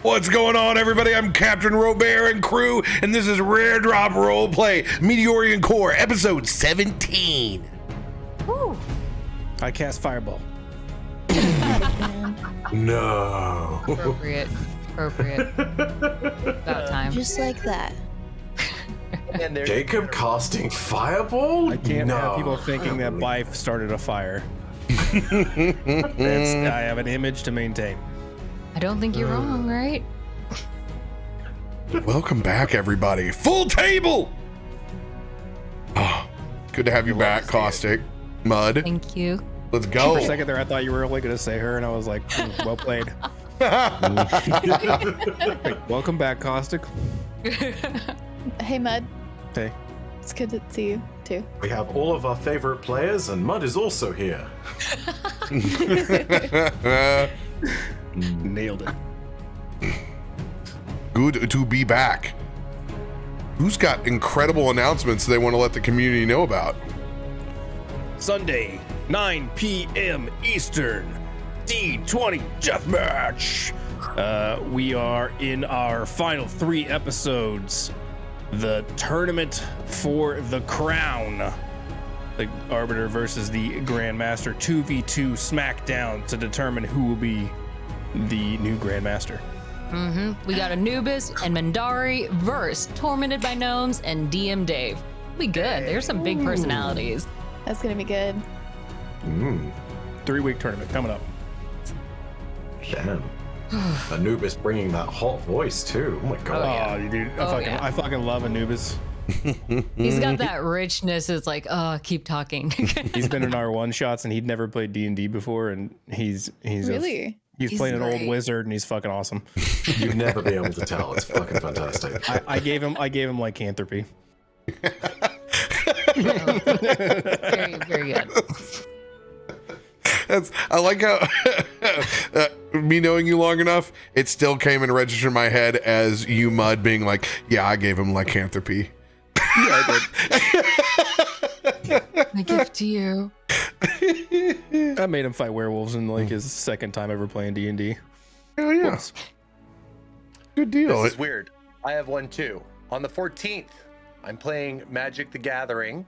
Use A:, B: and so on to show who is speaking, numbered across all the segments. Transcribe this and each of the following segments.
A: What's going on, everybody? I'm CaptainRoBear and crew, and this is Rare Drop Roleplay Meteorian Core, episode 17.
B: Woo.
C: I cast Firebolt.
A: No.
B: Appropriate. About time.
D: Just like that.
E: And there's
F: Jacob casting Firebolt?
C: I can't have people thinking that Byf started a fire. I have an image to maintain.
B: I don't think you're wrong, right?
A: Welcome back, everybody. Full table. Oh, good to have you back, Caustic. Mud.
B: Thank you.
A: Let's
C: For
A: go.
C: a second there, I thought you were only going to say her, and I was like, well played. Welcome back, Caustic.
D: Hey, Mud.
C: Hey.
D: It's good to see you, too.
F: We have all of our favorite players, and Mud is also here.
C: Nailed it.
A: Good to be back. Who's got incredible announcements they want to let the community know about?
C: Sunday, 9 p.m. Eastern, D20 Deathmatch. We are in our final 3 episodes. The tournament for the crown. The Arbiter versus the Grandmaster 2v2 SmackDown to determine who will be the new Grandmaster.
B: We got Anubis and Mandari verse Tormented by Gnomes and DM Dave. We good. There's some big personalities.
D: That's going to be good.
C: 3-week tournament coming up.
F: Damn. Anubis bringing that hot voice too. Oh my god.
B: yeah.
C: Dude, I fucking love Anubis.
B: He's got that richness. It's like, keep talking.
C: He's been in our one shots and he'd never played D&D before, and he's
D: Really?
C: He's playing an old wizard and he's fucking awesome.
F: You'd never be able to tell. It's fucking fantastic.
C: I gave him lycanthropy.
B: Very, very good.
A: I like how me knowing you long enough, it still came and registered in my head as you, Mud, being like, yeah, I gave him lycanthropy.
C: Yeah, I
B: My gift to you.
C: did. I made him fight werewolves in like his second time ever playing D&D.
A: Oh, yeah. Good deal.
E: This is weird. I have one too. On the 14th, I'm playing Magic the Gathering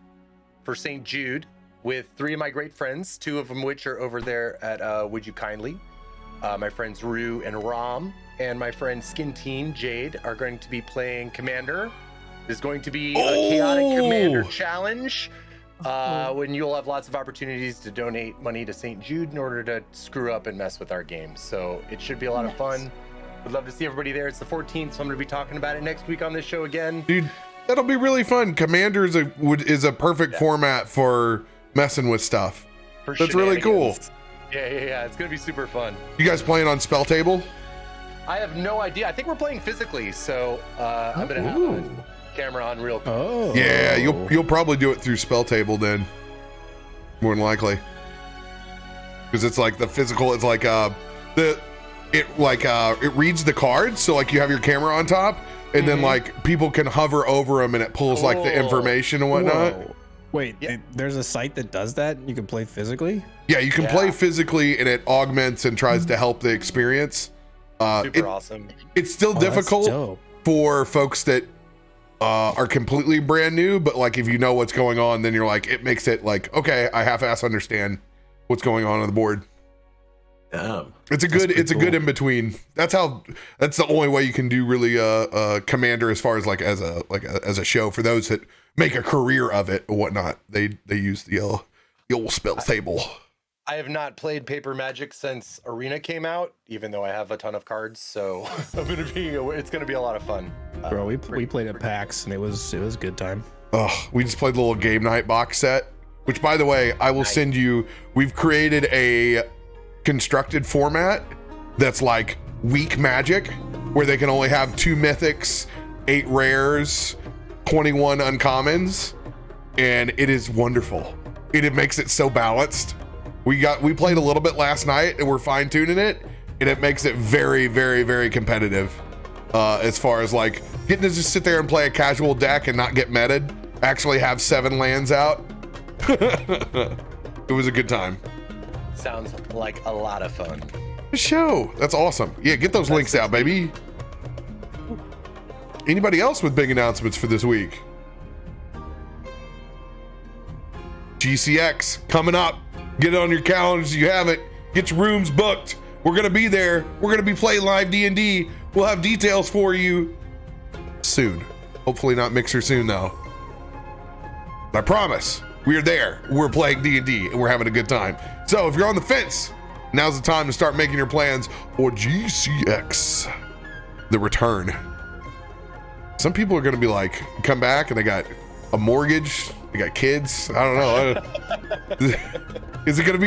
E: for St. Jude with 3 of my great friends, 2 of them which are over there at Would You Kindly. My friends Rue and Rom, and my friend Skin Team Jade are going to be playing Commander. There's going to be a chaotic Commander challenge. When you'll have lots of opportunities to donate money to St. Jude in order to screw up and mess with our games. So it should be a lot of fun. Would love to see everybody there. It's the 14th, so I'm going to be talking about it next week on this show again.
A: Dude, that'll be really fun. Commander is a perfect format for messing with stuff. That's really cool.
E: Yeah. It's going to be super fun.
A: You guys playing on spell table?
E: I have no idea. I think we're playing physically, so I'm going to have a camera on real quick.
C: Oh.
A: Yeah, you'll probably do it through spell table then. More than likely. Because it's like the physical, it's like it reads the cards, so like you have your camera on top, and then like people can hover over them and it pulls like the information and whatnot.
C: Whoa. Wait, there's a site that does that? You can play physically?
A: Yeah, you can play physically and it augments and tries to help the experience.
E: Super awesome.
A: It's still difficult for folks that are completely brand new, but like if you know what's going on, then you're like, it makes it like, okay, I half-ass understand what's going on the board.
F: Damn.
A: It's a good in between. That's the only way you can do really Commander as far as like as a show for those that make a career of it or whatnot. They use the old spell table.
E: I have not played Paper Magic since Arena came out, even though I have a ton of cards. So it's gonna be a lot of fun.
C: Bro, we played at PAX and it was a good time.
A: Oh, we just played the little game night box set, which by the way, I will send you. We've created a constructed format that's like weak Magic, where they can only have 2 mythics, 8 rares, 21 uncommons, and it is wonderful. It makes it so balanced. We played a little bit last night and we're fine-tuning it, and it makes it very, very, very competitive as far as like getting to just sit there and play a casual deck and not get meted, actually have 7 lands out. It was a good time.
E: Sounds like a lot of fun.
A: The show. That's awesome. Yeah, get those links out, baby. Anybody else with big announcements for this week? GCX coming up. Get it on your calendars if you haven't. Get your rooms booked. We're going to be there. We're going to be playing live D&D. We'll have details for you soon. Hopefully not Mixer soon, though. But I promise, we are there. We're playing D&D, and we're having a good time. So if you're on the fence, now's the time to start making your plans for GCX, the return. Some people are going to be like, come back, and they got a mortgage. They got kids. I don't know. Is it gonna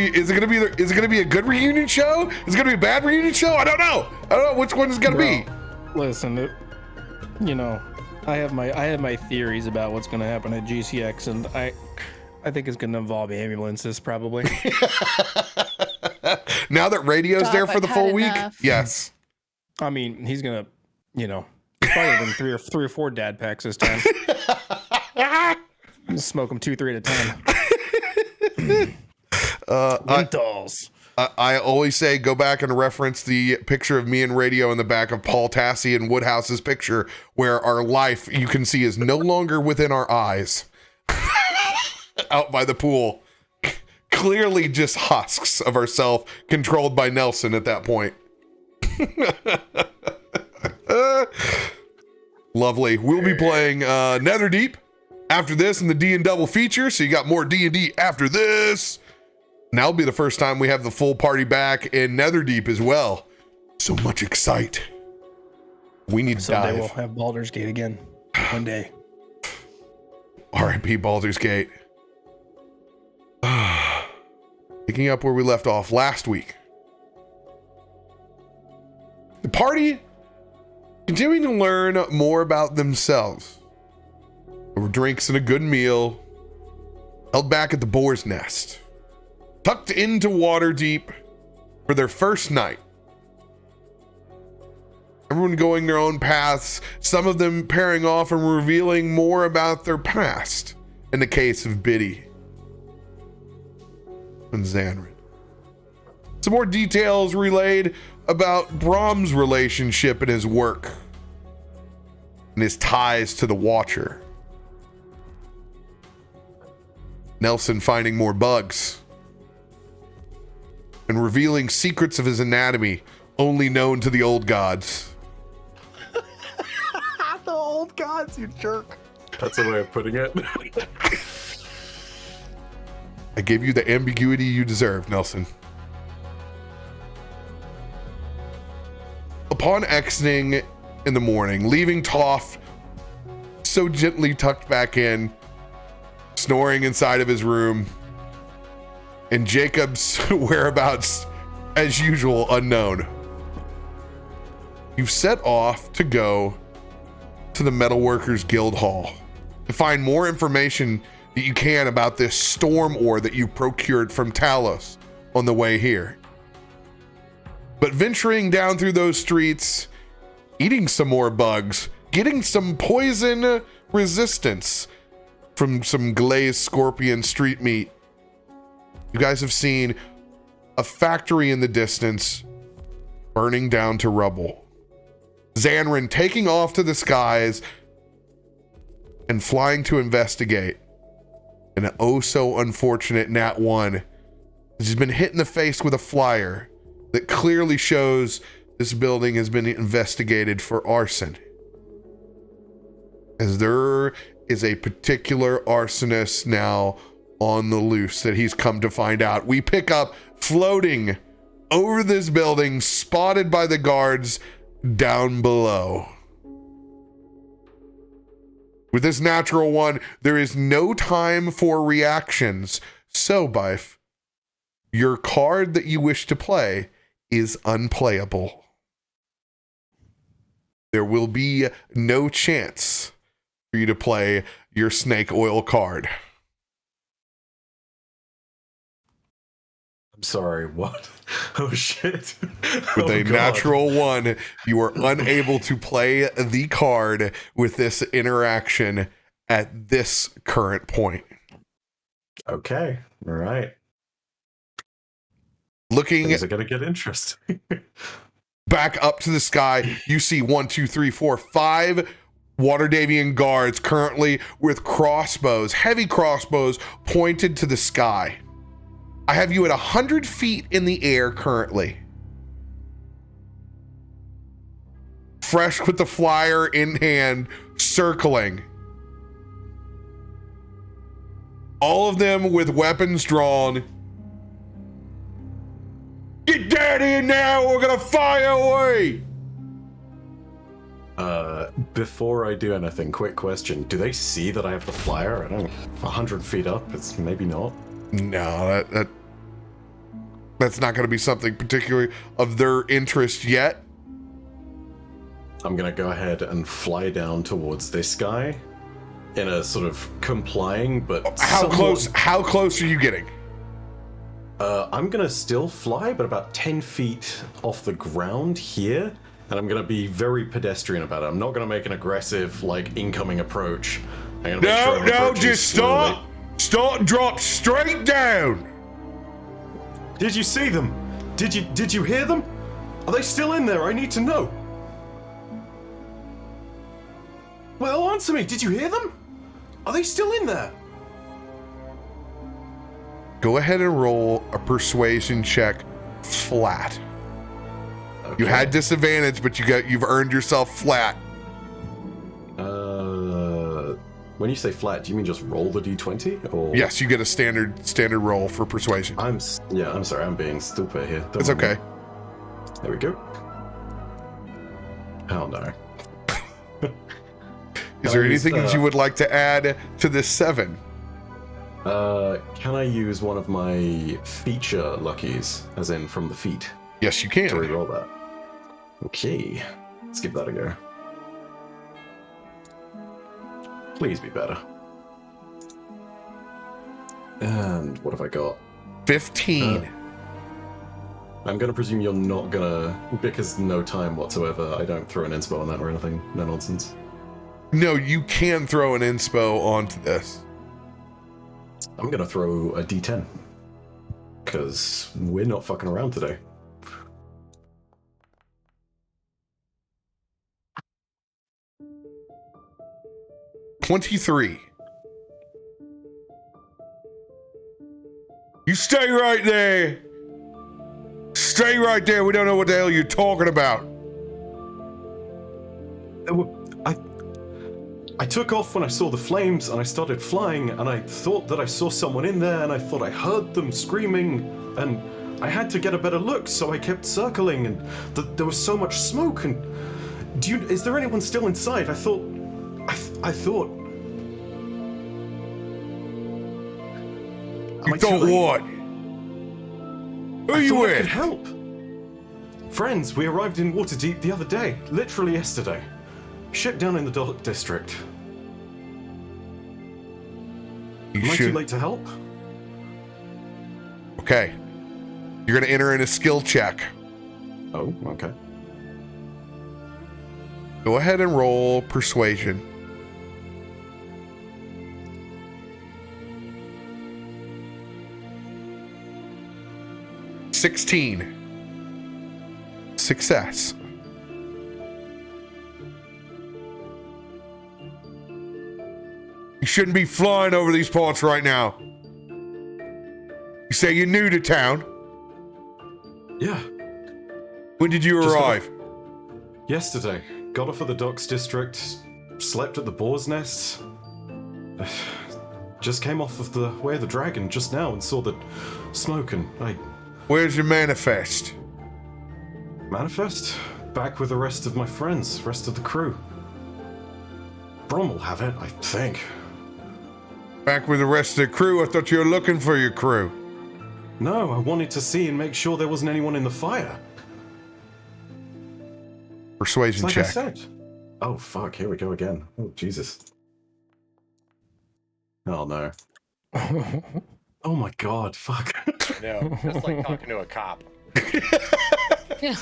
A: be a good reunion show? Is it gonna be a bad reunion show? I don't know which one is gonna be.
C: Listen, I have my theories about what's gonna happen at GCX, and I think it's gonna involve ambulances probably.
A: Now that radio's there for the full week, yes.
C: I mean, he's gonna, probably been three or four dad packs this time. Smoke them 2-3 at a time. Menthols.
A: I always say go back and reference the picture of me and radio in the back of Paul Tassi and Woodhouse's picture, where our life you can see is no longer within our eyes. Out by the pool. Clearly just husks of ourselves controlled by Nelson at that point. Lovely. We'll be playing Netherdeep after this in the D and double feature, so you got more D&D after this. Now will be the first time we have the full party back in Netherdeep as well. So much excite. We need to
C: Someday
A: dive.
C: we'll have Baldur's Gate again. One day.
A: R.I.P. Baldur's Gate. Picking up where we left off last week. The party continuing to learn more about themselves. Over drinks and a good meal, held back at the Boar's Nest, tucked into Waterdeep for their first night. Everyone going their own paths, some of them pairing off and revealing more about their past, in the case of Biddy and Zanryn. Some more details relayed about Brom's relationship and his work, and his ties to the Watcher. Nelson finding more bugs and revealing secrets of his anatomy only known to the old gods.
F: The old gods, you jerk. That's a way of putting it.
A: I gave you the ambiguity you deserve, Nelson. Upon exiting in the morning, leaving Toff so gently tucked back in, snoring inside of his room, and Jacob's whereabouts, as usual, unknown, you've set off to go to the Metalworkers Guild Hall to find more information that you can about this storm ore that you procured from Talos on the way here. But venturing down through those streets, eating some more bugs, getting some poison resistance from some glazed scorpion street meat, you guys have seen a factory in the distance burning down to rubble. Zanryn taking off to the skies and flying to investigate. And an oh so unfortunate Nat 1 has been hit in the face with a flyer that clearly shows this building has been investigated for arson. As there is a particular arsonist now on the loose that he's come to find out. We pick up floating over this building, spotted by the guards down below. With this natural one, there is no time for reactions. So, Byf, your card that you wish to play is unplayable. There will be no chance for you to play your snake oil card.
F: I'm sorry, what? Oh shit.
A: With a
F: God.
A: natural one, you are unable to play the card with this interaction at this current point.
F: Okay, all right.
A: Looking
F: Things are gonna get interesting.
A: back up to the sky, you see 1, 2, 3, 4, 5 Water Davian guards currently with crossbows, heavy crossbows pointed to the sky. I have you at 100 feet in the air currently. Fresh with the flyer in hand, circling. All of them with weapons drawn. Get down here now, we're gonna fire away!
F: Before I do anything, quick question. Do they see that I have the flyer? I don't know, 100 feet up, it's maybe not.
A: No, that's not gonna be something particularly of their interest yet.
F: I'm gonna go ahead and fly down towards this guy in a sort of complying, but
A: How close are you getting?
F: I'm gonna still fly, but about 10 feet off the ground here, and I'm gonna be very pedestrian about it. I'm not gonna make an aggressive, like, incoming approach. I'm gonna make sure I'm approaching
A: just
F: slowly.
A: start and drop straight down.
F: Did you see them? Did you hear them? Are they still in there? I need to know. Well, answer me. Did you hear them? Are they still in there?
A: Go ahead and roll a persuasion check flat.
F: Okay.
A: You had disadvantage, but you've earned yourself flat.
F: When you say flat, do you mean just roll the d20? Or
A: Yes, you get a standard roll for persuasion.
F: I'm sorry, I'm being stupid here. Don't
A: It's
F: mind me.
A: okay.
F: There we go. Oh no.
A: Is there anything that you would like to add to this 7?
F: Can I use one of my feature luckies, as in from the feet,
A: Yes, you
F: to
A: can.
F: reroll that? Okay, let's give that a go. Please be better. And what have I got?
A: 15.
F: I'm gonna presume you're not gonna, because no time whatsoever, I don't throw an inspo on that or anything. No nonsense.
A: No, you can throw an inspo onto this.
F: I'm gonna throw a d10. Because we're not fucking around today.
A: $23. You stay right there. Stay right there. We don't know what the hell you're talking about.
F: I took off when I saw the flames and I started flying and I thought that I saw someone in there and I thought I heard them screaming and I had to get a better look, so I kept circling and there was so much smoke and is there anyone still inside? I thought
A: You thought what? Who are you
F: I could
A: with?
F: help. Friends, we arrived in Waterdeep the other day, literally yesterday. Ship down in the Dark District.
A: You
F: Am I too
A: should.
F: late to help?
A: Okay. You're going to enter in a skill check.
F: Oh, okay.
A: Go ahead and roll persuasion. $16. Success. You shouldn't be flying over these parts right now. You say you're new to town.
F: Yeah,
A: When did you
F: Just
A: arrive?
F: yesterday. Got off at the Docks District, slept at the Boar's Nest. Just came off of the Way of the Dragon just now and saw the smoke and I
A: Where's your manifest?
F: manifest. Back with the rest of my friends, rest of the crew. Brom will have it, I think.
A: Back with the rest of the crew? I thought you were looking for your crew.
F: No, I wanted to see and make sure there wasn't anyone in the fire.
A: Persuasion
F: Like
A: check.
F: I said. Oh fuck, here we go again. Oh Jesus. Oh no. Oh my god, fuck.
E: No, just like talking to a cop.
B: Yeah.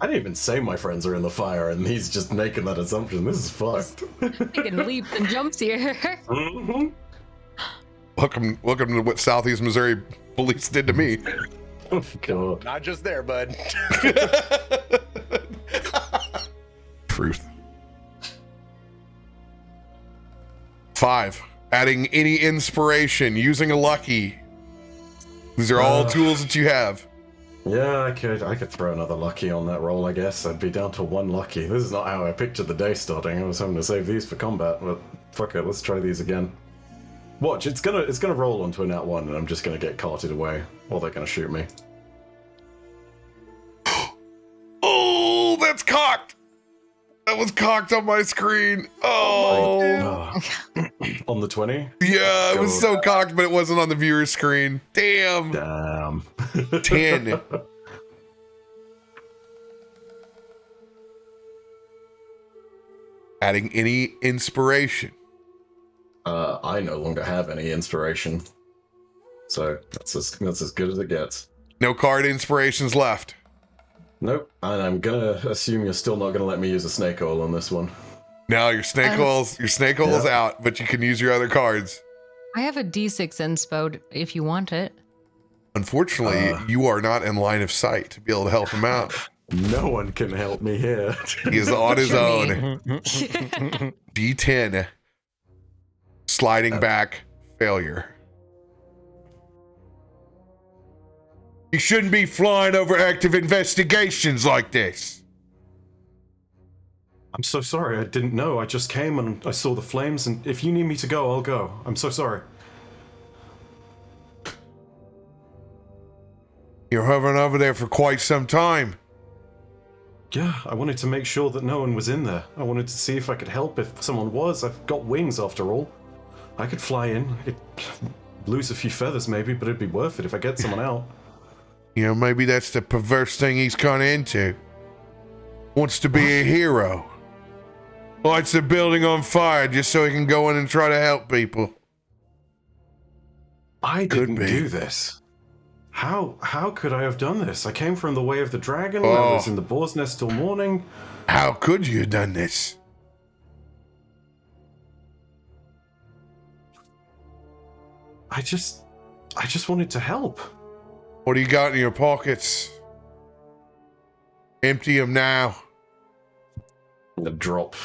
F: I didn't even say my friends are in the fire and he's just making that assumption. This is fucked.
B: Taking leaps and jumps here.
F: Mhm.
A: Welcome to what Southeast Missouri police did to me.
F: Oh, God.
E: Not just there, bud.
A: Truth. 5. Adding any inspiration, using a lucky. These are all tools that you have.
F: Yeah, I could throw another lucky on that roll, I guess. I'd be down to 1 lucky. This is not how I pictured the day starting. I was hoping to save these for combat, but fuck it, let's try these again. Watch, it's gonna roll onto a nat 1 and I'm just gonna get carted away, or they're gonna shoot me.
A: Oh, that's cocked. That was cocked on my screen. Oh.
F: On the 20?
A: Yeah, it was so cocked, but it wasn't on the viewer's screen. Damn.
F: Damn.
A: 10. Adding any inspiration.
F: I no longer have any inspiration. So that's as good as it gets.
A: No card inspirations left.
F: Nope. And I'm gonna assume you're still not gonna let me use a snake oil on this one.
A: No, your snake oil's out, but you can use your other cards.
B: I have a D6 inspo if you want it.
A: Unfortunately, you are not in line of sight to be able to help him out.
F: No one can help me here.
A: He is on his own. D10. Sliding back. Failure. You shouldn't be flying over active investigations like this.
F: I'm so sorry, I didn't know. I just came and I saw the flames, and if you need me to go, I'll go. I'm so sorry.
A: You're hovering over there for quite some time.
F: Yeah, I wanted to make sure that no one was in there. I wanted to see if I could help if someone was. I've got wings after all. I could fly in. I could lose a few feathers maybe, but it'd be worth it if I get someone out.
A: You know, maybe that's the perverse thing he's kind of into. Wants to be a hero. Lights the building on fire just so he can go in and try to help people.
F: I didn't
A: be.
F: do this. How could I have done this? I came from the way of the dragon. I was in the boar's nest till morning.
A: How could you have done this?
F: I just wanted to help.
A: What do you got in your pockets? Empty them now.
F: The drop.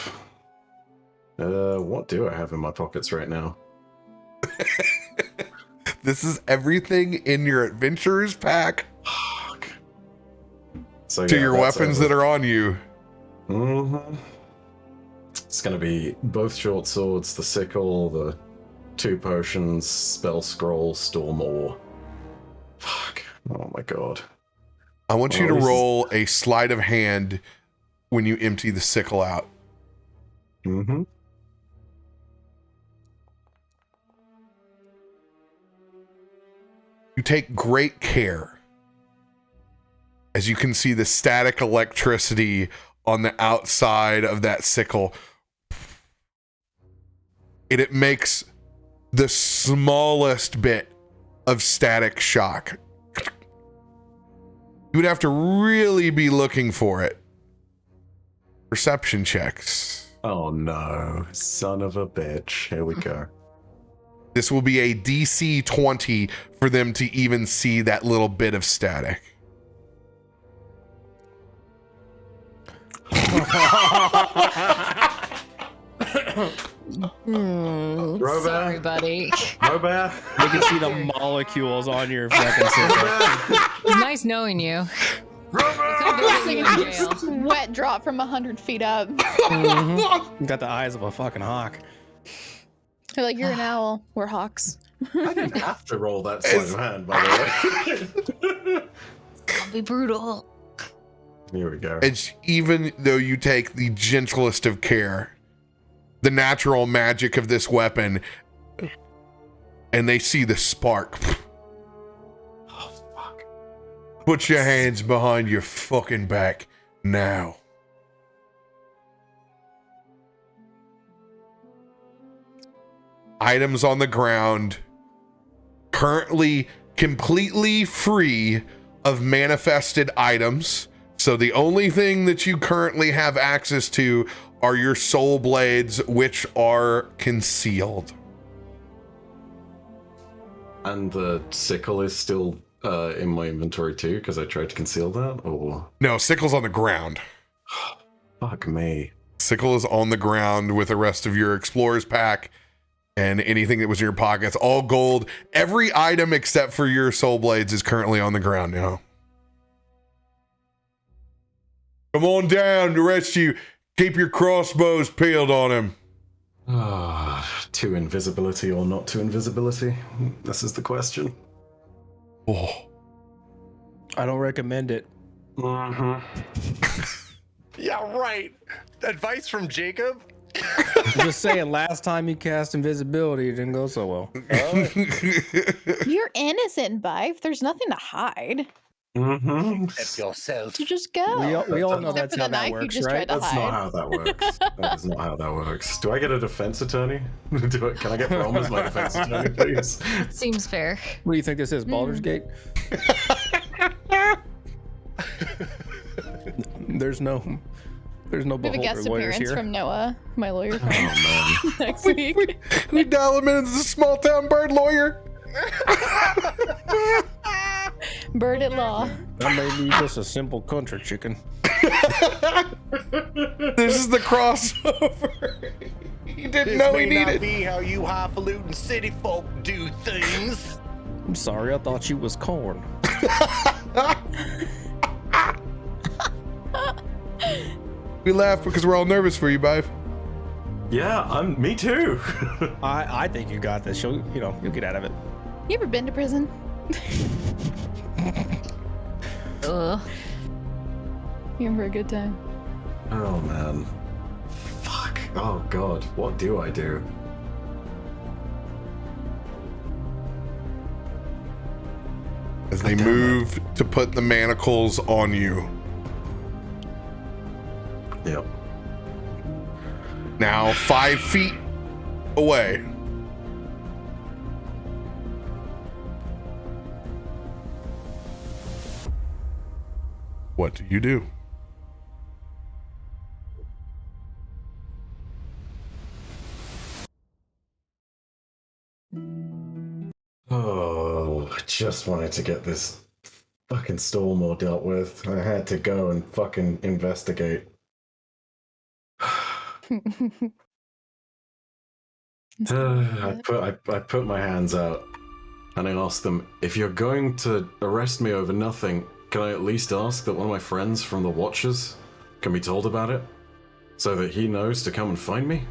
F: What do I have in my pockets right now?
A: This is everything in your adventurer's pack
F: Fuck. So,
A: to
F: yeah,
A: your
F: that's
A: weapons that are on you.
F: Mm-hmm. It's gonna be both short swords, the sickle, the 2 potions, spell scroll, storm ore. Fuck. Oh my god.
A: I want you to
F: this is-
A: roll a sleight of hand when you empty the sickle out.
F: Mm-hmm.
A: You take great care, as you can see the static electricity on the outside of that sickle. It makes the smallest bit of static shock. You would have to really be looking for it. Perception checks.
F: Oh no, son of a bitch. Here we go.
A: This will be a DC 20 for them to even see that little bit of static.
F: RoBear?
B: Sorry, buddy.
F: RoBear?
C: You can see the molecules on your fucking sickle.
B: It's nice knowing you.
D: Singing a sweat drop from 100 feet up.
C: You got the eyes of a fucking hawk.
D: They're like, you're an owl. We're hawks.
F: I didn't have to roll that sleight of hand, by the way.
B: I'll be brutal.
F: Here we go.
A: It's even though you take the gentlest of care, the natural magic of this weapon, and they see the spark.
F: Oh, fuck.
A: Put your hands behind your fucking back now. Items on the ground, currently completely free of manifested items. So the only thing that you currently have access to are your soul blades, which are concealed.
F: And the sickle is still in my inventory too, because I tried to conceal that, or...
A: No, sickle's on the ground.
F: Fuck me.
A: Sickle is on the ground with the rest of your explorer's pack and anything that was in your pockets. All gold. Every item except for your soul blades is currently on the ground now. Come on down, the rest of you. Keep your crossbows peeled on him.
F: To invisibility or not to invisibility? This is the question.
A: Oh.
C: I don't recommend it.
F: Mm-hmm.
E: Yeah, right. Advice from Jacob?
C: I'm just saying, last time you cast invisibility, it didn't go so well.
D: You're innocent, Byf. There's nothing to hide.
F: Mm-hmm.
E: Help yourself.
D: So just go.
C: We all know
D: Except
C: that's
D: for
C: how
D: the
C: that
D: knife you
C: works,
D: just
C: right?
D: tried to
F: That's not how that works. That is not how that works. Do I get a defense attorney? Can I get Brom as my defense attorney, please?
B: Seems fair.
C: What do you think this is, Baldur's Gate? There's no
D: We have a
C: beholder
D: guest
C: lawyers
D: appearance
C: here.
D: from Noah, my lawyer friend,
F: Oh, man.
D: next week.
A: We dial him in as a small town bird lawyer.
D: Bird at law.
C: That may be just a simple country chicken.
A: This is the crossover. He didn't know he
E: may not
A: needed.
E: be how you highfalutin city folk do things.
C: I'm sorry, I thought you was corn.
A: We laugh because we're all nervous for you, Byf.
F: Yeah, me too.
C: I think you got this. You'll get out of it.
D: You ever been to prison?
B: Ugh.
D: You for a good time.
F: Oh, man. Fuck. Oh, God. What do I do?
A: As they move to put the manacles on you.
F: Yep.
A: Now 5 feet away. What do you do?
F: Oh, just wanted to get this fucking storm all dealt with. I had to go and fucking investigate. I put my hands out and I asked them, if you're going to arrest me over nothing, can I at least ask that one of my friends from the Watchers can be told about it? So that he knows to come and find me?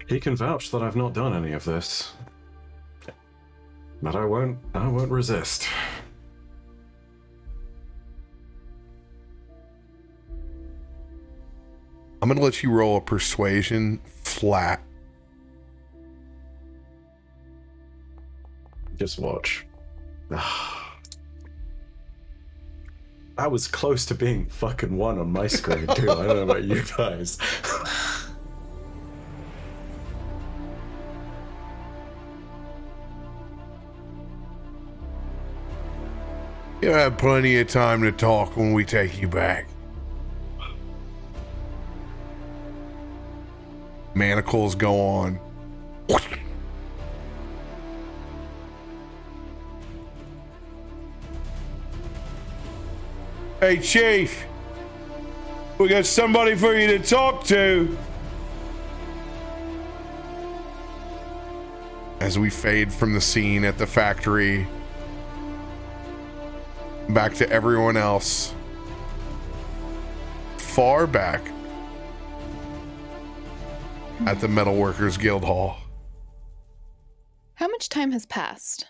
F: He can vouch that I've not done any of this. But I won't resist.
A: I'm gonna let you roll a persuasion flat.
F: Just watch. I was close to being fucking 1 on my screen too. I don't know about you guys.
A: You'll have plenty of time to talk when we take you back. Manacles go on. Hey, Chief. We got somebody for you to talk to. As we fade from the scene at the factory, back to everyone else. Far back at the Metalworkers Guild Hall.
D: How much time has passed?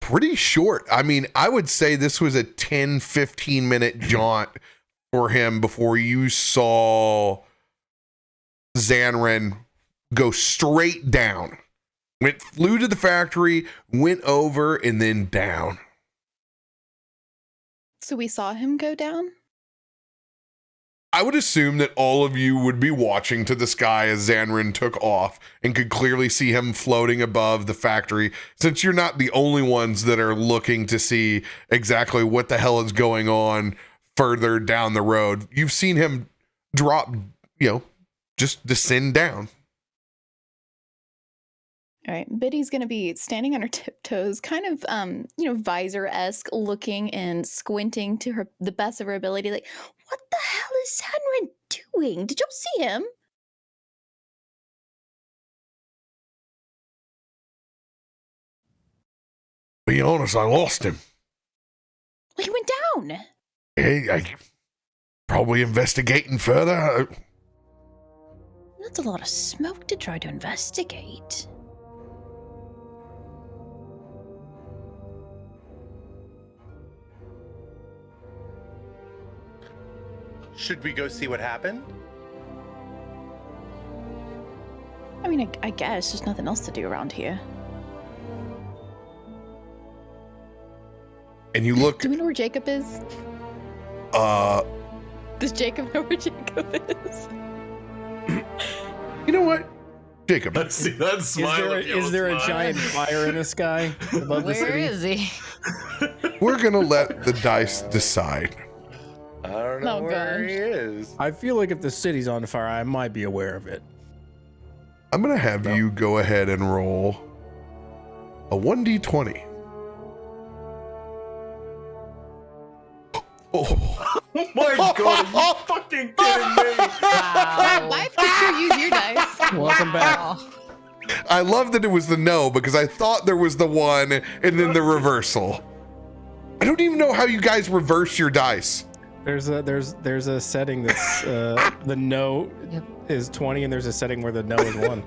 A: Pretty short. I mean, I would say this was a 10-15 minute jaunt for him before you saw Zanryn go straight down. Flew to the factory, went over, and then down.
D: So we saw him go down?
A: I would assume that all of you would be watching to the sky as Zanryn took off and could clearly see him floating above the factory, since you're not the only ones that are looking to see exactly what the hell is going on further down the road. You've seen him drop just descend down.
D: All right, Biddy's gonna be standing on her tiptoes, kind of, visor-esque, looking and squinting to the best of her ability. Like, what the hell is Zanryn doing? Did y'all see him?
A: Be honest, I lost him.
D: Well, he went down.
A: Hey, I probably investigating further.
D: That's a lot of smoke to try to investigate.
E: Should we go see what happened?
D: I mean, I guess there's nothing else to do around here.
A: And you look.
D: Do we know where Jacob is? Does Jacob know where Jacob is?
A: You know what, Jacob?
F: Let's see that smile.
C: Is there a giant fire in the sky above the
B: Where
C: city?
B: is he?
A: We're gonna let the dice decide.
E: I don't know
D: Oh,
E: where
D: gosh.
E: he is.
C: I feel like if the city's on fire, I might be aware of it.
A: I'm gonna have you go ahead and roll a 1d20. Oh.
F: Oh my god, are you fucking kidding me?
B: Wow.
D: Wife could sure use your dice.
C: Welcome back.
B: Wow.
A: I love that it was the no because I thought there was the one and then the reversal. I don't even know how you guys reverse your dice.
C: There's a setting that's the no
B: Yep.
C: is 20 and there's a setting where the no is 1.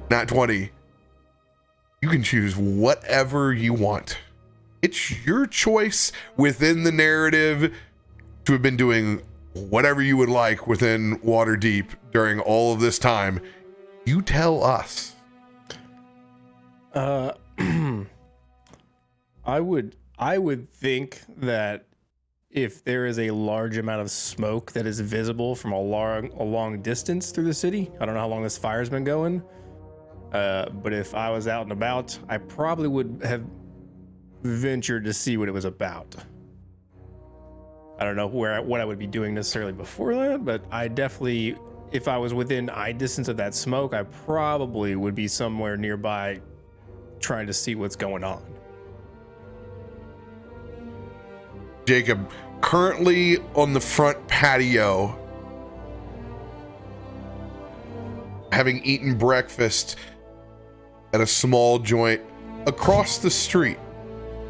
A: Not 20. You can choose whatever you want. It's your choice within the narrative to have been doing whatever you would like within Waterdeep during all of this time. You tell us.
C: I would think that if there is a large amount of smoke that is visible from a long distance through the city, I don't know how long this fire's been going, but if I was out and about, I probably would have ventured to see what it was about. I don't know what I would be doing necessarily before that, but I definitely, if I was within eye distance of that smoke, I probably would be somewhere nearby trying to see what's going on.
A: Jacob, currently on the front patio, having eaten breakfast at a small joint across the street.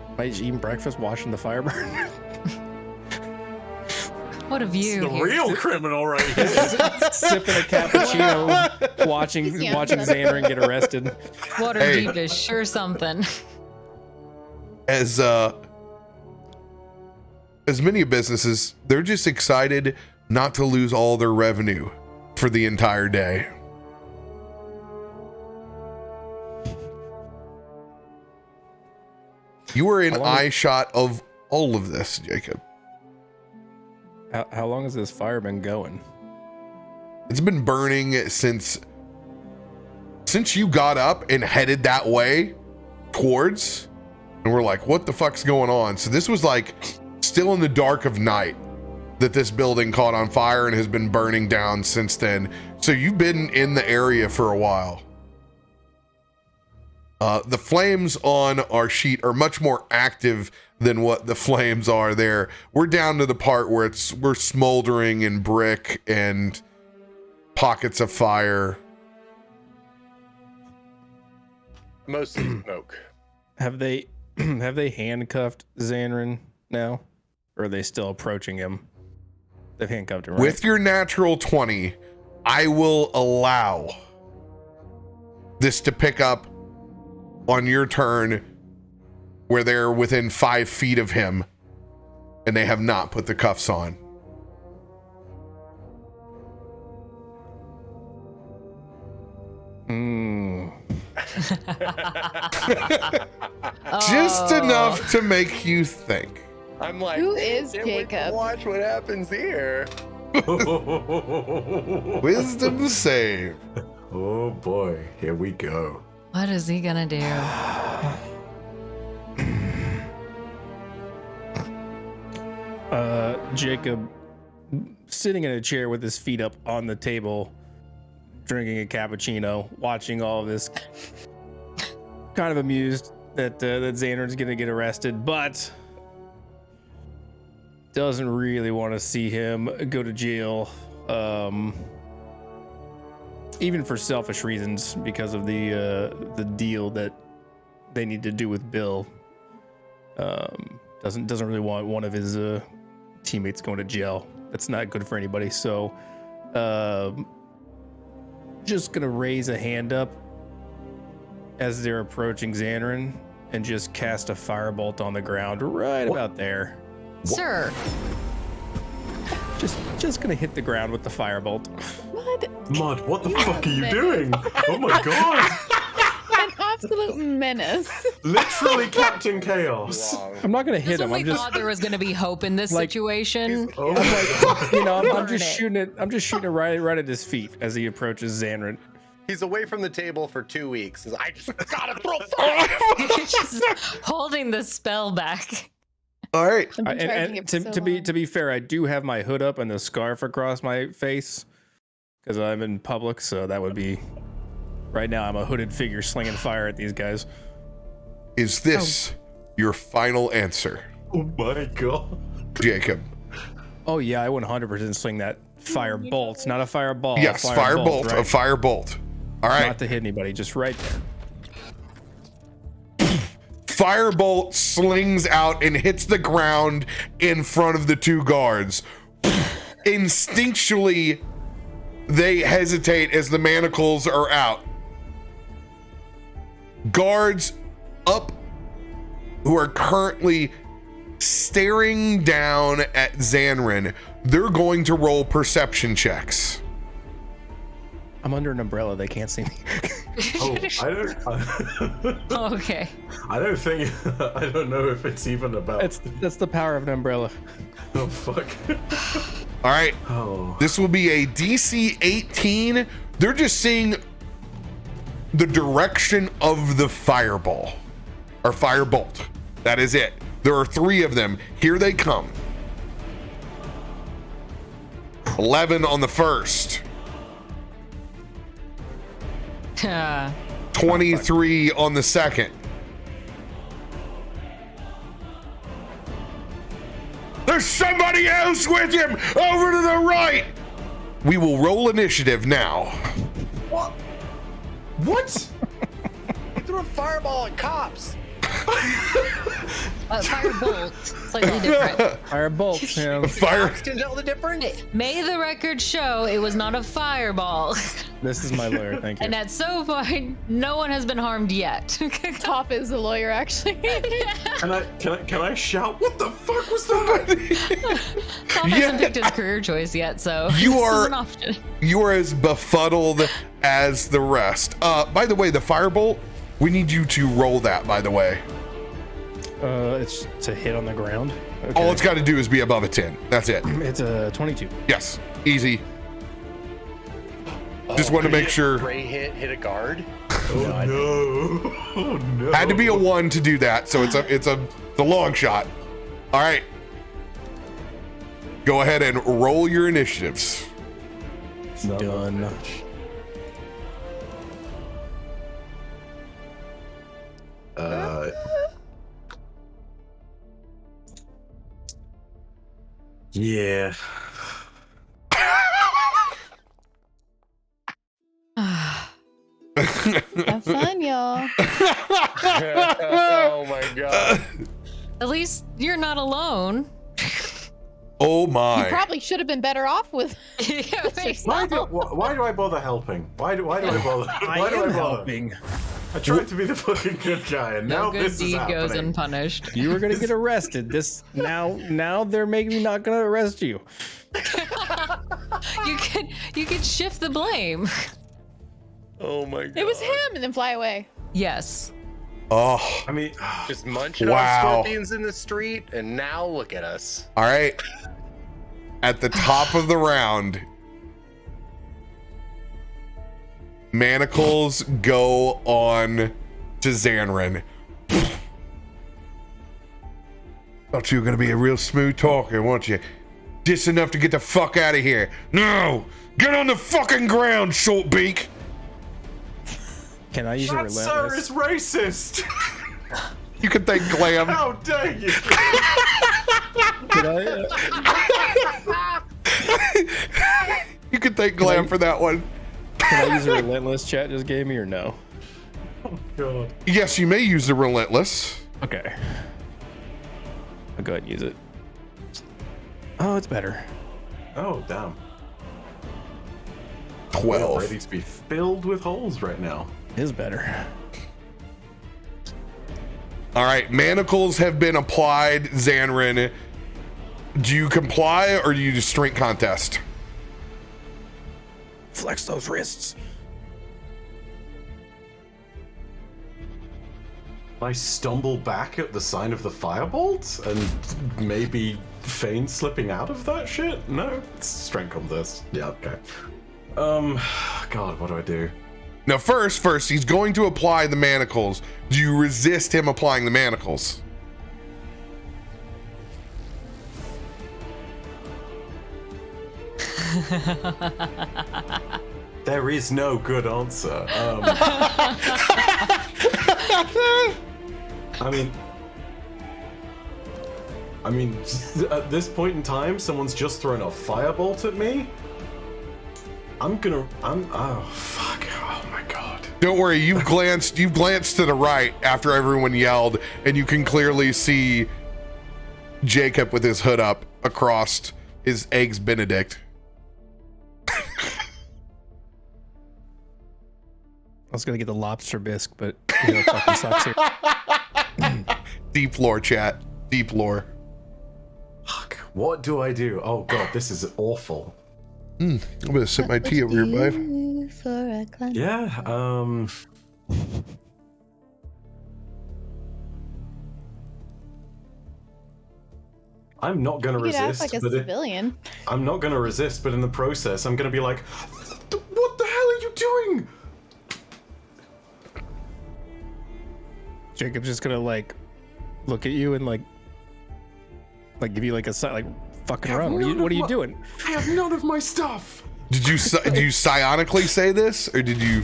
C: Am I just eating breakfast, watching the fire burn?
B: What a view.
F: The
B: here.
F: real criminal right here.
C: Sipping a cappuccino, watching Zanryn get arrested.
B: Waterdeep is sure something.
A: As many businesses, they're just excited not to lose all their revenue for the entire day. You were in eye shot of all of this, Jacob.
C: How long has this fire been going?
A: It's been burning since you got up and headed that way towards, and we're like, what the fuck's going on? So this was like still in the dark of night that this building caught on fire and has been burning down since then. So you've been in the area for a while. The flames on our sheet are much more active than what the flames are there. We're down to the part where we're smoldering in brick and pockets of fire.
E: Mostly smoke.
C: Have they handcuffed Zanryn now? Or are they still approaching him? They've handcuffed him, right?
A: With your natural 20, I will allow this to pick up on your turn where they're within 5 feet of him and they have not put the cuffs on. Just enough to make you think.
E: I'm like,
D: Who is
E: can't wait to
D: Jacob?
E: watch what happens here.
A: Wisdom save.
F: Oh boy, here we go.
B: What is he gonna do?
C: Jacob sitting in a chair with his feet up on the table, drinking a cappuccino, watching all of this, kind of amused that Zanryn's gonna get arrested, but doesn't really want to see him go to jail, even for selfish reasons, because of the deal that they need to do with Bill. Doesn't really want one of his teammates going to jail. That's not good for anybody. So just gonna raise a hand up as they're approaching Zanryn and just cast a firebolt on the ground right about there.
B: Sir,
C: Just gonna hit the ground with the firebolt.
D: What?
F: Mud, what the fuck are you doing? Oh my god!
D: An absolute menace.
F: Literally Captain Chaos.
C: I'm not gonna hit
B: that's
C: him.
B: when
C: I'm
B: we
C: just
B: thought there was going to be hope in this
C: like-
B: situation.
F: Oh
C: I'm
F: my
C: like, you know, I'm
B: Burn
C: just
B: it.
C: shooting it. I'm just shooting it right at his feet as he approaches Zanryn.
E: He's away from the table for 2 weeks. I just gotta throw fire.
B: Just holding the spell back.
A: All right.
D: I've been charging it for so
C: To
D: long.
C: be fair, I do have my hood up and the scarf across my face because I'm in public. So that would be right now. I'm a hooded figure slinging fire at these guys.
A: Is this your final answer,
F: Oh my god.
A: Jacob?
C: Oh yeah, I would 100% sling that fire bolt, not a fireball.
A: Yes,
C: a
A: firebolt,
C: right?
A: a firebolt. All right.
C: Not to hit anybody, just right there.
A: Firebolt slings out and hits the ground in front of the two guards. Instinctually, they hesitate as the manacles are out. Guards up who are currently staring down at Zanryn, they're going to roll perception checks.
C: I'm under an umbrella. They can't see me.
F: Oh, I
B: Okay.
F: don't know if it's even about.
C: That's the power of an umbrella.
F: Oh fuck.
A: All right.
F: Oh.
A: This will be a DC 18. They're just seeing the direction of the fireball or firebolt. That is it. There are 3 of them. Here they come. 11 on the first. 23 on the second. There's somebody else with him over to the right. We will roll initiative now.
E: What? He threw a fireball at cops.
B: Firebolt, slightly different.
C: Fire bolts. You know.
A: Fire.
E: Cops can tell the difference.
B: May the record show it was not a fireball.
C: This is my lawyer. Thank you.
B: And at so far, no one has been harmed yet.
D: Top is the lawyer, actually.
F: Can I shout? What the fuck was that?
B: Tom hasn't picked his career choice yet, so
A: You
B: this
A: are-
B: is an option.
A: You are as befuddled as the rest. By the way, the firebolt, we need you to roll that, by the way.
C: It's a hit on the ground. Okay.
A: All it's got to do is be above a 10. That's it.
C: It's a 22.
A: Yes. Easy. Just want to make sure.
E: Gray hit a guard.
F: Oh no. Oh no.
A: Had to be a 1 to do that, so it's a long shot. All right. Go ahead and roll your initiatives.
C: Done.
F: Yeah.
D: Have fun, y'all.
E: Oh my god.
B: At least you're not alone.
A: Oh
D: You
A: my.
D: probably should have been better off with.
F: Why do I bother helping? Why do I bother? Why do I bother?
C: helping.
F: I tried to be the fucking good guy, and now
B: No good
F: this is
B: deed goes
F: happening.
B: unpunished.
C: You were gonna get arrested. Now they're maybe not gonna arrest you.
B: You could shift the blame.
E: Oh my god.
D: It was him, and then fly away.
B: Yes.
A: Oh,
F: I mean,
E: Just munching
A: Wow.
E: on scorpions in the street, and now look at us.
A: all right. At the top of the round, manacles go on to Zanryn. Thought you were going to be a real smooth talker, weren't you? Just enough to get the fuck out of here. No! Get on the fucking ground, short beak!
C: Can I use a
F: That sir
C: relentless?
F: is racist.
A: You can thank Glam.
F: How dare you?
C: Can I,
A: You can thank Glam for that one.
C: can I use a relentless chat just gave me or no?
F: Oh god.
A: Yes, you may use the relentless.
C: Okay. I'll go ahead and use it. Oh, it's better.
F: Oh damn.
A: 12.
F: Ready to be filled with holes right now.
C: It is better.
A: All right, manacles have been applied. Zanryn, do you comply or do you just strength contest?
C: Flex those wrists.
F: I stumble back at the sign of the firebolt and maybe feign slipping out of that shit? No, it's strength contest. Yeah, okay. God, what do I do?
A: Now, first, he's going to apply the manacles. Do you resist him applying the manacles?
F: There is no good answer. I mean, at this point in time, someone's just thrown a firebolt at me. Oh, fuck. Oh my god.
A: Don't worry, you've glanced to the right after everyone yelled, and you can clearly see Jacob with his hood up across his eggs Benedict.
C: I was gonna get the lobster bisque, but you know, fucking sucks here.
A: Deep lore, chat. Deep lore.
F: Fuck. What do I do? Oh god, this is awful.
A: I'm gonna sip my tea over here, Bife.
F: Yeah, I'm not gonna
D: You could act
F: resist,
D: like a
F: but
D: civilian.
F: I'm not gonna resist, but in the process, I'm gonna be like, what the hell are you doing?
C: Jacob's just gonna like look at you and like give you like a like fucking
F: Have
C: around.
F: none
C: What are
F: of
C: you
F: my-
C: doing?
F: I have none of my stuff.
A: Did you psionically say this, or did you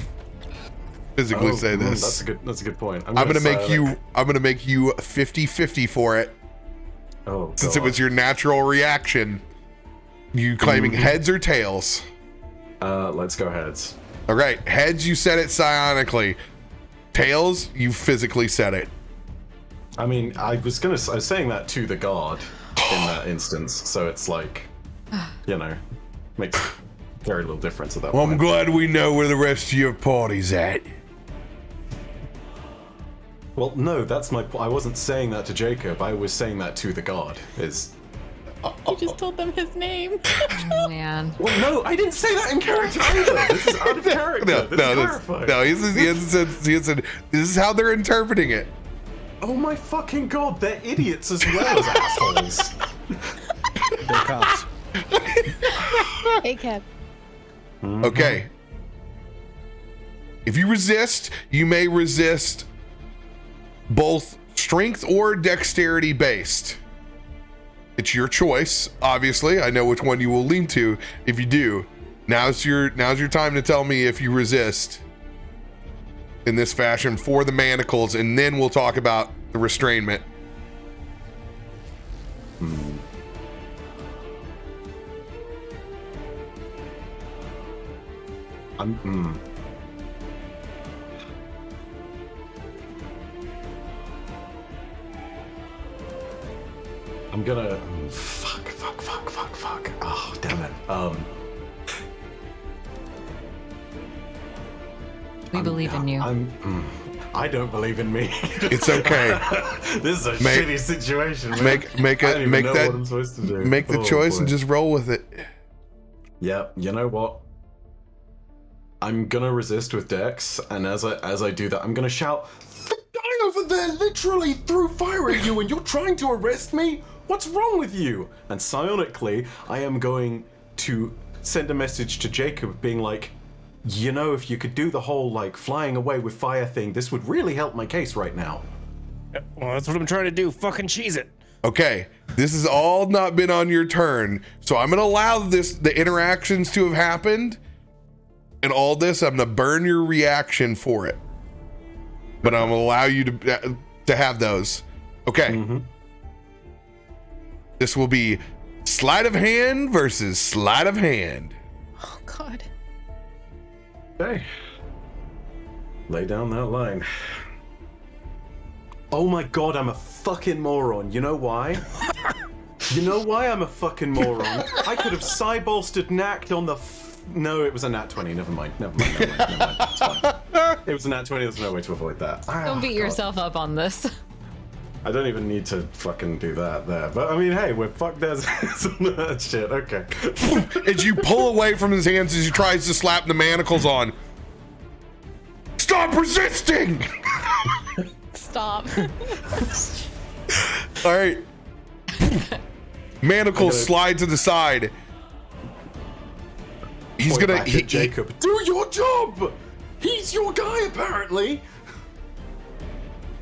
A: physically say this?
F: That's a good point.
A: I'm gonna make you 50-50 for it,
F: Oh,
A: since it was your natural reaction. You claiming heads or tails?
F: Let's go heads.
A: All right, heads. You said it psionically. Tails. You physically said it.
F: I mean, I was saying that to the guard in that instance, so it's like, you know, makes very little difference at that
A: Well, I'm
F: point.
A: glad we know where the rest of your party's at.
F: Well, no, that's my. I wasn't saying that to Jacob. I was saying that to the guard.
D: You just told them his name.
B: Oh, man.
F: Well, no, I didn't say that in character either. This is out of character.
A: No, he hasn't said. This is how they're interpreting it.
F: Oh my fucking god, they're idiots as well as assholes.
C: They're cops.
D: Hey, Cap.
A: Okay. If you resist, you may resist both strength or dexterity based. It's your choice, obviously. I know which one you will lean to if you do. Now's your time to tell me if you resist in this fashion for the manacles, and then we'll talk about the restrainment.
F: I'm gonna. Fuck. Oh, damn it.
B: We believe in you.
F: I don't believe in me.
A: It's okay.
F: This is a
A: Make-
F: shitty situation, man.
A: Make
F: I don't even know
A: that
F: what I'm supposed to do.
A: make the
F: Oh,
A: choice
F: boy.
A: and just roll with it.
F: Yeah, you know what? I'm gonna resist with Dex, and as I do that, I'm gonna shout, "The guy over there literally threw fire at you, and you're trying to arrest me? What's wrong with you?" And psionically, I am going to send a message to Jacob, being like, "You know, if you could do the whole like flying away with fire thing, this would really help my case right now."
C: Well, that's what I'm trying to do. Fucking cheese it.
A: Okay, this has all not been on your turn, so I'm gonna allow the interactions to have happened, and all this, I'm gonna burn your reaction for it. But I'm gonna allow you to have those. Okay.
F: Mm-hmm.
A: This will be sleight of hand versus sleight of hand.
D: Oh God.
F: Okay. Lay down that line. Oh my god, I'm a fucking moron. You know why? You know why I'm a fucking moron? I could have side-bolstered knacked on the No, it was a nat 20. Never mind. It's fine. It was a nat 20. There's no way to avoid that.
B: Don't beat yourself up on this.
F: I don't even need to fucking do that there. But I mean, hey, we're fucked as that shit. Okay.
A: As you pull away from his hands as he tries to slap the manacles on. Stop resisting!
D: Stop.
A: All right. Manacles slide to the side. He's
F: Point
A: gonna
F: back at Jacob. Do your job. He's your guy, apparently.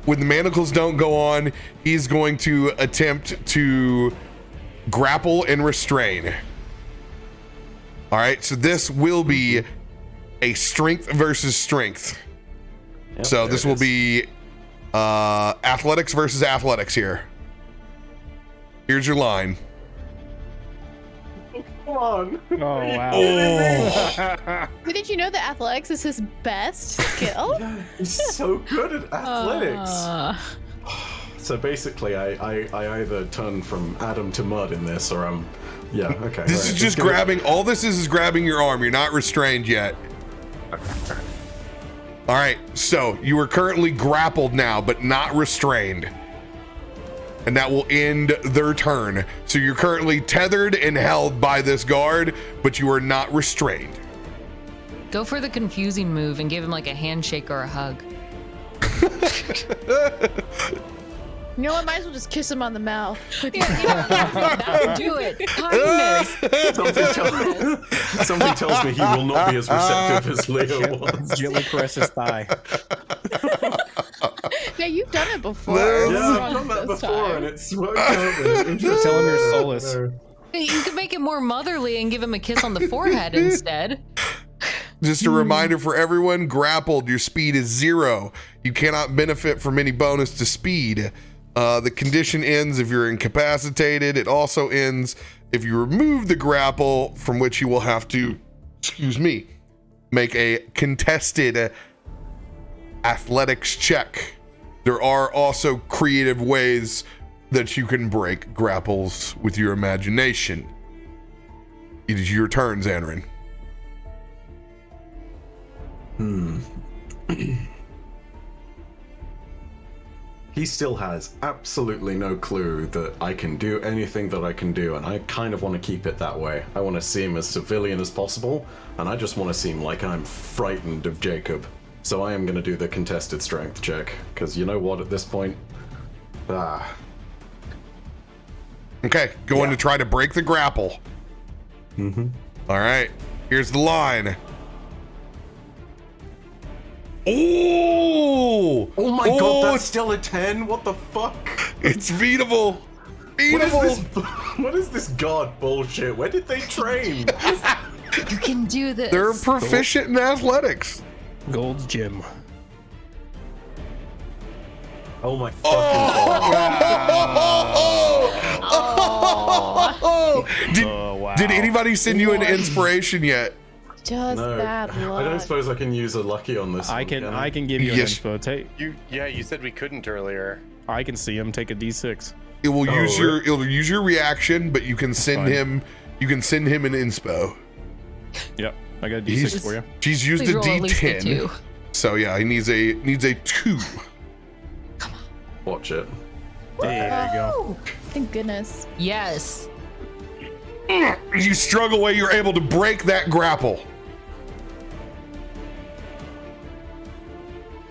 A: When the manacles don't go on, he's going to attempt to grapple and restrain. All right, so this will be a strength versus strength.
F: Yep,
A: So this will be athletics versus athletics here. Here's your line.
F: Come on.
C: Oh, wow.
A: Oh.
D: Didn't you know that athletics is his best skill?
F: He's so good at athletics. So basically, I either turn from Adam to Mud in this, or I'm... Yeah, okay.
A: This
F: right.
A: is just grabbing, all this is grabbing your arm. You're not restrained yet. All right, so you are currently grappled now, but not restrained. And that will end their turn. So you're currently tethered and held by this guard, but you are not restrained.
B: Go for the confusing move and give him like a handshake or a hug.
G: You know what? Might as well just kiss him on the mouth.
B: That would do it. Kindness.
F: Something tells me he will not be as receptive as Leo was.
C: Gently caress his thigh.
G: Yeah, you've done it before.
F: Yeah, I've done that before, and it's worked out.
C: Tell him you're soulless.
B: You could make it more motherly and give him a kiss on the forehead instead.
A: Just a reminder for everyone, grappled, your speed is 0. You cannot benefit from any bonus to speed. The condition ends if you're incapacitated. It also ends if you remove the grapple, from which you will have to, make a contested athletics check. There are also creative ways that you can break grapples with your imagination. It is your turn, Zanryn.
F: He still has absolutely no clue that I can do anything that I can do, and I kind of want to keep it that way. I want to seem as civilian as possible, and I just want to seem like I'm frightened of Jacob. So I am going to do the contested strength check, because you know what, at this point...
A: Okay, going to try to break the grapple.
F: Mm-hmm.
A: All right, here's the line. Oh!
F: Oh my god, that's still a 10? What the fuck?
A: It's beatable. Beatable.
F: What is this god bullshit? Where did they train?
B: You can do this.
A: They're proficient in athletics.
C: Gold's Gym.
F: Oh my fucking god.
A: Did anybody send you an inspiration yet?
G: Just
F: No,
G: bad
F: I
G: luck.
F: don't suppose I can use a lucky on this
C: I
F: one,
C: can give you an
A: Yes.
C: inspo. Take.
E: You said we couldn't earlier.
C: I can see him. Take a D6.
A: It will use
F: really?
A: it'll use your reaction, but you can send
C: fine.
A: him an inspo.
C: Yep, I got a D6 for you.
A: She's used
B: Please
A: a
B: roll at least a
A: D10.
B: 2.
A: So yeah, he needs a 2.
F: Watch it.
C: There you go.
G: Oh, thank goodness.
B: Yes.
A: You struggle away, you're able to break that grapple.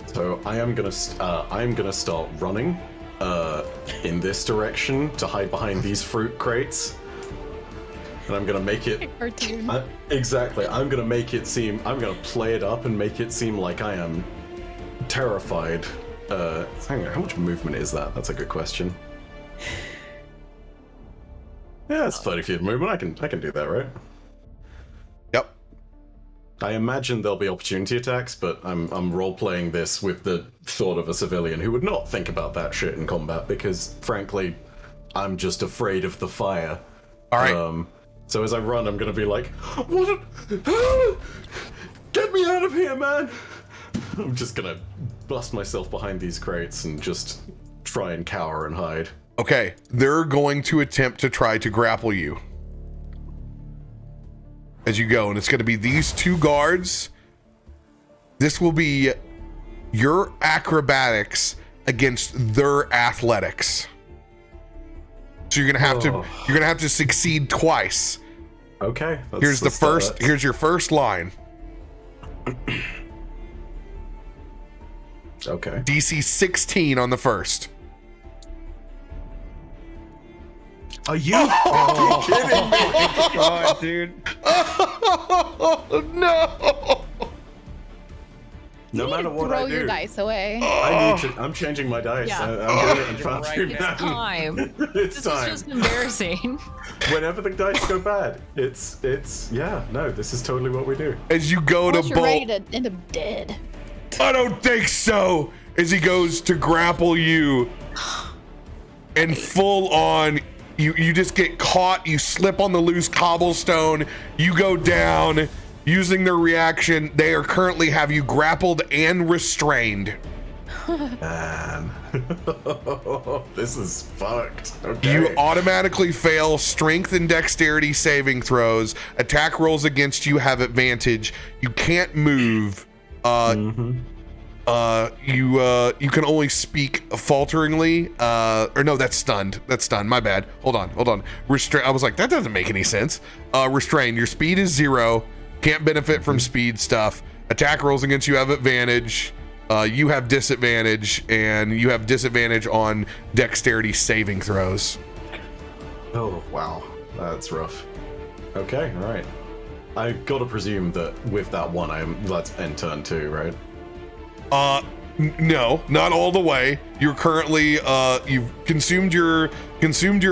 F: So I am gonna start running in this direction to hide behind these fruit crates, and I'm gonna make it
G: Cartoon.
F: exactly. I'm gonna make it seem. I'm gonna play it up and make it seem like I am terrified. Hang on, how much movement is that? That's a good question. Yeah, it's 30 feet of movement. I can do that, right?
A: Yep.
F: I imagine there'll be opportunity attacks, but I'm role-playing this with the thought of a civilian who would not think about that shit in combat, because, frankly, I'm just afraid of the fire.
A: All right.
F: So as I run, I'm gonna be like, what? Get me out of here, man! I'm just gonna bust myself behind these crates and just try and cower and hide.
A: Okay, they're going to attempt to try to grapple you as you go, and it's going to be these two guards. This will be your acrobatics against their athletics. So you're gonna have to succeed twice.
F: Okay.
A: Here's your first line.
F: Okay.
A: DC 16 on the first.
F: Are you fucking kidding me?
C: God, dude.
A: Oh, no.
F: No matter what
D: Throw
F: I do,
D: your dice away.
F: I'm changing my dice.
D: Yeah.
F: I'm doing it in front of you
B: It's
F: now.
B: time.
F: It's
B: This
F: time.
B: is just embarrassing.
F: Whenever the dice go bad, it's yeah. No, this is totally what we do.
A: As you go to
D: Unless you're ready
A: bolt,
D: to end up dead.
A: I don't think so. As he goes to grapple you, and full on, you just get caught. You slip on the loose cobblestone. You go down. Using their reaction, they are currently have you grappled and restrained.
F: Man, this is fucked. Okay.
A: You automatically fail strength and dexterity saving throws. Attack rolls against you have advantage. You can't move. You can only speak falteringly. Or no, that's stunned. That's stunned. My bad. Hold on. I was like, that doesn't make any sense. Restrained. Your speed is 0. Can't benefit from speed stuff. Attack rolls against you have advantage. You have disadvantage, and you have disadvantage on dexterity saving throws.
F: Oh wow, that's rough. Okay, all right. I gotta presume that with that one, that's end turn 2, right?
A: No, not all the way. You're currently you've consumed your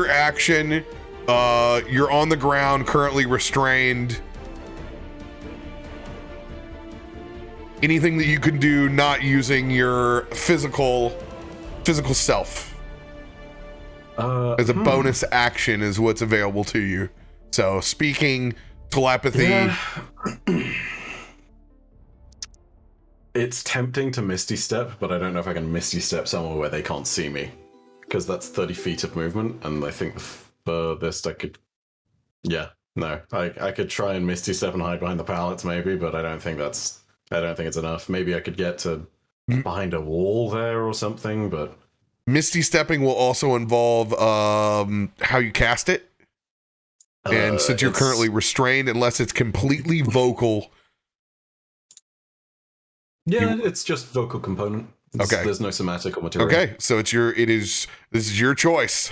A: action. You're on the ground, currently restrained. Anything that you can do not using your physical self as a bonus action is what's available to you. So speaking, telepathy.
F: Yeah. It's tempting to Misty Step, but I don't know if I can Misty Step somewhere where they can't see me, because that's 30 feet of movement, and I think the furthest I could... Yeah, no. I could try and Misty Step and hide behind the pallets maybe, but I don't think it's enough. Maybe I could get to behind a wall there or something, but...
A: Misty stepping will also involve how you cast it. And since you're currently restrained, unless it's completely vocal...
F: Yeah, it's just vocal component.
A: Okay.
F: There's no somatic or material.
A: Okay, so this is your choice.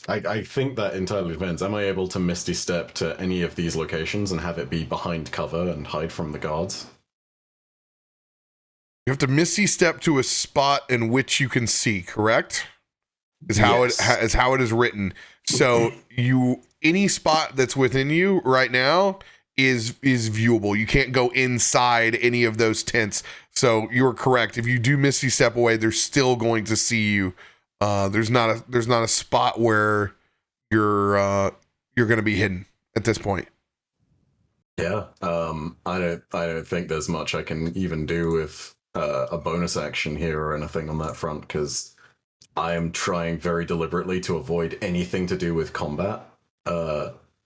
F: I think that entirely depends. Am I able to Misty Step to any of these locations and have it be behind cover and hide from the guards?
A: You have to Misty Step to a spot in which you can see, correct? Is how it is written. So any spot that's within you right now is viewable. You can't go inside any of those tents. So you're correct. If you do Misty Step away, they're still going to see you. There's not a spot where you're going to be hidden at this point.
F: Yeah. I don't think there's much I can even do with a bonus action here or anything on that front, because I am trying very deliberately to avoid anything to do with combat.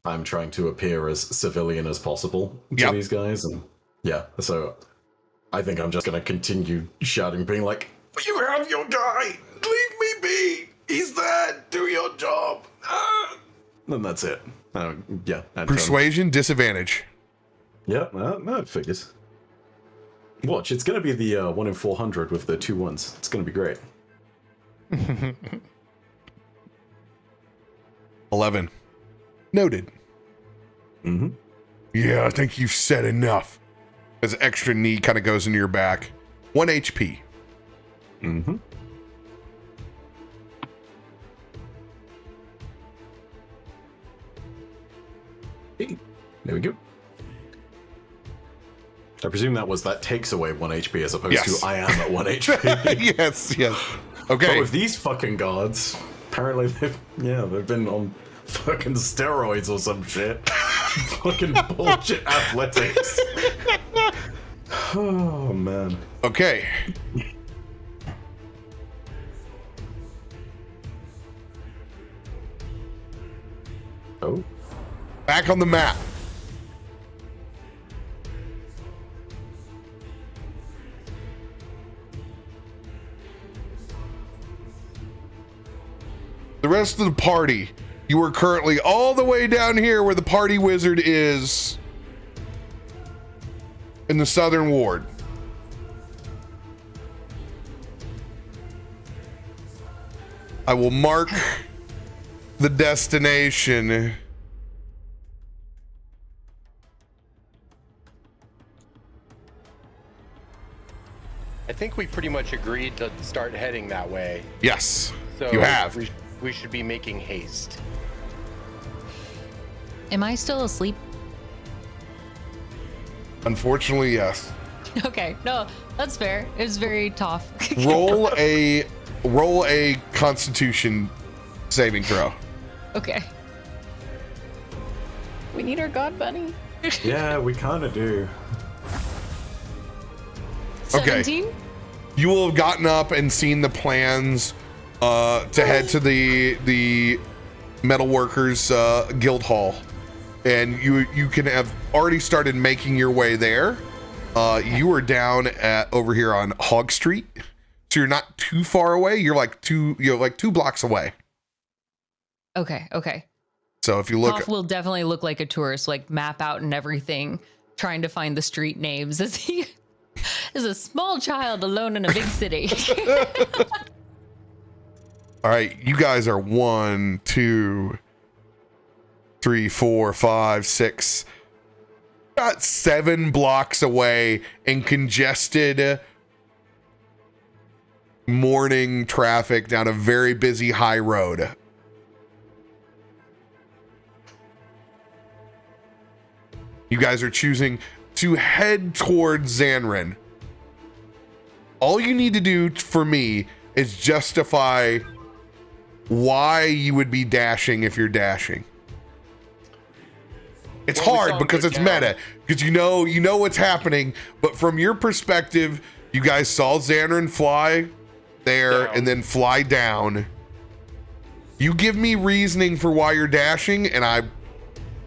F: I'm trying to appear as civilian as possible to these guys, and yeah, so I think I'm just going to continue shouting, being like, "You have your guy! Leave me be! He's there! Do your job!" And that's it. Yeah.
A: Persuasion, disadvantage.
F: Yeah, that figures. Watch, it's going to be the 1 in 400 with the 2 1s. It's going to be great.
A: 11. Noted.
F: Mm-hmm.
A: Yeah, I think you've said enough. As extra knee kind of goes into your back. 1 HP.
F: Mm-hmm. There we go. I presume that takes away 1 HP as opposed
A: Yes.
F: to I am at 1 HP.
A: Yes. Okay.
F: But with these fucking gods, apparently they've been on fucking steroids or some shit. Fucking bullshit athletics. Oh man.
A: Okay.
F: Oh.
A: Back on the map. The rest of the party, you are currently all the way down here where the party wizard is in the southern ward. I will mark the destination.
E: I think we pretty much agreed to start heading that way.
A: Yes,
E: So
A: you have.
E: We should be making haste.
B: Am I still asleep?
A: Unfortunately, yes.
B: Okay, no, that's fair. It was very tough.
A: Roll a Constitution saving throw.
B: Okay.
D: We need our god bunny.
F: Yeah, we kind of do.
A: Okay.
B: 17?
A: You will have gotten up and seen the plans to head to the Metalworkers Guild Hall, and you can have already started making your way there. You are down at over here on Hog Street, so you're not too far away. You're like two blocks away.
B: Okay.
A: So if you look,
B: Toff will definitely look like a tourist, like map out and everything, trying to find the street names as he is a small child alone in a big city.
A: all right, you guys are 1, 2, 3, 4, 5, 6, about 7 blocks away in congested morning traffic down a very busy high road. You guys are choosing to head towards Zanryn. All you need to do for me is justify why you would be dashing if you're dashing. It's
E: Well, we saw
A: hard
E: him
A: because
E: go
A: it's
E: down.
A: meta, because you know what's happening, but from your perspective, you guys saw Zanryn fly there
E: Down.
A: and then fly down. You give me reasoning for why you're dashing, and I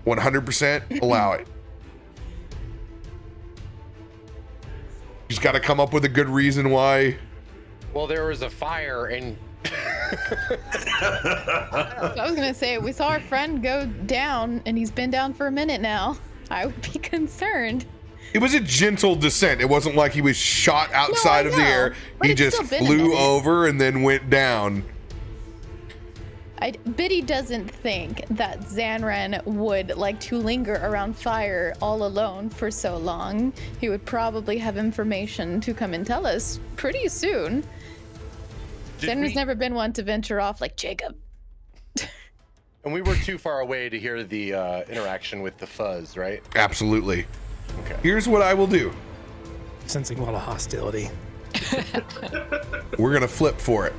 A: 100% allow it. You just got to come up with a good reason why.
E: Well, there was a fire and
D: I was gonna say we saw our friend go down, and he's been down for a minute now. I would be concerned.
A: It was a gentle descent. It wasn't like he was shot outside of the
D: know,
A: air.
D: but
A: He
D: it's
A: just
D: still been a
A: flew
D: minute.
A: over and then went down.
D: Biddy doesn't think that Zanryn would like to linger around fire all alone for so long. He would probably have information to come and tell us pretty soon. Zanryn's never been one to venture off like Jacob.
E: and we were too far away to hear the interaction with the fuzz, right?
A: Absolutely.
E: Okay.
A: Here's what I will do.
C: Sensing a lot of hostility.
A: We're going to flip for it.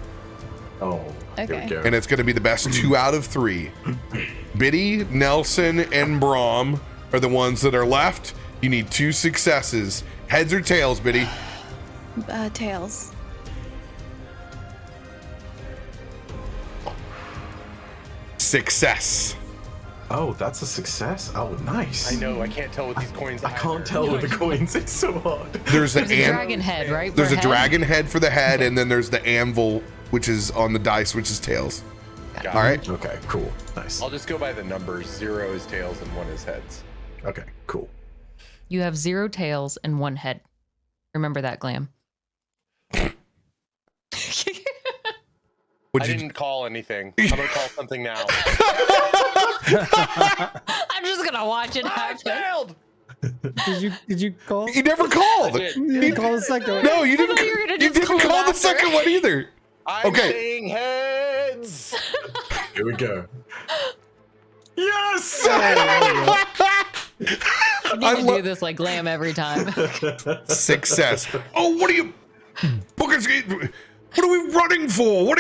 F: Oh, here
D: Okay.
F: we go.
A: And it's going to be the best 2 out of 3. Biddy, Nelson, and Brom are the ones that are left. You need 2 successes. Heads or tails, Biddy?
D: Tails.
A: Success.
F: Oh, that's a success. Oh, nice.
E: I know. I can't tell with these coins.
F: I can't tell with the coins. It's so hard.
A: There's
B: There's a dragon head, right?
A: There's
B: for
A: a
B: head?
A: dragon head for the head, and then there's the anvil, which is on the dice, which is tails.
E: Got
A: All
E: it.
A: right.
F: Okay, cool. Nice.
E: I'll just go by the numbers. 0 is tails and 1 is heads.
F: Okay, cool.
B: You have 0 tails and 1 head. Remember that, Glam.
A: What'd
E: I
A: you
E: didn't call anything. I'm gonna call something now.
B: I'm just gonna watch it happen.
E: Failed.
C: Did you call?
A: You never called.
E: I did.
C: You didn't call the second one.
A: No, you didn't.
B: thought you were gonna
A: You
B: just
A: didn't
B: call
A: call the
B: after.
A: second one either.
E: I'm
A: Okay.
E: saying heads.
F: Here we go. Yes!
B: I need to do this like Glam every time.
A: Success. Oh, what are you? What are we running for? We're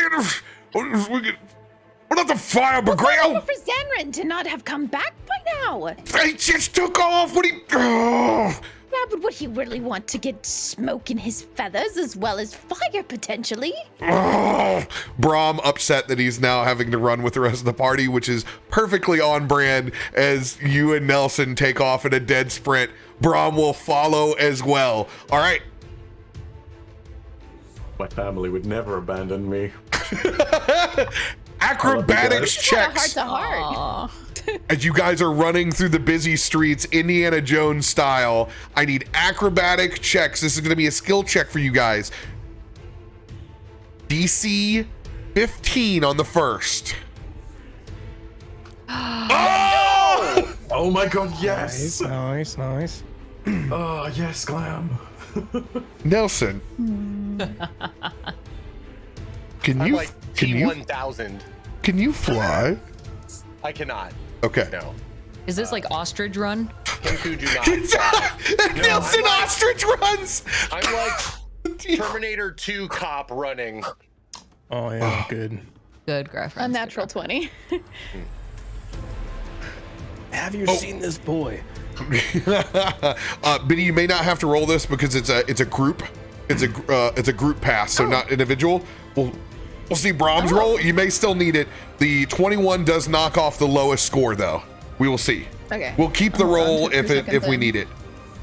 A: not the fire brigade. Oh,
G: For Zanryn to not have come back by now.
A: they just took off. What are you? Oh.
G: Yeah, but would he really want to get smoke in his feathers as well as fire potentially?
A: Oh. Brom upset that he's now having to run with the rest of the party, which is perfectly on brand as you and Nelson take off in a dead sprint. Brom will follow as well. All right.
F: My family would never abandon me.
A: Acrobatics checks.
G: Heart to heart.
B: Aw.
A: As you guys are running through the busy streets, Indiana Jones style, I need acrobatic checks. This is going to be a skill check for you guys. DC 15 on the first. Oh!
F: Oh my god, yes!
C: Nice.
F: Oh, yes, Glam.
A: Nelson. Can
E: I'm
A: you
E: like
A: can you
E: T1000.
A: can you fly?
E: I cannot.
A: Okay.
E: No.
B: Is this like ostrich run?
E: Kenku do not fly.
A: Nelson
E: I'm like-
A: ostrich runs.
E: I'm like Terminator 2 cop running.
C: Oh yeah, good.
B: Good reference.
D: Unnatural 20.
C: Have you seen this boy?
A: Biddy, you may not have to roll this because it's a group. It's a group pass, so not individual. We'll see Brom's roll. You may still need it. The 21 does knock off the lowest score, though. We will see.
D: Okay.
A: We'll keep the
D: Hold on,
A: roll
D: 2
A: if
D: seconds
A: we
D: in.
A: need it.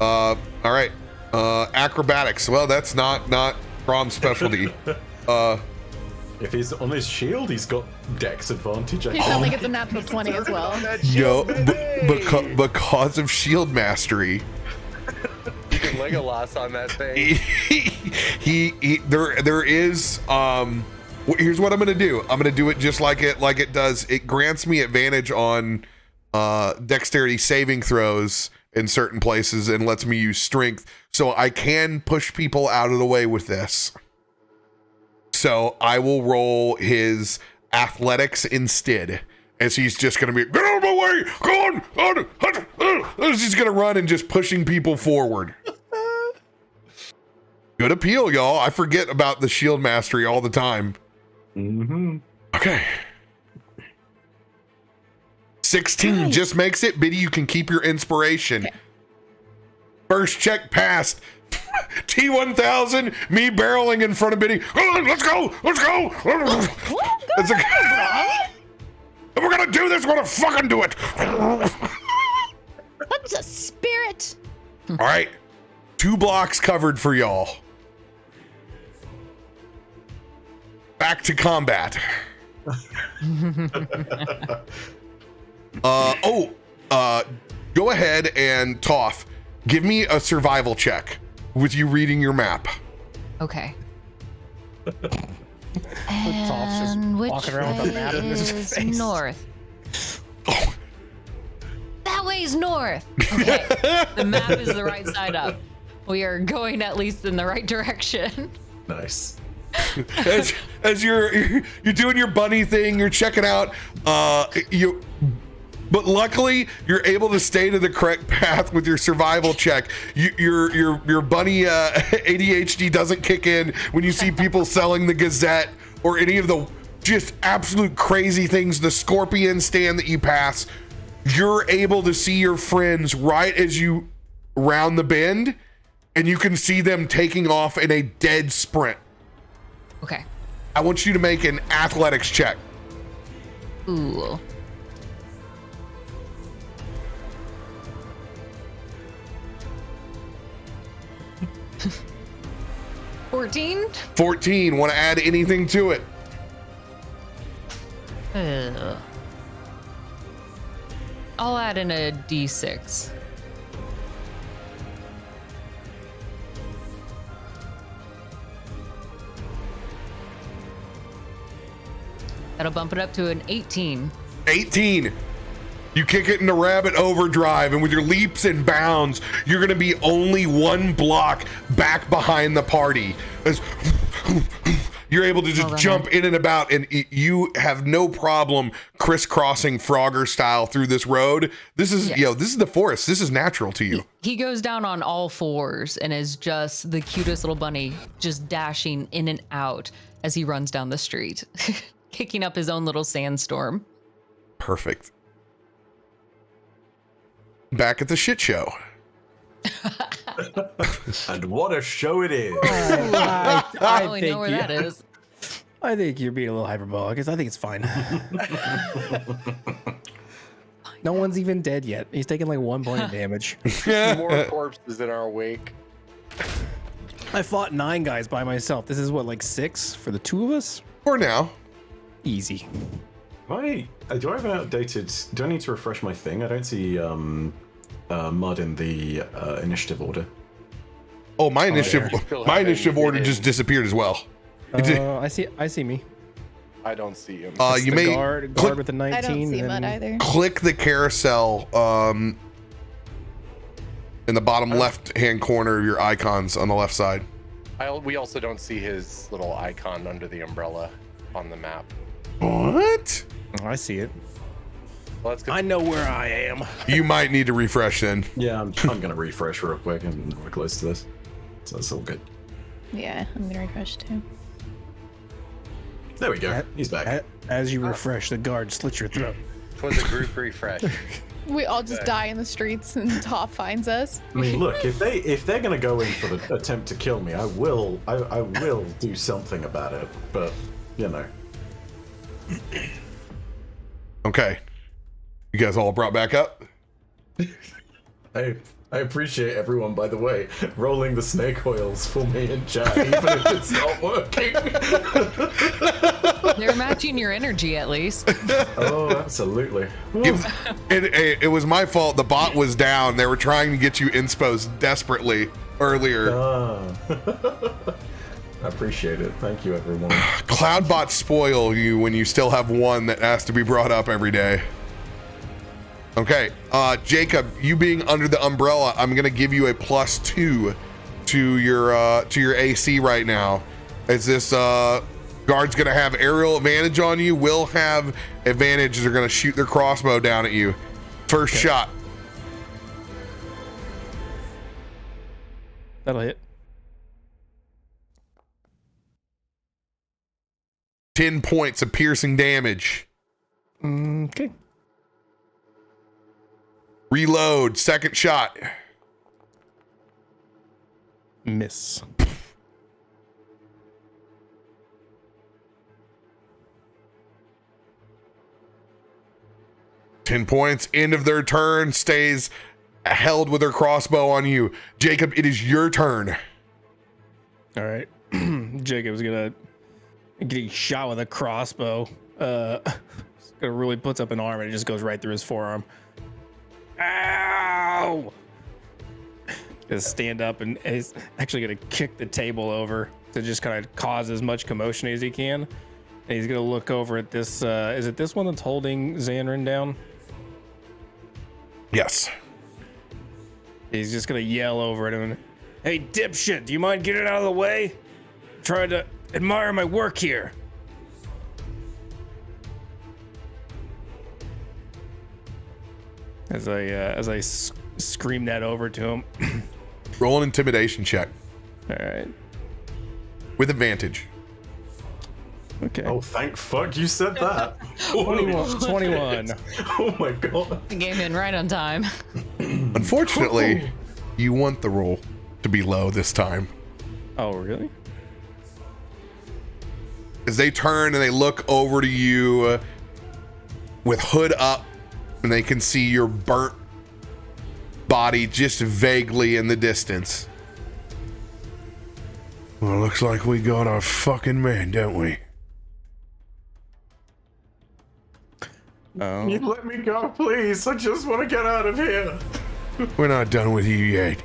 A: All right. Acrobatics. Well, that's not Brom's specialty.
F: If he's on his shield, he's got dex advantage.
D: He suddenly gets a natural 20 as well.
A: Yo, because of shield mastery,
E: You can Legolas on that thing.
A: there is here's what I'm gonna do. I'm gonna do it just like it does. It grants me advantage on dexterity saving throws in certain places and lets me use strength, so I can push people out of the way with this. So I will roll his athletics instead, as he's just gonna be, get out of my way, go on. He's gonna run and just pushing people forward. Good appeal, y'all. I forget about the shield mastery all the time.
F: Mm-hmm.
A: Okay. 16 just makes it. Biddy, you can keep your inspiration.
D: Okay.
A: First check passed. T1000, me barreling in front of Biddy. Oh, let's go. It's if we're gonna do this, we're gonna fucking do it.
G: That's a spirit.
A: All right. 2 blocks covered for y'all. Back to combat. Go ahead and Toff, give me a survival check with you reading your map.
B: Okay.
C: Toff's just
B: And which
C: walking around with a map in his
B: is
C: face.
B: north? That way's north. Okay. The map is the right side up. We are going at least in the right direction.
F: Nice.
A: As you're doing your bunny thing, you're checking out, but luckily you're able to stay to the correct path with your survival check. Your bunny ADHD doesn't kick in when you see people selling the Gazette or any of the just absolute crazy things, the scorpion stand that you pass. You're able to see your friends right as you round the bend, and you can see them taking off in a dead sprint.
B: Okay.
A: I want you to make an athletics check.
B: Ooh. $14?
A: 14. Want to add anything to it?
B: I'll add in a D6. That'll bump it up to an 18.
A: 18. You kick it into rabbit overdrive, and with your leaps and bounds, you're going to be only 1 block back behind the party. As You're able to just jump in and about, and you have no problem crisscrossing Frogger style through this road. This is, this is the forest. This is natural to you.
B: He goes down on all fours and is just the cutest little bunny, just dashing in and out as he runs down the street, kicking up his own little sandstorm.
A: Perfect. Back at the shit show.
F: And what a show it is.
B: I don't really know where that is.
C: I think you're being a little hyperbolic. I think it's fine. No one's even dead yet. He's taking like 1 point of damage.
E: More corpses in our wake.
C: I fought 9 guys by myself. This is what, like 6 for the 2 of us?
A: For now.
C: Easy.
F: Do I have an outdated... Do I need to refresh my thing? I don't see Mud in the initiative order.
A: Oh, my initiative order just disappeared as well.
C: I see me.
E: I don't see him.
A: You may
C: guard with the 19.
D: I don't see Mud either.
A: click the carousel in the bottom left-hand corner of your icons on the left side.
E: We also don't see his little icon under the umbrella on the map.
A: What?
C: Oh, I see it.
E: Well, that's good.
C: I know where I am.
A: You might need to refresh then.
F: Yeah, I'm going to refresh real quick. I'm nowhere close to this. So that's all good.
D: Yeah, I'm gonna refresh too.
F: There we go. He's back.
C: As you refresh, the guard slits your throat.
E: It was a group refresh.
D: We all just die in the streets and Toff finds us.
F: I mean, look, if they're gonna go in for the attempt to kill me, I will do something about it. But you know.
A: Okay. You guys all brought back up?
F: I appreciate everyone, by the way, rolling the snake oils for me in chat, even if it's not working.
B: They're matching your energy at least.
F: Oh, absolutely.
A: It was my fault. The bot was down. They were trying to get you insposed desperately earlier.
F: I appreciate it. Thank you, everyone.
A: Cloudbots spoil you when you still have one that has to be brought up every day. Okay, Jacob, you being under the umbrella, I'm gonna give you a +2 to your AC right now. As this guard's gonna have aerial advantage on you, will have advantage. They're gonna shoot their crossbow down at you. First shot.
C: That'll hit.
A: 10 points of piercing damage.
C: Okay.
A: Reload, second shot.
C: Miss.
A: Ten points. End of their turn. Stays held with her crossbow on you. Jacob, it is your turn.
C: All right. Jacob's gonna get shot with a crossbow. Gonna really puts up an arm and it just goes right through his forearm. Ow! Gonna stand up and he's actually gonna kick the table over to just kind of cause as much commotion as he can. And he's gonna look over at this. Is it this one that's holding Zanryn down?
A: Yes.
C: He's just gonna yell over at him. Hey, dipshit! Do you mind getting out of the way? I'm trying to admire my work here. As I scream that over to him.
A: Roll an intimidation check.
C: All right.
A: With advantage.
C: Okay.
F: Oh, thank fuck you said that.
C: 21.
F: Oh my god.
B: The game in right on time.
A: Unfortunately, you want the roll to be low this time.
C: Oh, really?
A: As they turn and they look over to you with hood up, and they can see your burnt body just vaguely in the distance. Well, looks like we got our fucking man, don't we?
C: Oh.
F: You let me go, please. I just want to get out of here.
A: We're not done with you yet.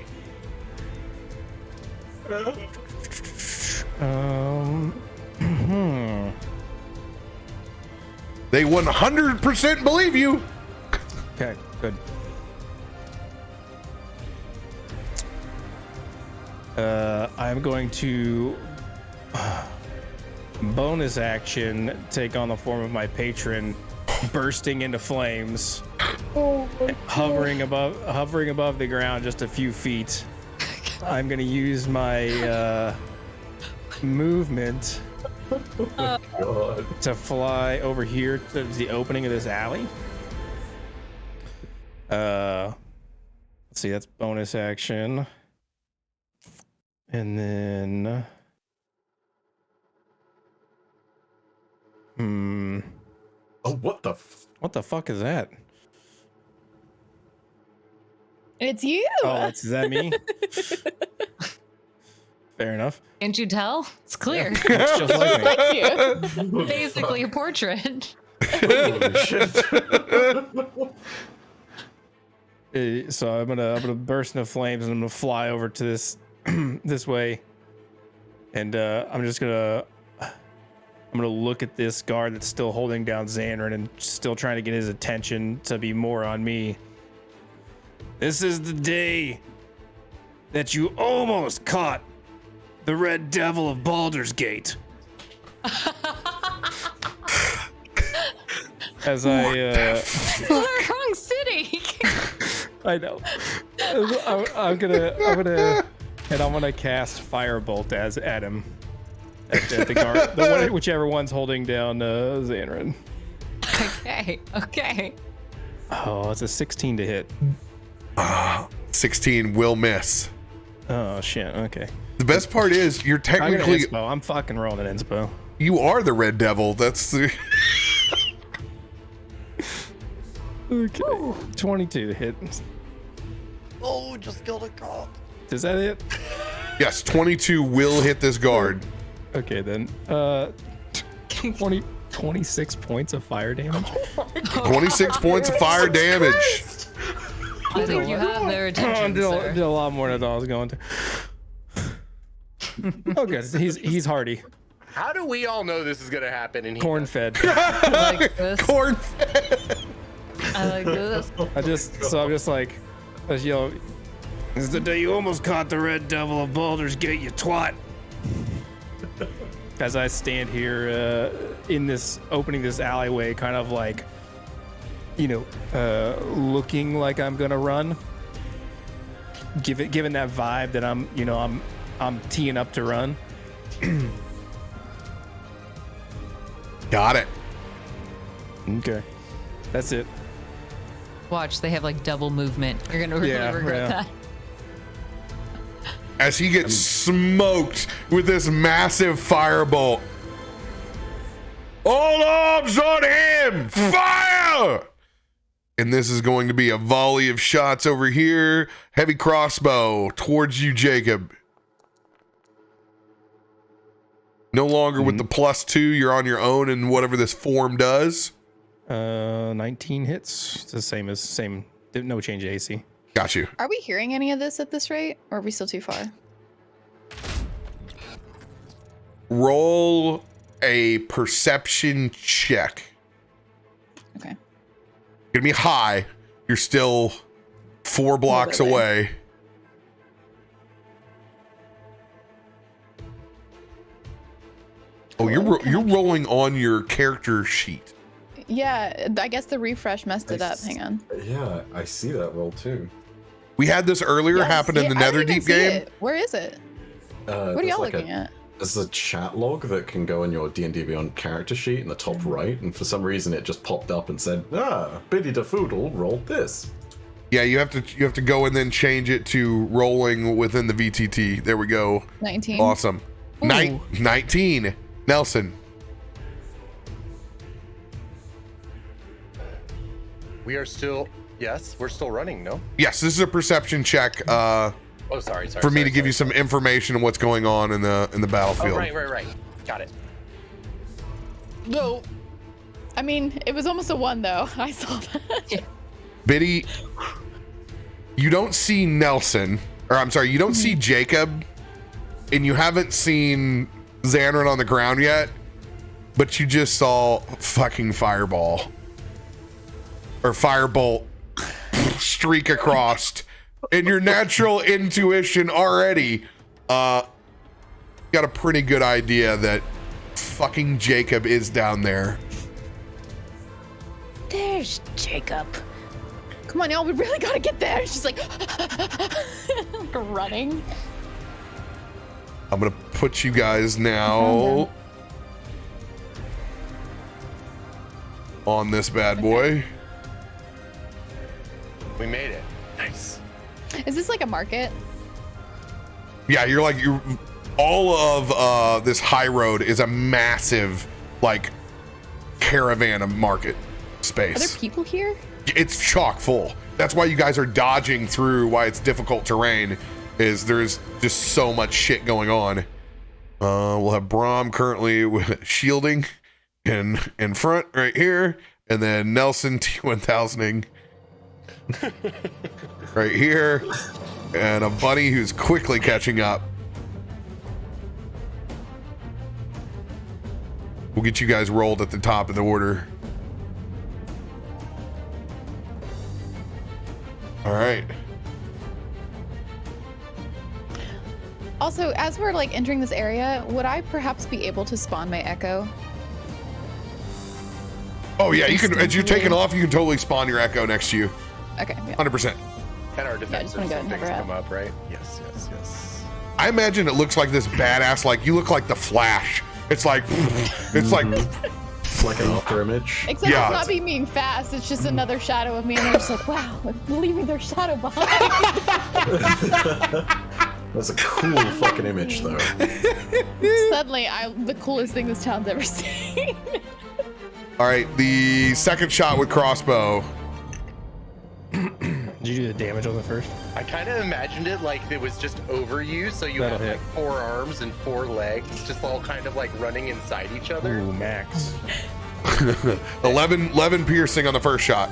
A: They 100% believe you.
C: Okay, good. I'm going to bonus action, take on the form of my patron, bursting into flames, hovering above the ground just a few feet. I'm gonna use my movement to fly over here to the opening of this alley. Let's see, that's bonus action. And then
F: Oh, what the?
C: what the fuck is that?
D: It's you.
C: Oh, is that me? Fair enough.
B: Can't you tell? It's clear.
C: It's just like me.
D: Thank you.
B: Basically a portrait.
F: Holy shit.
C: So I'm gonna burst into flames and I'm gonna fly over to this this way, and I'm gonna look at this guard that's still holding down Zanryn and still trying to get his attention to be more on me. This is the day that you almost caught the Red Devil of Baldur's Gate. As
B: Wrong city.
C: I know. I'm gonna cast Firebolt at him. At the guard, whichever one's holding down Zanryn.
B: Okay.
C: Oh, it's a 16 to hit.
A: 16 will miss.
C: Oh shit. Okay.
A: The best part is you're technically
C: I'm fucking rolling an inspo.
A: you are the Red Devil. That's the
C: Okay. 22 to hit.
E: Oh, just killed a cop.
C: Does that hit?
A: yes. 22 will hit this guard.
C: Okay then. 26 points of fire damage.
A: 26 points of fire damage.
B: I think you have their attention,
C: Did
B: sir.
C: a lot more than I was going to. Oh, good. He's hardy.
E: How do we all know this is gonna happen? And
C: Corn fed.
B: I like this.
A: Corn.
B: I like this.
C: I'm just like, as you know, this is the day you almost caught the Red Devil of Baldur's Gate, you twat. As I stand here in this opening this alleyway, kind of like, looking like I'm gonna run. Given that vibe that I'm teeing up to run.
A: Got it.
C: Okay, that's it.
B: Watch, they have like double movement. You're gonna really regret that.
A: As he gets smoked with this massive firebolt. All arms on him! Fire! And this is going to be a volley of shots over here. Heavy crossbow towards you, Jacob. No longer with the +2. You're on your own in whatever this form does.
C: 19 hits. It's the same. No change to AC.
A: Got you.
D: Are we hearing any of this at this rate, or are we still too far?
A: Roll a perception check.
D: Okay.
A: Gonna be high. You're still 4 blocks away. Oh, you're rolling on your character sheet.
D: Yeah, I guess the refresh messed it up. Hang on.
F: Yeah, I see that roll too.
A: We had this earlier
D: Yes,
A: happen in the
D: I didn't even
A: Netherdeep
D: see
A: game.
D: it. Where is it? What are
F: There's
D: y'all
F: like
D: looking at?
F: There's a chat log that can go in your D&D Beyond character sheet in the top right, and for some reason it just popped up and said, Biddy the Foodle rolled this.
A: Yeah, you have to go and then change it to rolling within the VTT. There we go.
D: 19.
A: Awesome. 19. Nelson.
E: We are still, yes, we're still running, no?
A: Yes, this is a perception check
E: Oh, sorry.
A: for me to give you some information on what's going on in the battlefield.
E: Oh, right. Got it. No.
D: I mean, it was almost a 1 though. I saw that.
A: Biddy, you don't see Nelson, or I'm sorry, you don't see Jacob, and you haven't seen Zanryn on the ground yet, but you just saw fucking Firebolt streak across, and your natural intuition already got a pretty good idea that fucking Jacob is down there.
G: There's Jacob.
D: Come on, y'all. We really gotta get there. She's like, like running.
A: I'm gonna put you guys now on this bad boy.
E: We made it. Nice.
D: Is this like a market?
A: Yeah, you're all of this high road is a massive like caravan of market space.
D: Are there people here?
A: It's chock full. That's why you guys are dodging through, why it's difficult terrain, is there's just so much shit going on. We'll have Brom currently with shielding in front right here, and then Nelson T1000ing right here, and a bunny who's quickly catching up. We'll get you guys rolled at the top of the order. All right.
D: Also, as we're like entering this area, would I perhaps be able to spawn my echo?
A: Oh yeah, you can. As you're taking off, you can totally spawn your echo next to you.
D: Okay. Yeah.
A: 100%.
E: And our defensive
D: wanna go and
E: things
D: hover
E: come up, right? Yes.
A: I imagine it looks like this badass. Like you look like the Flash. It's like, it's like.
F: It's like an after image.
D: Except
A: Yeah.
D: it's not me being fast. It's just another shadow of me, and I'm just like, wow, leaving their shadow behind.
F: That's a cool fucking image, though.
D: Suddenly, the coolest thing this town's ever seen.
A: All right, the second shot with crossbow.
C: Did you do the damage on the first?
E: I kind of imagined it like it was just over you, so you
C: That'll
E: have
C: hit.
E: like 4 arms and 4 legs, just all kind of like running inside each other.
C: Ooh, max.
A: 11 piercing on the first shot.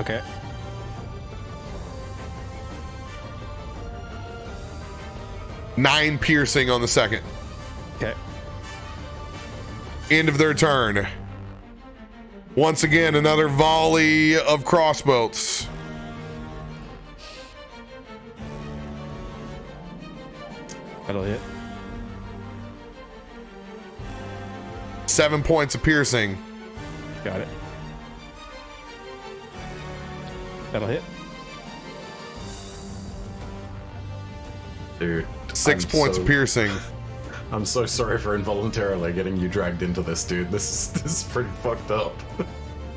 C: Okay.
A: Nine piercing on the second.
C: Okay.
A: End of their turn. Once again, another volley of crossbolts.
C: That'll hit.
A: 7 points of piercing.
C: Got it. That'll hit.
F: Dude.
A: 6 points of piercing.
F: I'm so sorry for involuntarily getting you dragged into this, dude. This is pretty fucked up.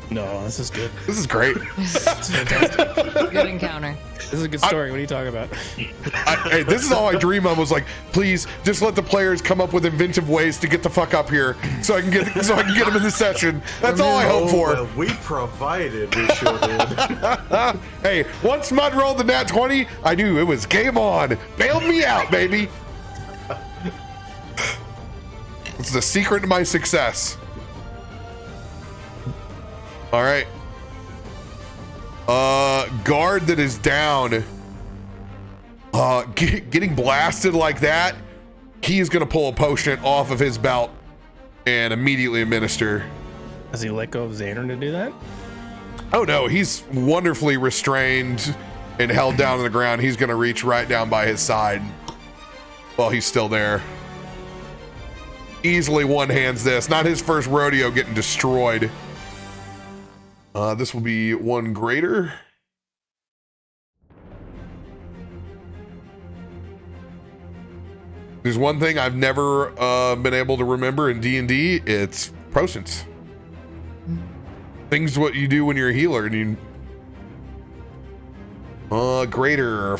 C: No, this is good.
A: This is great.
C: It's fantastic.
B: Good encounter.
C: This is a good story. What are you talking about?
A: Hey, this is all I dream of. Was like, please just let the players come up with inventive ways to get the fuck up here, so I can get them in the session. That's all I hope for.
F: Well, we provided. We sure did.
A: Hey, once Mud rolled the nat 20, I knew it was game on. Bailed me out, baby. It's the secret to my success. All right. Guard that is down. Getting blasted like that, he is going to pull a potion off of his belt and immediately administer.
C: Has he let go of Zanryn to do that?
A: Oh no, he's wonderfully restrained and held down on the ground. He's going to reach right down by his side while he's still there. Easily one-hands this. Not his first rodeo getting destroyed. This will be one greater. There's one thing I've never been able to remember in D&D. It's potions. Things what you do when you're a healer and you greater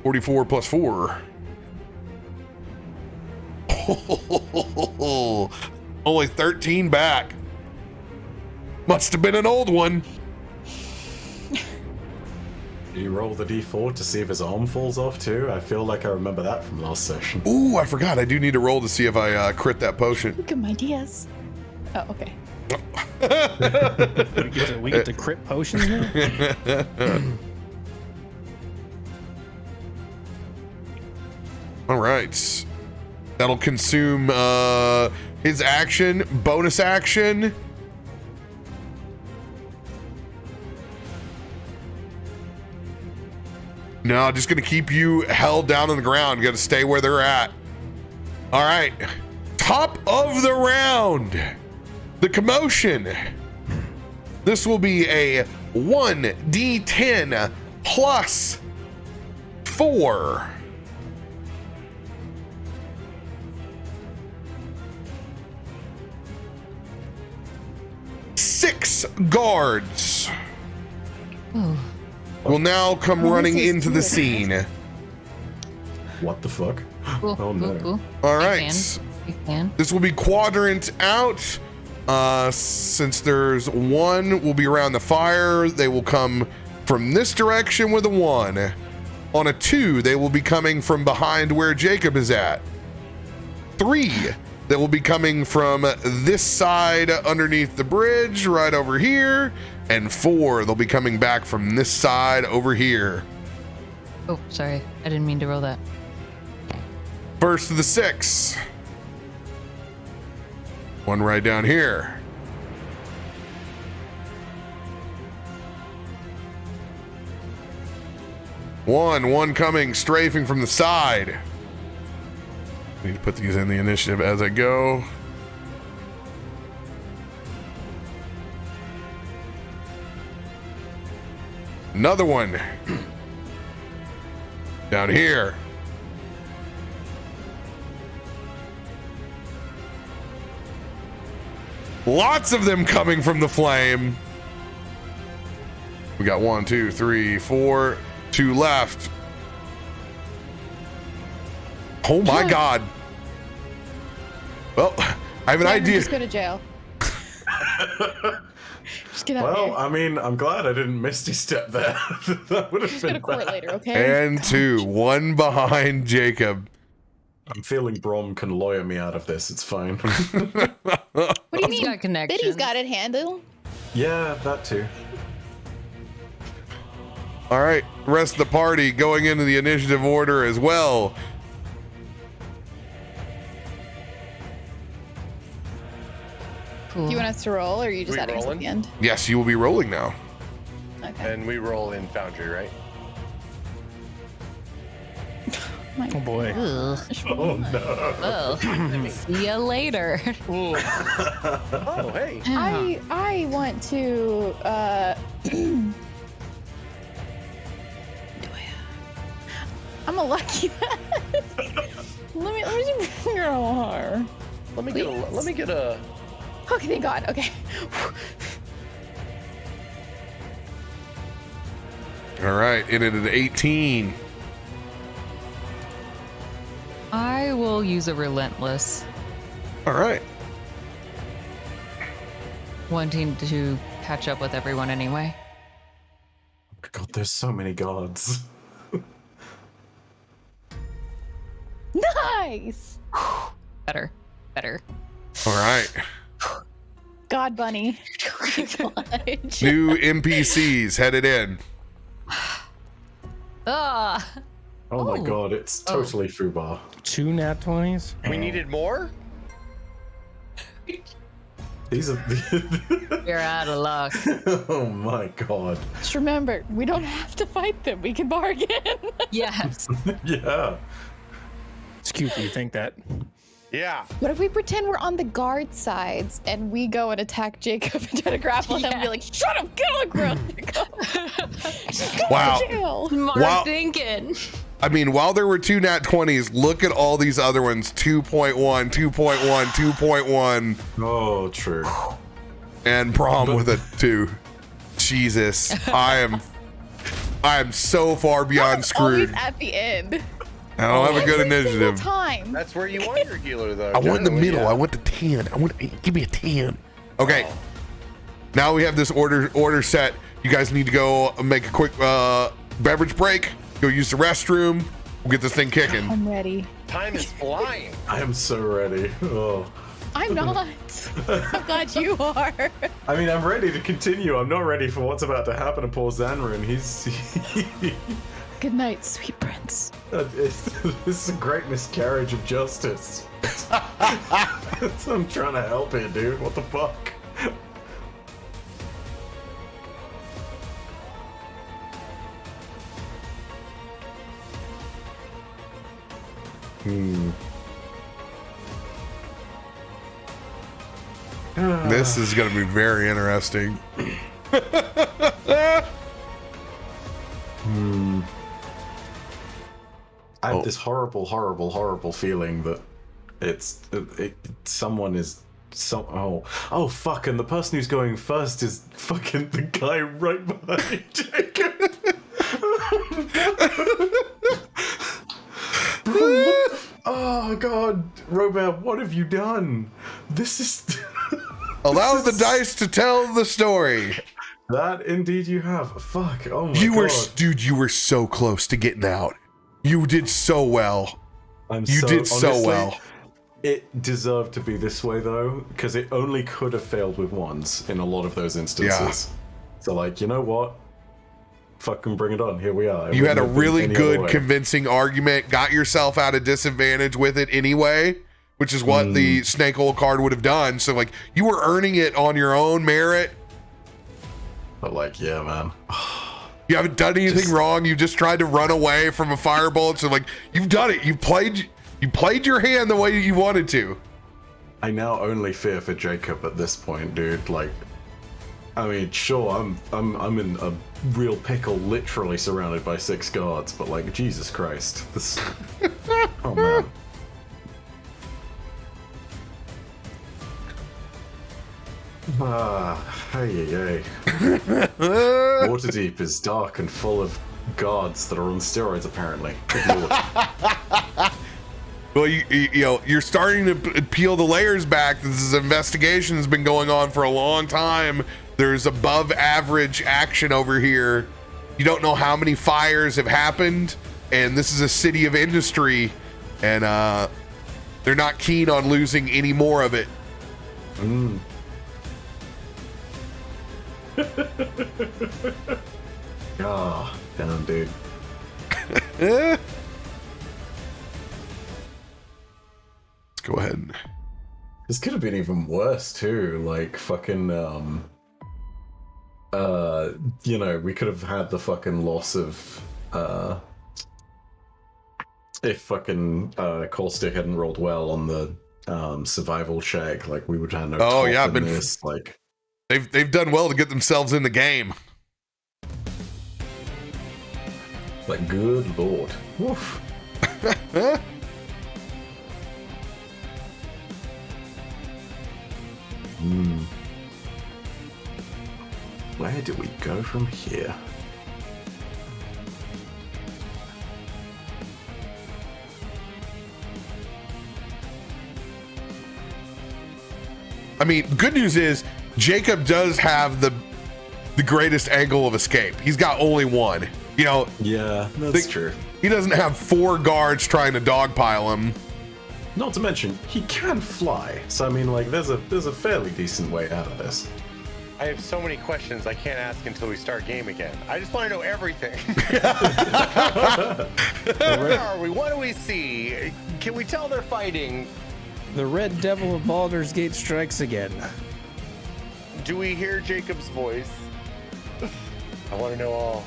A: 44 plus 4. Only 13 back. Must have been an old one.
F: You roll the d4 to see if his arm falls off too. I feel like I remember that from last session.
A: Ooh, I forgot. I do need to roll to see if I crit that potion.
D: Look at my DS. Oh, okay.
C: We get to crit potions now?
A: All right. That'll consume his action, bonus action. No, just gonna keep you held down on the ground. You gotta stay where they're at. All right. top of the round, the Commotion. This will be a 1d10 plus 4. Six guards will now come running into the scene.
F: What the fuck?
B: Ooh,
F: Oh no.
B: ooh, ooh.
A: All
B: You
A: right.
B: can.
A: This will be quadrant out. Since there's one, will be around the fire. They will come from this direction with a 1. On a 2, they will be coming from behind where Jacob is at. 3, they will be coming from this side underneath the bridge right over here. And 4, they'll be coming back from this side over here.
B: Oh, sorry. I didn't mean to roll that.
A: First of the 6. One right down here. One coming, strafing from the side. Need to put these in the initiative as I go. Another one. Down here. Lots of them coming from the flame. We got 1, 2, 3, 4, 2 left. Oh my God. Well, I have an idea.
D: Just go to jail. Just get out of
F: Well,
D: here.
F: I mean, I'm glad I didn't misty step there. That would have
D: Just go to
F: been
D: court
F: bad.
D: later, okay?
A: And 2, one behind Jacob.
F: I'm feeling Brom can lawyer me out of this. It's fine.
D: What do you
B: He's
D: mean?
B: got connections.
D: Biddy's got it handled.
F: Yeah, that too.
A: All right, rest of the party going into the initiative order as well.
B: Cool.
D: Do you want us to roll, or are you just
E: We
D: adding us at
E: rolling?
D: the end?
A: Yes, you will be rolling now.
D: Okay.
E: And we roll in Foundry, right?
D: My
C: Oh boy.
B: Ugh.
F: Oh no.
B: Ugh. See ya later.
E: Ooh. Oh, hey.
D: I want to I'm a lucky let me just figure out.
E: Let me get a.
D: Okay, thank God. Okay.
A: All right, in at an 18.
B: I will use a relentless,
A: All right.
B: wanting to catch up with everyone anyway.
F: God, there's so many gods.
D: Nice.
B: Better.
A: All right.
D: God bunny. Clutch.
A: New NPCs headed in.
B: Ah.
F: Oh my
B: Oh.
F: god, it's totally Fubar.
C: 2 nat 20s.
E: We needed more?
F: These are
B: You're out of luck.
F: Oh my god.
D: Just remember, we don't have to fight them. We can bargain.
B: Yes.
F: Yeah.
C: It's cute that you think that.
E: Yeah.
D: What if we pretend we're on the guard sides and we go and attack Jacob and try to grapple him and be like, shut up, get on the ground, Jacob. Just go
A: Wow.
D: to jail.
B: Smart
A: Wow.
B: thinking.
A: I mean, while there were 2 nat 20s, look at all these other ones. 2.1, 2.1, 2.1,
F: Oh, true.
A: and Brom with a 2. Jesus. I am so far beyond
D: Always
A: screwed.
D: at the end.
A: I don't have a good
D: Every single
A: initiative.
D: time.
E: That's where you want your healer, though.
A: I want in the
E: generally,
A: middle.
E: yeah.
A: I want the 10. Give me a 10. Okay. Now we have this order set. You guys need to go make a quick beverage break. Go use the restroom. We'll get this thing kicking.
D: I'm ready.
E: Time is flying.
F: I am so ready. Oh.
D: I'm not. I'm glad you are.
F: I mean, I'm ready to continue. I'm not ready for what's about to happen to poor Zanryn. He's.
D: Good night, sweet prince.
F: This is a great miscarriage of justice. I'm trying to help here, dude. What the fuck?
A: This is going to be very interesting.
F: I have this horrible feeling that someone is oh fuck, and the person who's going first is fucking the guy right behind Jacob. Oh god, RoBear, what have you done? This is
A: Allow the dice to tell the story.
F: That indeed you have. Fuck. Oh my
A: god.
F: Dude,
A: you were so close to getting out. You did so well. You did so well.
F: It deserved to be this way though, because it only could have failed with ones in a lot of those instances. Yeah. So like, you know what? Fucking bring it on. Here we are.
A: You had a really good, convincing argument, got yourself out of disadvantage with it anyway, which is what the snake hole card would have done. So like, you were earning it on your own merit.
F: But like, yeah, man.
A: You haven't done anything wrong. You just tried to run away from a firebolt. So like, you've done it. You played your hand the way you wanted to.
F: I now only fear for Jacob at this point, dude. Like, I mean, sure, I'm in a real pickle, literally surrounded by 6 guards, but like, Jesus Christ, this. Oh man. Hey. Waterdeep is dark and full of guards that are on steroids, apparently.
A: Well, you know, you're starting to peel the layers back. This investigation has been going on for a long time. There's above average action over here. You don't know how many fires have happened, and this is a city of industry, and they're not keen on losing any more of it.
F: Oh, damn, dude.
A: Let's go ahead.
F: This could have been even worse too. Like fucking, you know, we could have had the fucking loss of, if fucking Caustic hadn't rolled well on the survival check. Like we would have no.
A: Oh yeah,
F: but this, like.
A: They've done well to get themselves in the game.
F: Like, good lord. Woof. Where do we go from here?
A: I mean, good news is Jacob does have the greatest angle of escape. He's got only one. You know.
F: Yeah, that's true.
A: He doesn't have 4 guards trying to dogpile him.
F: Not to mention, he can fly. So I mean, like, there's a fairly decent way out of this.
E: I have so many questions I can't ask until we start game again. I just want to know everything. Where are we? What do we see? Can we tell they're fighting?
C: The Red Devil of Baldur's Gate strikes again.
E: Do we hear Jacob's voice? I want to know all.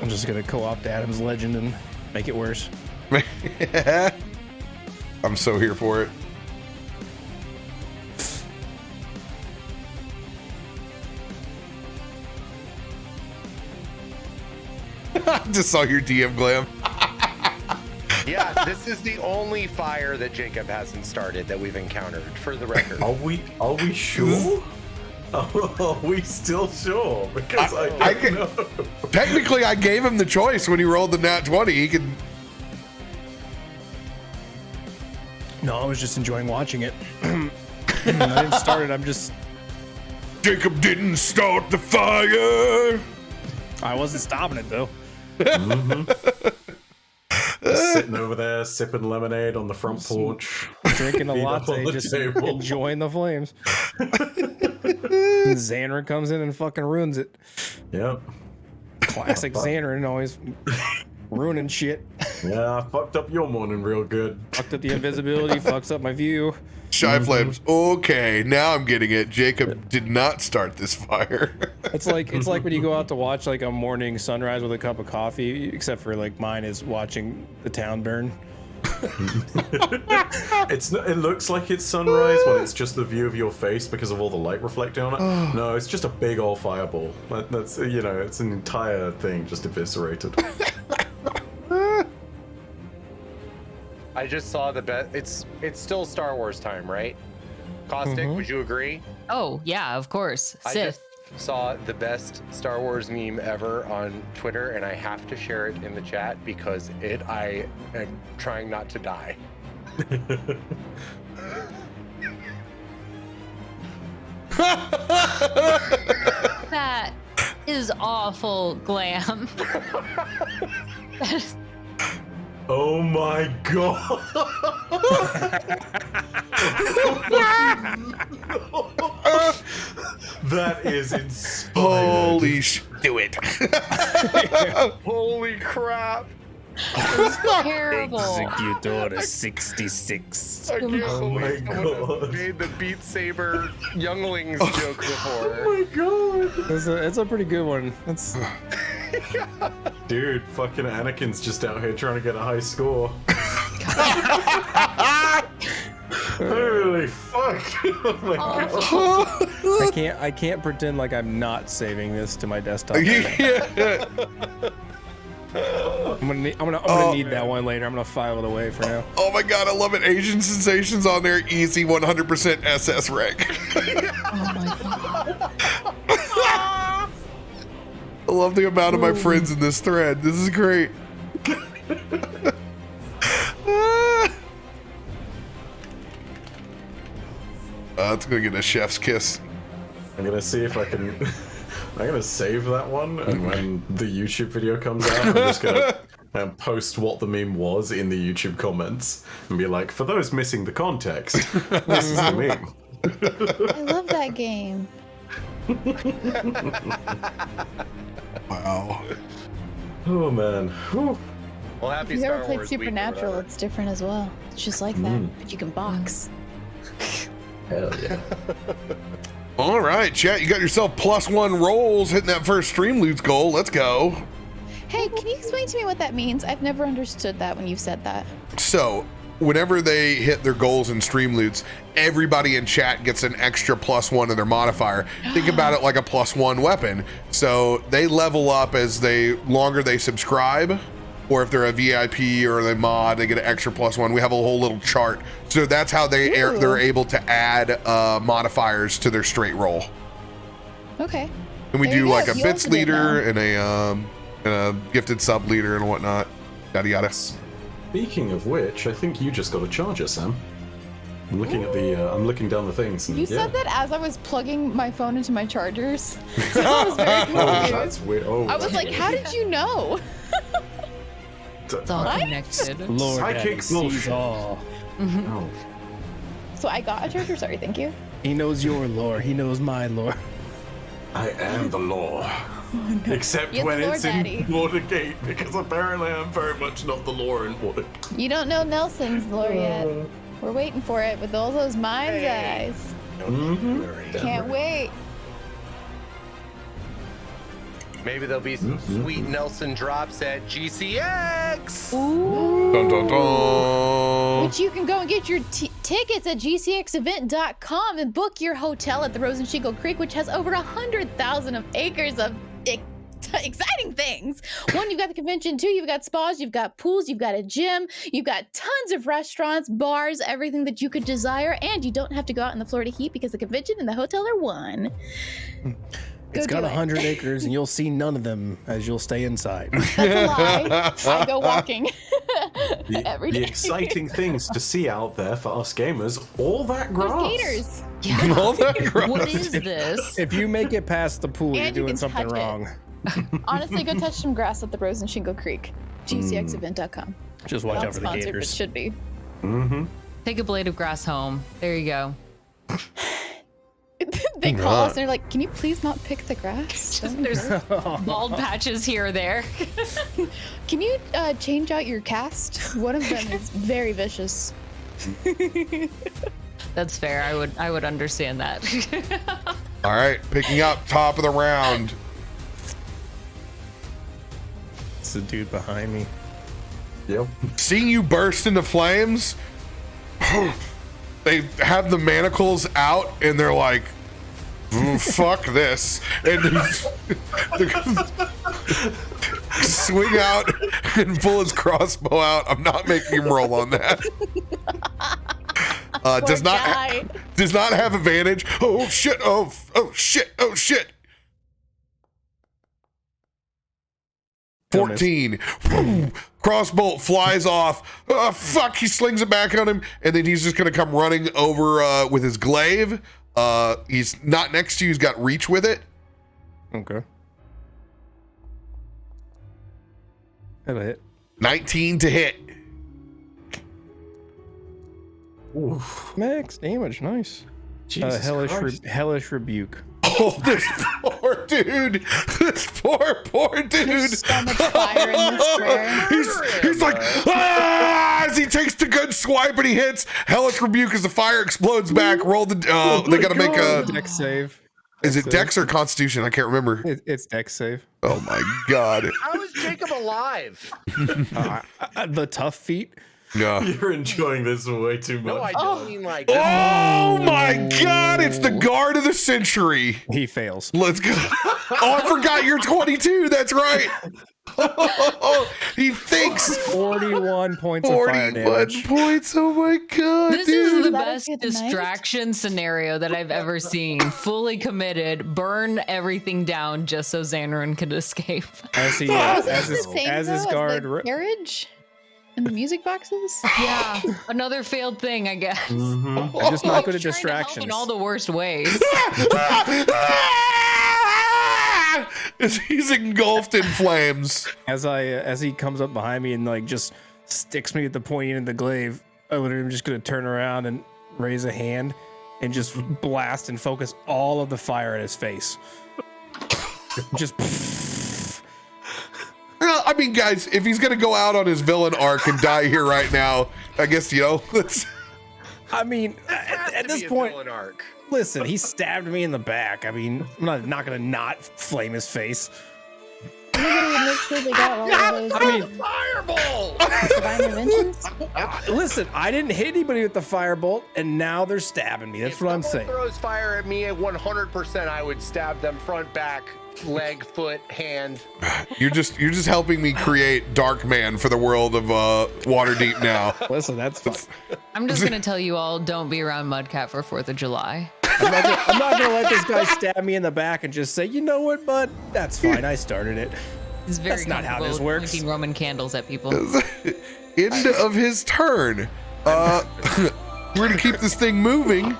C: I'm just gonna co-opt Adam's legend and make it worse.
A: I'm so here for it. I just saw your DM, Glam.
E: Yeah, this is the only fire that Jacob hasn't started that we've encountered, for the record.
F: Are we sure? Are we still sure? Because I don't know.
A: Technically, I gave him the choice when he rolled the nat 20. He could.
C: No, I was just enjoying watching it. I didn't start it. I'm just.
A: Jacob didn't start the fire.
C: I wasn't stopping it though.
F: Sitting over there, sipping lemonade on the front porch,
C: drinking a latte, just enjoying the flames. Zanryn comes in and fucking ruins it.
F: Yep.
C: Classic Zanryn, always ruining shit.
F: Yeah, I fucked up your morning real good.
C: Fucked up the invisibility, fucks up my view.
A: Shy Flames. Okay, now I'm getting it. Jacob did not start this fire.
C: It's like when you go out to watch like a morning sunrise with a cup of coffee, except for like mine is watching the town burn.
F: It looks like it's sunrise when it's just the view of your face because of all the light reflecting on it. No, it's just a big old fireball. That's it's an entire thing just eviscerated.
E: I just saw the best. It's still Star Wars time, right? Caustic, would you agree?
B: Oh, yeah, of course.
E: I
B: Sith.
E: just saw the best Star Wars meme ever on Twitter, and I have to share it in the chat because I am trying not to die.
B: That is awful, Glam. That is-
F: Oh my god! That is inspired.
A: Holy do it.
E: Holy crap!
B: terrible.
C: Executor 66.
E: I can't
F: Oh my
E: believe someone
F: God.
E: made the Beat Saber younglings joke before.
F: Oh my god!
C: It's a pretty good one. That's
F: Dude, fucking Anakin's just out here trying to get a high score. Holy fuck! Oh my god!
C: I can't pretend like I'm not saving this to my desktop.
A: Yeah.
C: I'm gonna need that one later. I'm gonna file it away for now.
A: Oh my god, I love it. Asian sensations on there, easy 100% SS rank.
B: Oh my god.
A: I love the amount of my friends in this thread. This is great. It's gonna get a chef's kiss.
F: I'm gonna see if I can. I'm gonna save that one, and when the YouTube video comes out, I'm just gonna post what the meme was in the YouTube comments and be like, for those missing the context, this is the meme.
D: I love that game.
A: Wow.
F: Oh man. Whew.
E: Well,
D: If
E: happy
D: you've
E: Star
D: ever played
E: Wars week or
D: Supernatural,
E: whatever.
D: it's different as well. It's just like that, but you can box.
F: Hell yeah.
A: All right, chat, you got yourself +1 rolls hitting that first stream loots goal. Let's go.
D: Hey, can you explain to me what that means? I've never understood that when you've said that.
A: So, whenever they hit their goals in stream loots, everybody in chat gets an extra +1 in their modifier. Think about it like a +1 weapon. So they level up as longer they subscribe, or if they're a VIP or a mod, they get an extra +1. We have a whole little chart. So that's how they're able to add modifiers to their straight roll.
D: Okay.
A: And we
D: There you
A: do
D: go.
A: like a
D: You
A: bits
D: opened it
A: leader and a gifted sub leader and whatnot. Yada yada.
F: Speaking of which, I think you just got a charger, Sam. I'm looking at I'm looking down the things. And
D: You
F: yeah.
D: said that as I was plugging my phone into my chargers. So I was very
F: Oh,
D: confused.
F: that's weird. Oh,
D: I was like, how did you know?
B: It's all
D: What?
B: connected.
C: Lord
F: Psychic
C: Daddy sees
F: bullshit.
C: all.
F: oh.
D: So I got a charger. Sorry, thank you.
C: He knows your lore. He knows my lore.
F: I am the law. Except
D: You're
F: when
D: the
F: it's
D: Lord
F: in
D: Daddy.
F: Watergate, because apparently I'm very much not the law in Watergate.
D: You don't know Nelson's lore yet. We're waiting for it with all those mind eyes. Can't wait.
E: Maybe there'll be some sweet Nelson drops at GCX.
A: Dun, dun, dun.
D: Which you can go and get your tickets at gcxevent.com and book your hotel at the Rose and Shingle Creek, which has over 100,000 acres of exciting things. One, you've got the convention. Two, you've got spas, you've got pools, you've got a gym, you've got tons of restaurants, bars, everything that you could desire, and you don't have to go out in the Florida heat because the convention and the hotel are one.
C: It's
D: Go
C: got
D: do it.
C: 100 acres, and you'll see none of them as you'll stay inside.
D: That's a lie. I go walking every
F: The
D: day.
F: exciting things to see out there for us gamers, all that
D: There's
F: grass.
D: gators.
A: All that grass.
B: What is this?
C: If you make it past the pool,
D: And
C: you're
D: you
C: doing
D: can
C: something
D: touch it.
C: wrong.
D: Honestly, go touch some grass at the Rose and Shingle Creek. GCXevent.com.
C: Just watch
D: Not
C: out for the
D: sponsored, but
C: gators.
D: should be.
B: Take a blade of grass home. There you go.
D: They call us and they're like, "Can you please not pick the grass?
B: There's bald patches here or there.
D: Can you change out your cast? One of them is very vicious."
B: That's fair. I would understand that.
A: All right, picking up top of the round.
C: It's the dude behind me.
F: Yep.
A: Seeing you burst into flames, they have the manacles out and they're like, fuck this. And they swing out and pull his crossbow out. I'm not making him roll on that. Does not have advantage. Oh shit. Oh shit. Oh shit. 14. Crossbolt flies off. Oh, fuck. He slings it back on him. And then he's just going to come running over with his glaive. He's not next to you. He's got reach with it.
C: Okay. That'll hit.
A: 19 to hit.
F: Oof.
C: Max damage. Nice.
F: Jesus Christ.
C: Hellish rebuke.
A: Oh, this poor dude. This poor dude.
D: There's so much fire in this square.
A: He's like, as he takes the good swipe and he hits. Hellish rebuke as the fire explodes back. Roll the, they got to make a
C: Dex save.
A: Is it Dex or Constitution? I can't remember.
C: It's Dex save.
A: Oh my God.
E: How is Jacob alive?
C: The tough feat.
A: Yeah.
F: You're enjoying this way too much.
E: No, I don't mean like.
A: Oh my God. It's the guard of the century.
C: He fails.
A: Let's go. Oh, I forgot you're 22. That's right. He thinks
C: 41 points of fire
A: 41
C: damage.
A: points. Oh my God.
B: This
A: dude.
B: is the
D: That
B: best
D: a good night?
B: distraction scenario that I've ever seen. Fully committed, burn everything down just so Zanryn could escape.
C: As he,
D: Is
C: as
D: this
C: his,
D: the same
C: as his
D: though
C: guard.
D: as the carriage and the music boxes?
B: Yeah, another failed thing, I guess.
F: Mm-hmm.
C: I'm just not good at
B: Trying to help
C: distractions.
B: in all the worst ways.
A: As he's engulfed in flames.
C: As he comes up behind me and like just sticks me at the pointy end of the glaive, I'm just gonna turn around and raise a hand and just blast and focus all of the fire at his face. Just
A: Well, I mean, guys, if he's gonna go out on his villain arc and die here right now, I guess that's.
C: I mean, at this point,
E: Arc.
C: listen, he stabbed me in the back. I mean, I'm not gonna not flame his face.
D: Anybody would make sure they got all of those
C: I mean,
E: Firebolt!
D: divine interventions?
C: listen, I didn't hit anybody with the firebolt, and now they're stabbing me. That's
E: If
C: what I'm
E: someone
C: saying.
E: throws fire at me at 100%, I would stab them front, back, leg, foot, hand.
A: You're just helping me create Darkman for the world of Waterdeep now.
C: Listen, that's fine.
B: I'm just gonna tell you all, don't be around Mudcat for 4th of July.
C: I'm not gonna let this guy stab me in the back and just say, you know what, bud? That's fine. I started it.
B: It's very
C: That's not how
B: comfortable
C: this
B: with
C: works.
B: pointing Roman candles at people.
A: End of his turn. We're gonna keep this thing moving.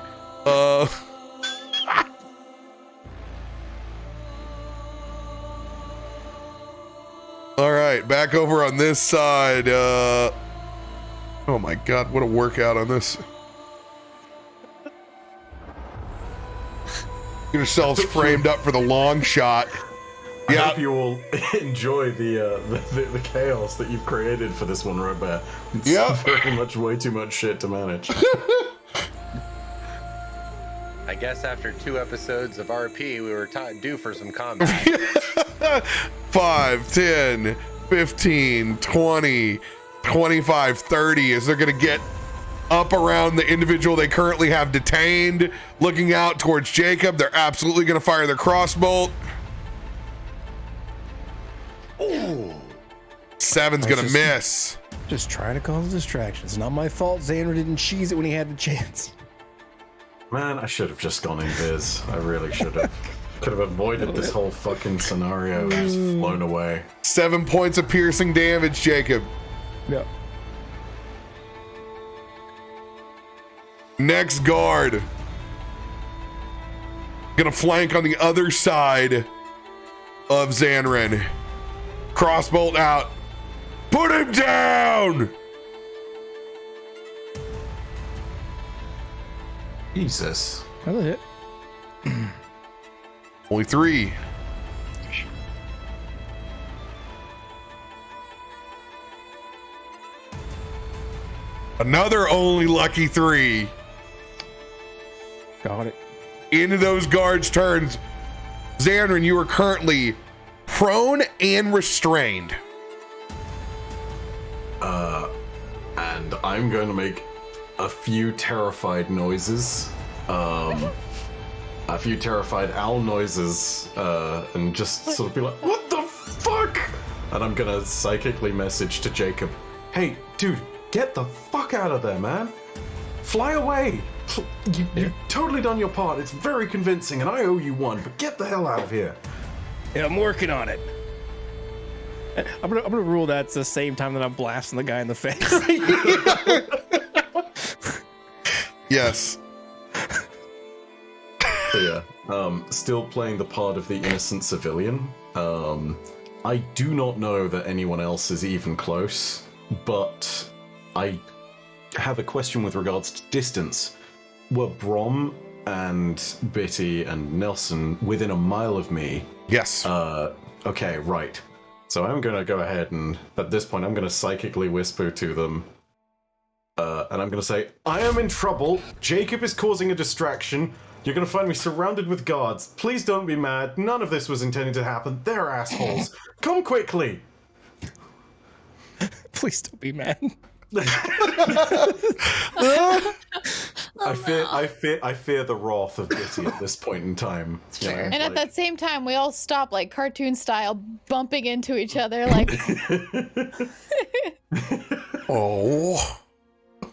A: All right, back over on this side. Oh my God, what a workout on this. Get yourselves framed up for the long shot.
F: I
A: Yeah.
F: hope you all enjoy the chaos that you've created for this one, RoBear. It's
A: Yeah.
F: very much way too much shit to manage.
E: I guess after 2 episodes of RP, we were due for some combat.
A: 5, 10, 15, 20, 25, 30 as they're going to get up around the individual they currently have detained, looking out towards Jacob. They're absolutely going to fire their crossbolt.
E: Ooh.
A: 7's going to miss.
C: Just trying to cause distractions. Not my fault. Xander didn't cheese it when he had the chance.
F: Man, I should have just gone in Viz. I really should have. Could have avoided this whole fucking scenario and just flown away.
A: 7 points of piercing damage, Jacob.
C: Yeah.
A: Next guard. Gonna flank on the other side of Zanryn. Crossbolt out. Put him down!
F: Jesus.
C: That'll hit.
A: Only 3. Another only lucky 3.
C: Got it.
A: Into those guards' turns. Zanryn, you are currently prone and restrained.
F: And I'm going to make a few terrified noises. A few terrified owl noises, and just sort of be like, what the fuck? And I'm gonna psychically message to Jacob, hey, dude, get the fuck out of there, man. Fly away. You've totally done your part. It's very convincing, and I owe you one, but get the hell out of here.
C: Yeah, I'm working on it. I'm gonna rule that's the same time that I'm blasting the guy in the face.
A: Yes.
F: So yeah, still playing the part of the innocent civilian. I do not know that anyone else is even close, but I have a question with regards to distance. Were Brom and Bitty and Nelson within a mile of me?
A: Yes.
F: Okay, right. So I'm gonna go ahead and, at this point, I'm gonna psychically whisper to them, and I'm gonna say, I am in trouble. Jacob is causing a distraction. You're gonna find me surrounded with guards. Please don't be mad. None of this was intended to happen. They're assholes. Come quickly.
C: Please don't be mad.
F: I fear the wrath of Bitty at this point in time. You know,
D: And at that same time, we all stop, like cartoon style, bumping into each other, like.
A: Oh.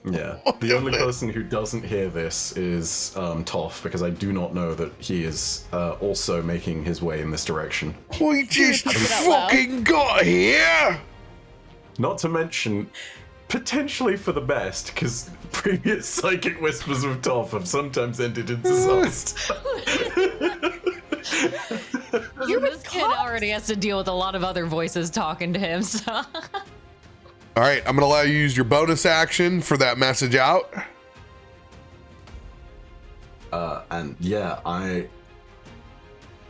F: Yeah. The only person who doesn't hear this is Toff, because I do not know that he is also making his way in this direction.
A: We just
D: Talk it out loud.
A: fucking got here.
F: Not to mention, potentially for the best, because previous psychic whispers with Toff have sometimes ended in disaster.
B: This kid already has to deal with a lot of other voices talking to him, so.
A: All right, I'm gonna allow you to use your bonus action for that message out.
F: And yeah, I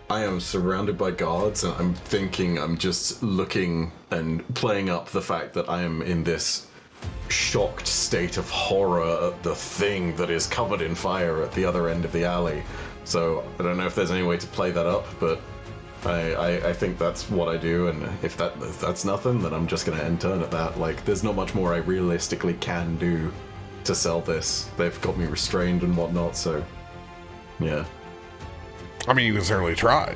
F: am surrounded by guards, and I'm thinking, I'm just looking and playing up the fact that I am in this shocked state of horror at the thing that is covered in fire at the other end of the alley. So I don't know if there's any way to play that up, but I think that's what I do, and if that's nothing, then I'm just going to end turn at that. Like, there's not much more I realistically can do to sell this. They've got me restrained and whatnot, so yeah.
A: I mean, you can certainly try.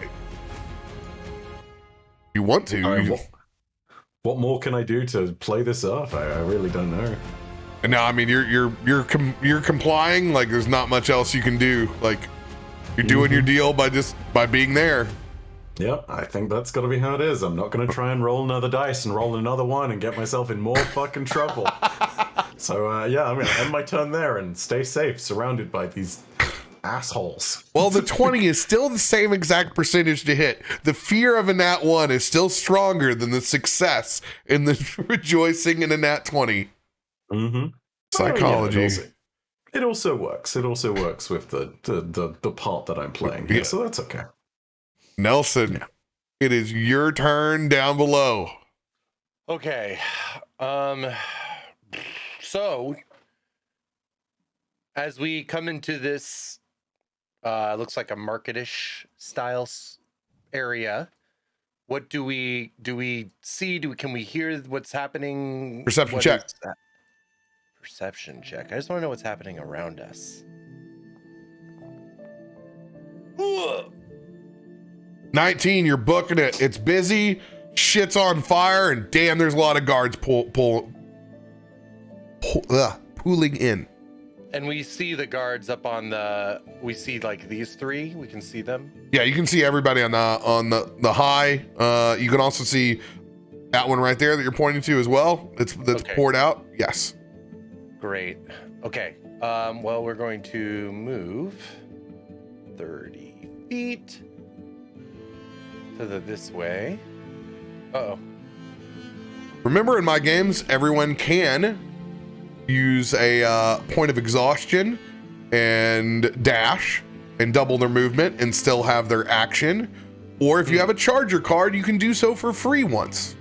A: You want to?
F: I mean, what more can I do to play this off? I really don't know.
A: No, I mean you're complying. Like, there's not much else you can do. Like, you're doing your deal by being there.
F: Yep, I think that's got to be how it is. I'm not going to try and roll another dice and roll another one and get myself in more fucking trouble. So, yeah, I'm going to end my turn there and stay safe, surrounded by these assholes.
A: Well, the 20 is still the same exact percentage to hit. The fear of a nat 1 is still stronger than the success in the rejoicing in a nat 20.
F: Mm-hmm.
A: Psychology.
F: Oh, yeah, it also works. It also works with the part that I'm playing here, so that's okay.
A: Nelson, it is your turn down below.
E: Okay. So as we come into this looks like a marketish style area, what do we see? Can we hear what's happening?
A: Perception check.
E: Perception check. I just want to know what's happening around us.
A: 19, you're booking it. It's busy, shit's on fire, and damn, there's a lot of guards pooling in.
E: And we see the guards up on we see like these three, we can see them.
A: Yeah, you can see everybody on the high. You can also see that one right there that you're pointing to as well. That's okay. Poured out. Yes.
E: Great. Okay. Well, we're going to move 30 feet to this way. Uh-oh.
A: Remember, in my games, everyone can use a point of exhaustion and dash and double their movement and still have their action. Or if you have a charger card, you can do so for free once.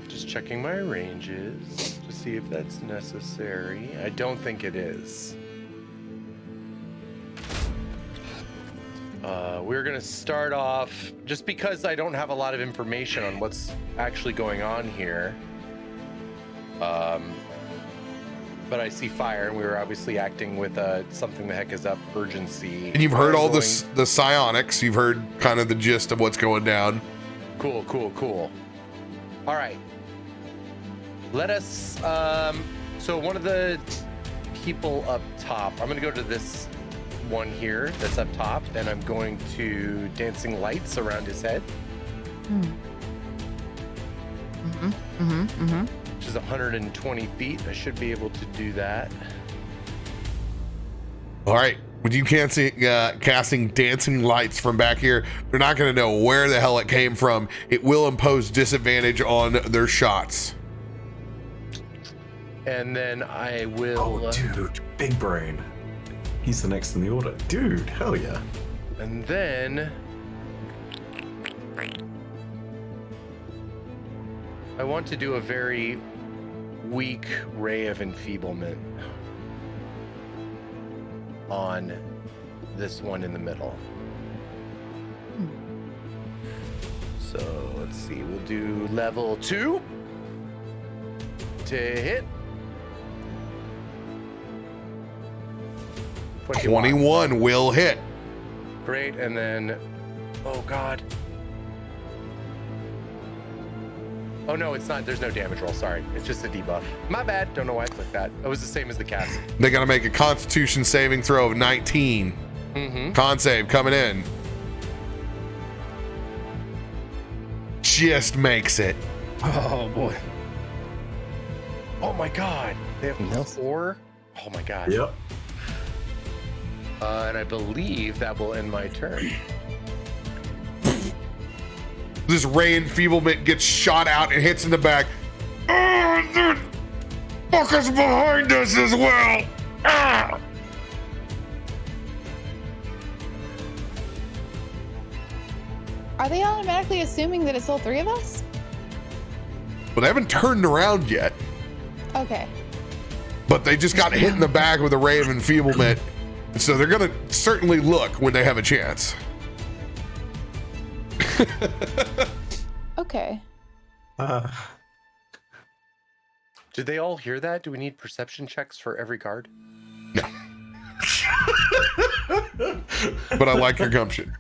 E: Just checking my ranges to see if that's necessary. I don't think it is. we're gonna start off just because I don't have a lot of information on what's actually going on here. But I see fire, and we were obviously acting with something the heck is up urgency.
A: And you've heard all the psionics. You've heard kind of the gist of what's going down.
E: Cool. All right. Let us. So one of the people up top. I'm gonna go to this one here that's up top, and I'm going to dancing lights around his head. Which is 120 feet. I should be able to do that.
A: All right. With you casting dancing lights from back here, they're not going to know where the hell it came from. It will impose disadvantage on their shots.
E: And then I will.
F: Oh, dude, big brain. He's the next in the order. Dude, hell yeah.
E: And then I want to do a very weak ray of enfeeblement on this one in the middle. So let's see, we'll do level 2 to hit.
A: 21 will hit.
E: Great, and then, oh God. Oh no, it's not, there's no damage roll, sorry. It's just a debuff. My bad, don't know why I clicked that. It was the same as the cast.
A: They got to make a Constitution saving throw of 19. Con save coming in. Just makes it.
C: Oh boy.
E: Oh my God, they have 4? Oh my God.
F: Yep.
E: And I believe that will end my turn.
A: This ray enfeeblement gets shot out and hits in the back. Oh, the fucker's behind us as well. Ah!
D: Are they automatically assuming that it's all 3 of us?
A: Well, they haven't turned around yet,
D: Okay.
A: but they just got hit in the back with a ray of enfeeblement. So they're going to certainly look when they have a chance.
D: Okay.
E: Did they all hear that? Do we need perception checks for every guard?
A: No. But I like your gumption.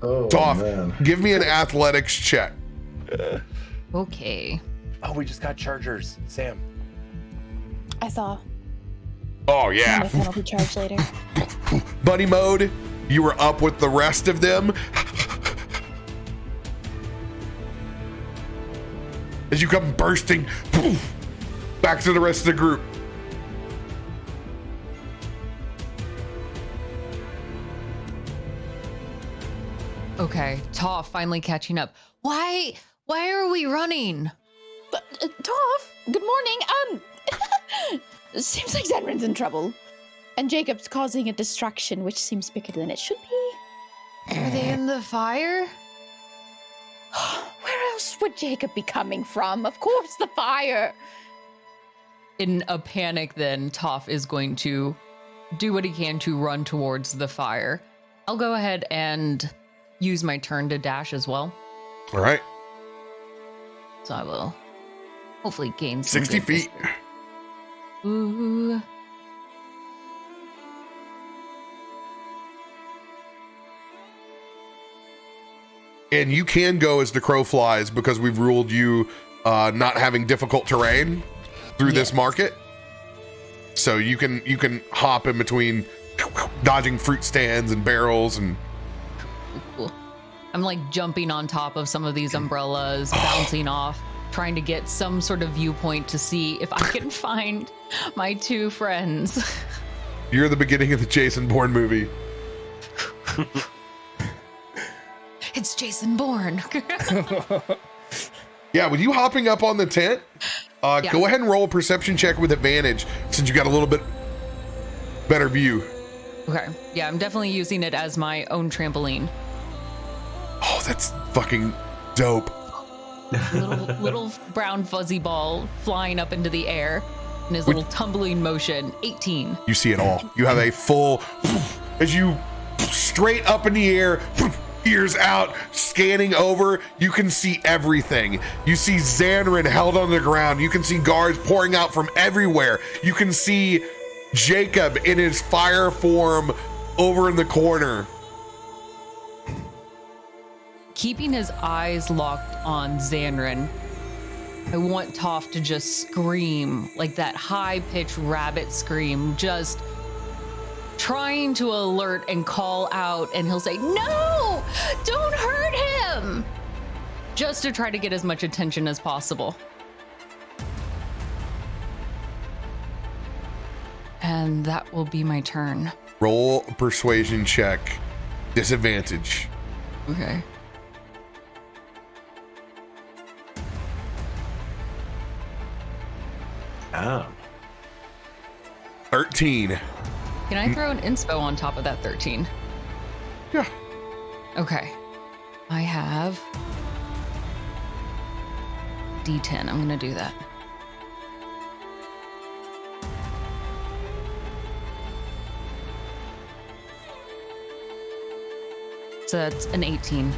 F: Oh,
A: Toff,
F: man.
A: give me an athletics check.
B: Okay.
E: Oh, we just got chargers. Sam.
D: I saw.
A: Oh,
D: My
A: yeah.
D: penalty charge later.
A: Buddy mode, you were up with the rest of them. As you come bursting back to the rest of the group.
B: Okay. Toff finally catching up. Why are we running?
G: Toff, good morning. Seems like Zanryn's in trouble. And Jacob's causing a distraction, which seems bigger than it should be.
B: Are they in the fire?
G: Where else would Jacob be coming from? Of course, the fire.
B: In a panic, then, Toff is going to do what he can to run towards the fire. I'll go ahead and use my turn to dash as well.
A: All right.
B: So I will hopefully gain some
A: 60
B: good
A: feet.
B: Ooh.
A: And you can go as the crow flies because we've ruled you not having difficult terrain through this market. So you can hop in between dodging fruit stands and barrels and
B: Cool. I'm like jumping on top of some of these umbrellas, bouncing off, trying to get some sort of viewpoint to see if I can find my 2 friends.
A: you're the beginning of the Jason Bourne movie.
B: It's Jason Bourne.
A: Yeah, with you hopping up on the tent, go ahead and roll a perception check with advantage since you got a little bit better view.
B: Okay. Yeah, I'm definitely using it as my own trampoline.
A: Oh, that's fucking dope.
B: Little brown fuzzy ball flying up into the air in his little tumbling motion. 18.
A: You see it all. You have a full as you straight up in the air, ears out, scanning over, you can see everything. You see Zanryn held on the ground. You can see guards pouring out from everywhere. You can see Jacob in his fire form over in the corner.
B: Keeping his eyes locked on Zanryn, I want Toph to just scream like that high-pitched rabbit scream, just trying to alert and call out, and he'll say, "No, don't hurt him!" Just to try to get as much attention as possible. And that will be my turn.
A: Roll a persuasion check. Disadvantage.
B: Okay.
F: Ah.
A: 13.
B: Can I throw an inspo on top of that 13?
A: Yeah.
B: Okay. I have D10. I'm going to do that. So that's an 18.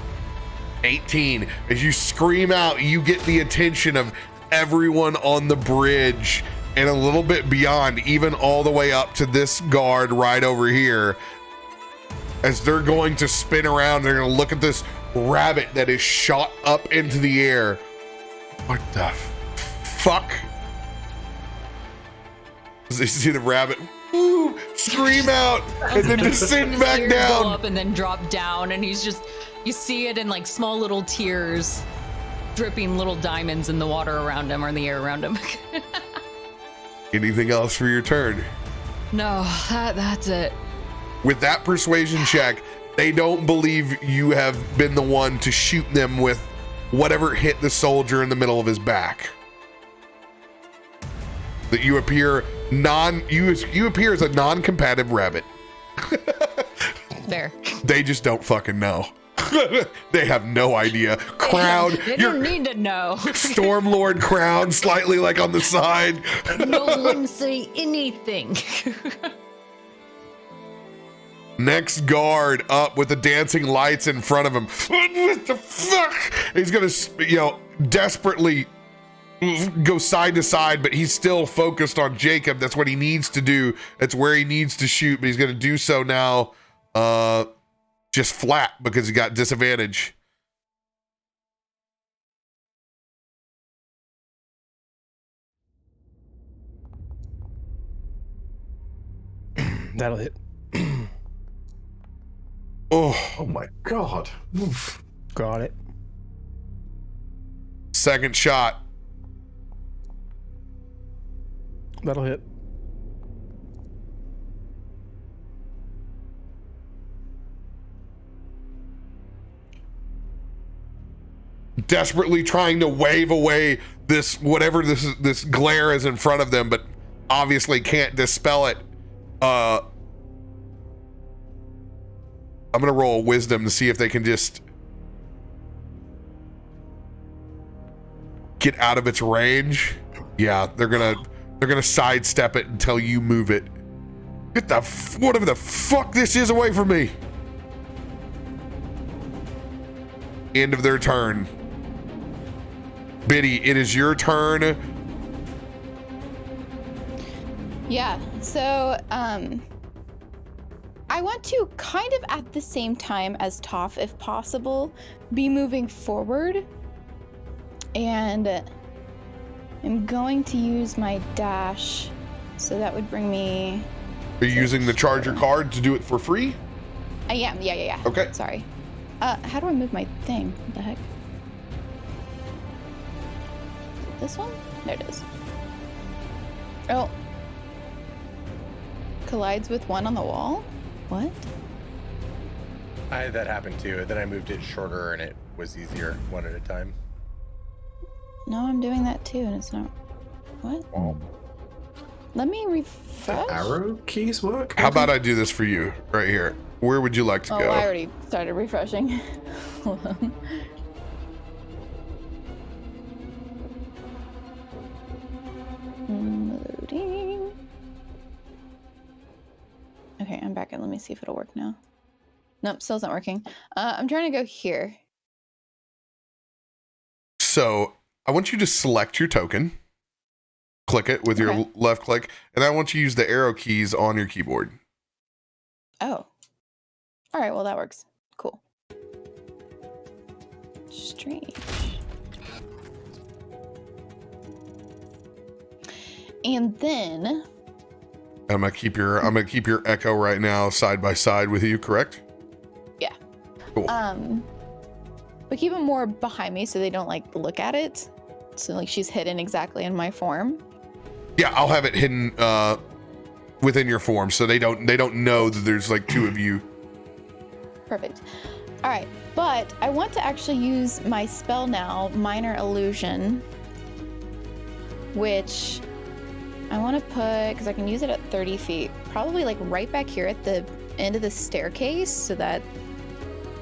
A: 18. As you scream out, you get the attention of everyone on the bridge and a little bit beyond, even all the way up to this guard right over here. As they're going to spin around, they're going to look at this rabbit that is shot up into the air. What the fuck? As they see the rabbit, woo, scream out, and then descend back
B: Tears go
A: down.
B: up and then drop down, and he's just, you see it in like small little tears, dripping little diamonds in the water around him or in the air around him.
A: Anything else for your turn?
B: No, that's it.
A: With that persuasion check, they don't believe you have been the one to shoot them with whatever hit the soldier in the middle of his back. That you appear you appear as a non-combative rabbit.
B: There.
A: They just don't fucking know. They have no idea. Crown.
B: They don't need to know.
A: Stormlord crown slightly like on the side.
B: No one say anything.
A: Next guard up with the dancing lights in front of him. What the fuck? He's gonna, desperately go side to side, but he's still focused on Jacob. That's what he needs to do. That's where he needs to shoot, but he's gonna do so now just flat because he got disadvantage.
C: That'll hit.
A: Oh
F: my god. Oof.
C: Got it.
A: Second shot.
C: That'll hit.
A: Desperately trying to wave away this whatever this glare is in front of them, but obviously can't dispel it. I'm gonna roll a wisdom to see if they can just get out of its range. Yeah, they're gonna sidestep it until you move it. Get the whatever the fuck this is away from me. End of their turn. Biddy, it is your turn.
D: Yeah, so I want to kind of at the same time as Toph, if possible, be moving forward. And I'm going to use my dash. So that would bring me...
A: Are you using the charger card to do it for free?
D: I am, yeah.
A: Okay.
D: Sorry. How do I move my thing? What the heck? This one? There it is. Oh. Collides with one on the wall? What?
E: I had that happen too. Then I moved it shorter and it was easier one at a time.
D: No, I'm doing that too, and it's not. What? Let me refresh.
F: Arrow keys work?
A: How about I do this for you right here? Where would you like to go?
D: Oh, I already started refreshing. Hold on. Loading. Okay, I'm back. Let me me see if it'll work now. Nope, still isn't working. I'm trying to go here.
A: So I want you to select your token, click it with your left click, and I want you to use the arrow keys on your keyboard.
D: Oh. All right, well, that works. Cool. Strange. And then
A: I'm gonna keep your echo right now side by side with you, correct?
D: Yeah.
A: Cool.
D: But keep them more behind me so they don't like look at it. So like she's hidden exactly in my form.
A: Yeah, I'll have it hidden within your form so they don't know that there's like two of you.
D: Perfect. All right, but I want to actually use my spell now, Minor Illusion, which I want to put, because I can use it at 30 feet, probably like right back here at the end of the staircase so that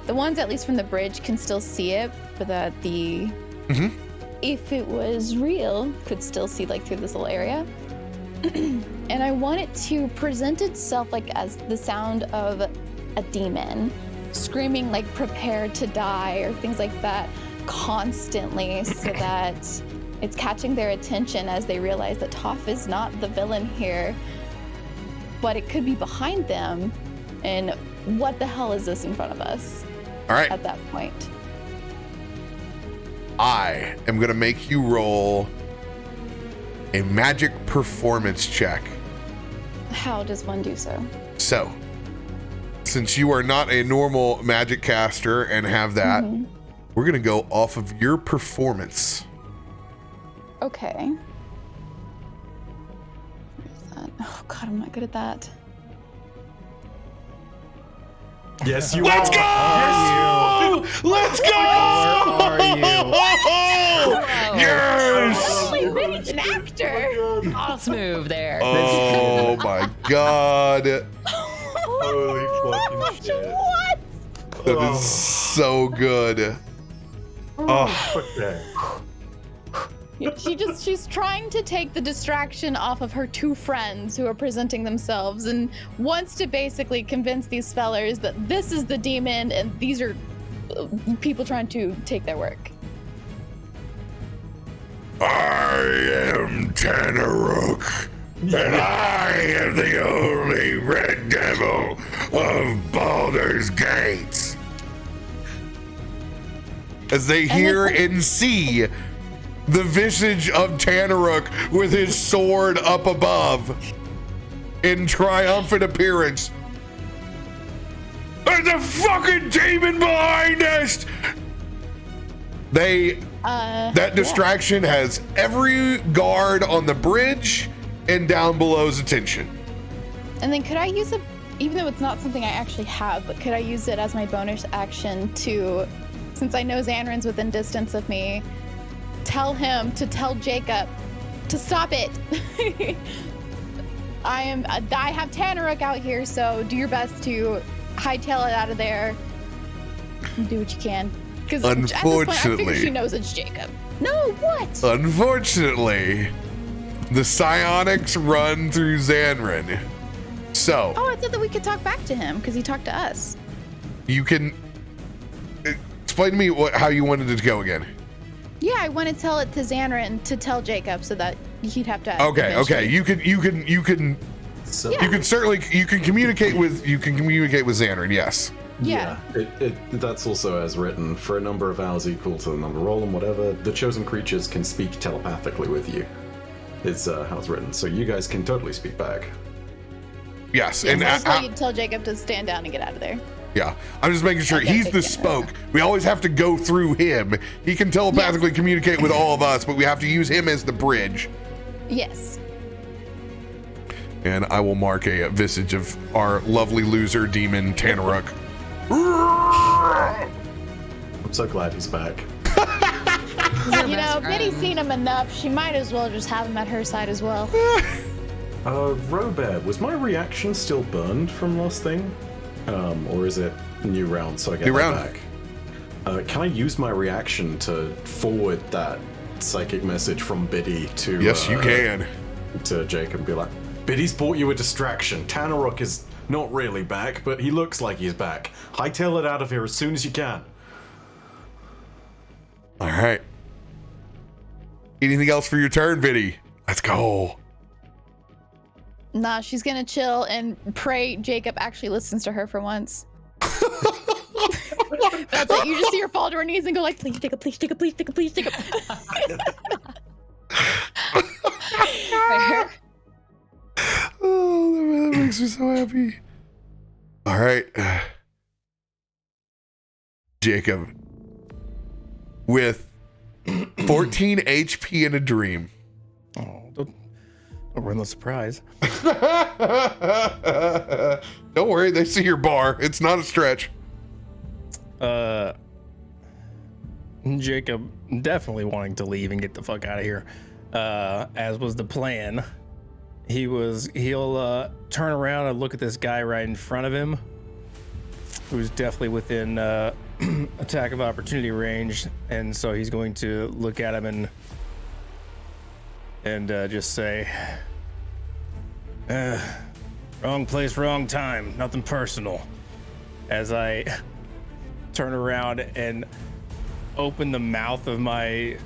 D: the ones at least from the bridge can still see it, but that the, if it was real, could still see like through this little area. And I want it to present itself like as the sound of a demon screaming like prepare to die or things like that constantly so that it's catching their attention as they realize that Toff is not the villain here, but it could be behind them. And what the hell is this in front of us?
A: All right.
D: At that point.
A: I am going to make you roll a magic performance check.
D: How does one do so?
A: So, since you are not a normal magic caster and have that, we're going to go off of your performance.
D: Okay. Where's that? Oh God, I'm not good at that.
F: Yes, you
A: Let's
F: are.
A: go! Let's go!
C: Where are you?
A: Yes!
D: Holy Vinny's an actor!
B: Boss move there.
A: Oh my God.
F: Holy fucking shit.
D: What?
A: That is so good.
F: Oh, okay.
D: She's trying to take the distraction off of her two friends who are presenting themselves and wants to basically convince these fellers that this is the demon and these are people trying to take their work.
A: I am Tanaruk, and I am the only red devil of Baldur's Gate. As they hear and see the visage of Tanaruk with his sword up above in triumphant appearance. There's a fucking demon behind us! That distraction has every guard on the bridge and down below's attention.
D: And then could I use it, even though it's not something I actually have, but could I use it as my bonus action to, since I know Zanryn's within distance of me, tell him to tell Jacob to stop it. I have Tanaruk out here, so do your best to hightail it out of there. Do what you can. Because at this point, I figure she knows it's Jacob. No, what?
A: Unfortunately, the psionics run through Zanryn. So.
D: Oh, I thought that we could talk back to him because he talked to us.
A: You can explain to me how you wanted it to go again.
D: Yeah, I want to tell it to Zanryn to tell Jacob so that he'd have to.
A: Okay. You can communicate with Zanryn. Yes.
D: Yeah.
F: That's also as written. For a number of hours equal to the number roll and whatever, the chosen creatures can speak telepathically with you. Is how it's written. So you guys can totally speak back.
A: Yes.
D: And that's why you'd tell Jacob to stand down and get out of there.
A: Yeah, I'm just making sure he's the spoke. We always have to go through him. He can telepathically communicate with all of us, but we have to use him as the bridge.
D: Yes.
A: And I will mark a visage of our lovely loser demon, Tanaruk.
F: I'm so glad he's back.
D: You know, Biddy's seen him enough. She might as well just have him at her side as well.
F: RoBear, was my reaction still burned from last thing? Or is it new round so I get that back? Can I use my reaction to forward that psychic message from Biddy to...
A: Yes, you can.
F: To Jacob and be like, Biddy's bought you a distraction. Tanaruk is Not really back, but he looks like he's back. Hightail it out of here as soon as you can.
A: All right. Anything else for your turn, Vinny? Let's go.
D: Nah, she's gonna chill and pray Jacob actually listens to her for once. That's it. You just see her fall to her knees and go like, please, Jacob, please, Jacob, please, Jacob, please, Jacob.
A: Oh, that makes me so happy. All right. Jacob, with 14 HP in a dream.
C: Oh, don't ruin the surprise.
A: Don't worry, they see your bar. It's not a stretch.
C: Jacob definitely wanting to leave and get the fuck out of here, as was the plan. He'll turn around and look at this guy right in front of him, who's definitely within attack of opportunity range, and so he's going to look at him and just say, wrong place, wrong time, nothing personal. As I turn around and open the mouth of my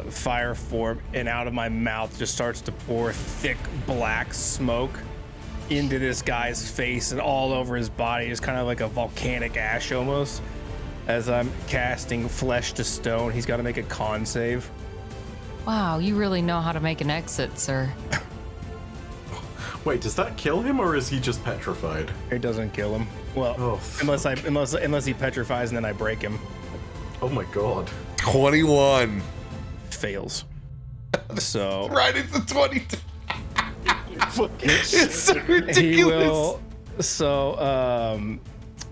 C: fire form, and out of my mouth just starts to pour thick black smoke into this guy's face and all over his body. It's kind of like a volcanic ash almost. As I'm casting Flesh to Stone, he's got to make a con save.
B: Wow, you really know how to make an exit, sir.
F: Wait, does that kill him, or is he just petrified?
C: It doesn't kill him. Well, unless he petrifies and then I break him.
F: Oh my god.
A: 21.
C: Fails. So
A: Right into 22. It's so ridiculous.
C: he will. So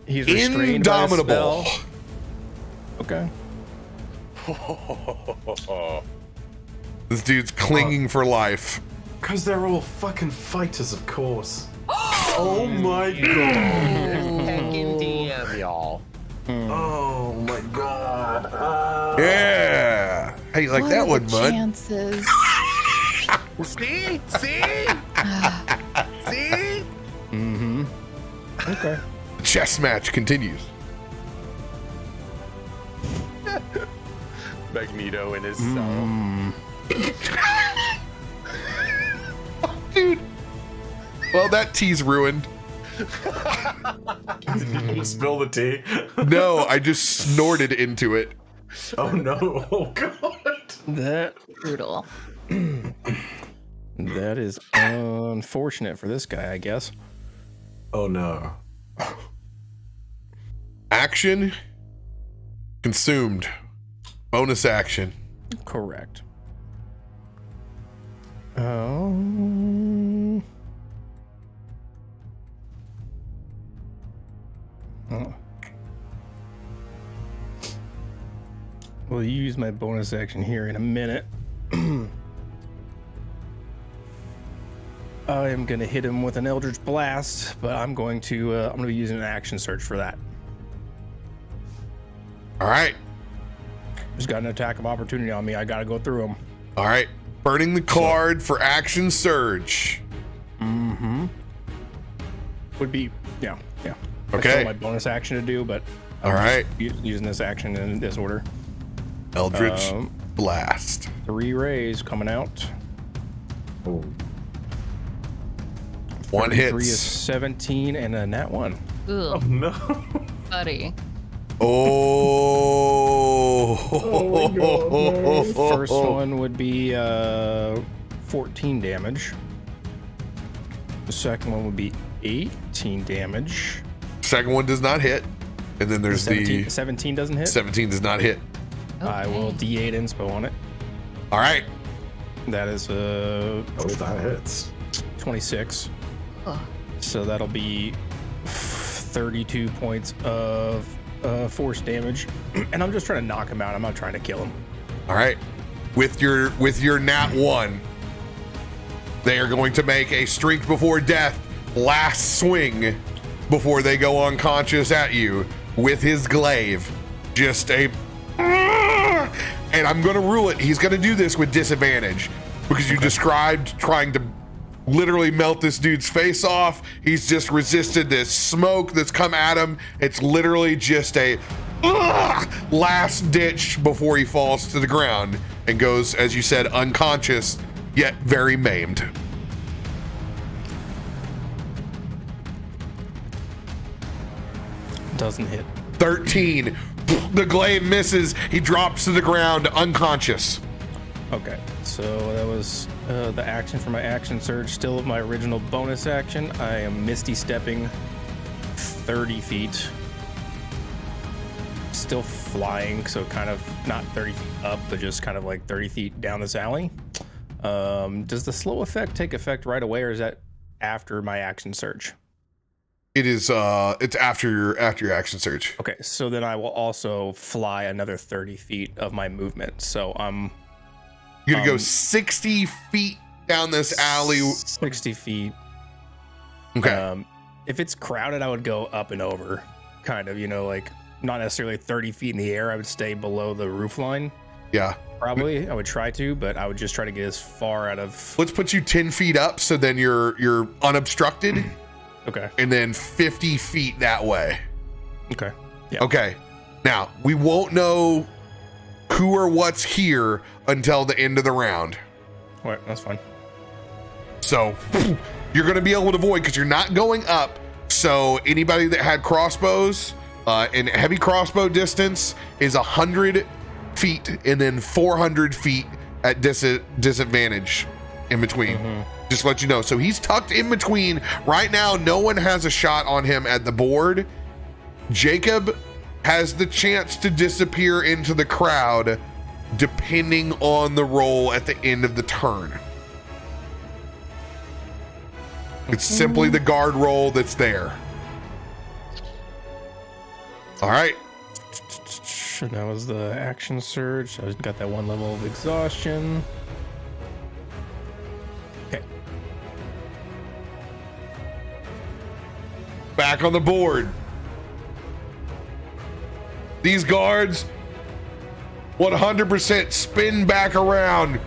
C: he's restrained by a
A: Indomitable.
C: spell. Okay.
A: This dude's clinging for life.
F: Because they're all fucking fighters, of course. Oh my god.
E: Heckin' DM, y'all.
F: Oh my god.
A: Yeah. How you like
D: What
A: that
D: are
A: one,
D: the
A: bud?
D: chances?
E: See? See?
C: Mm-hmm. Okay.
A: The chess match continues.
E: Magneto in his cell.
A: Dude. Well, that tea's ruined.
F: Spill the tea.
A: No, I just snorted into it.
F: Oh no. Oh god.
C: That
D: Brutal.
C: That is unfortunate for this guy, I guess.
F: Oh no.
A: Action consumed. Bonus action.
C: Correct. We'll use my bonus action here in a minute. I am going to hit him with an Eldritch Blast, but I'm going to be using an action search for that.
A: All right.
C: He's got an attack of opportunity on me. I got to go through him.
A: All right. Burning the card for action surge.
C: Mm-hmm. Would be, yeah.
A: Okay.
C: That's still my bonus action to do, but
A: All right.
C: using this action in this order.
A: Eldritch Blast.
C: 3 rays coming out.
F: Oh.
A: 1
C: 3 is
A: hits.
C: 17 and a nat 1.
B: Ugh,
F: No.
B: buddy.
A: Oh.
C: First one would be 14 damage. The second one would be 18 damage.
A: Second one does not hit. And then there's
C: 17 doesn't hit.
A: 17 does not hit.
C: I will D8 inspo on it.
A: All right.
C: That is
F: Oh, that hits.
C: 26.
B: Ugh.
C: So that'll be 32 points of force damage. And I'm just trying to knock him out. I'm not trying to kill him.
A: All right. With your nat 1, they are going to make a strength before death last swing before they go unconscious at you with his glaive. Just a, and I'm going to rule it. He's going to do this with disadvantage because you described trying to literally melt this dude's face off. He's just resisted this smoke that's come at him. It's literally just a last ditch before he falls to the ground and goes, as you said, unconscious, yet very maimed.
C: Doesn't hit.
A: 13. The Glam misses. He drops to the ground unconscious.
C: Okay, so that was the action for my action surge. Still with my original bonus action. I am misty stepping 30 feet. Still flying, so kind of not 30 feet up, but just kind of like 30 feet down this alley. Does the slow effect take effect right away, or is that after my action surge?
A: It is. It's after your action surge.
C: Okay, so then I will also fly another 30 feet of my movement. So
A: You're gonna go 60 feet down this alley.
C: 60 feet.
A: Okay.
C: If it's crowded, I would go up and over, kind of, like not necessarily 30 feet in the air. I would stay below the roof line.
A: Yeah.
C: Probably, I would try to, but I would just try to get as far out of.
A: Let's put you 10 feet up, so then you're unobstructed.
C: Okay.
A: And then 50 feet that way.
C: Okay. Yeah.
A: Okay. Now, we won't know who or what's here until the end of the round.
C: All right, that's fine.
A: So you're going to be able to avoid because you're not going up. So anybody that had crossbows and heavy crossbow distance is 100 feet and then 400 feet at disadvantage in between. Just to let you know. So he's tucked in between. Right now, no one has a shot on him at the board. Jacob has the chance to disappear into the crowd depending on the roll at the end of the turn. It's simply the guard roll that's there. All right.
C: And that was the action surge. I got that one level of exhaustion. Okay.
A: Back on the board. These guards 100% spin back around.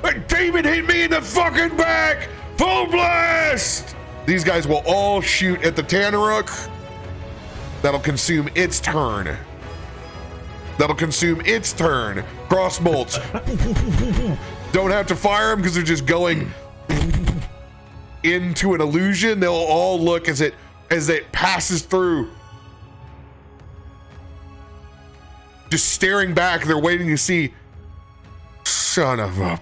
A: A demon hit me in the fucking back! Full blast! These guys will all shoot at the Tanaruk. That'll consume its turn. Cross bolts. Don't have to fire them because they're just going into an illusion. They'll all look as it passes through. Just staring back, they're waiting to see. Son of a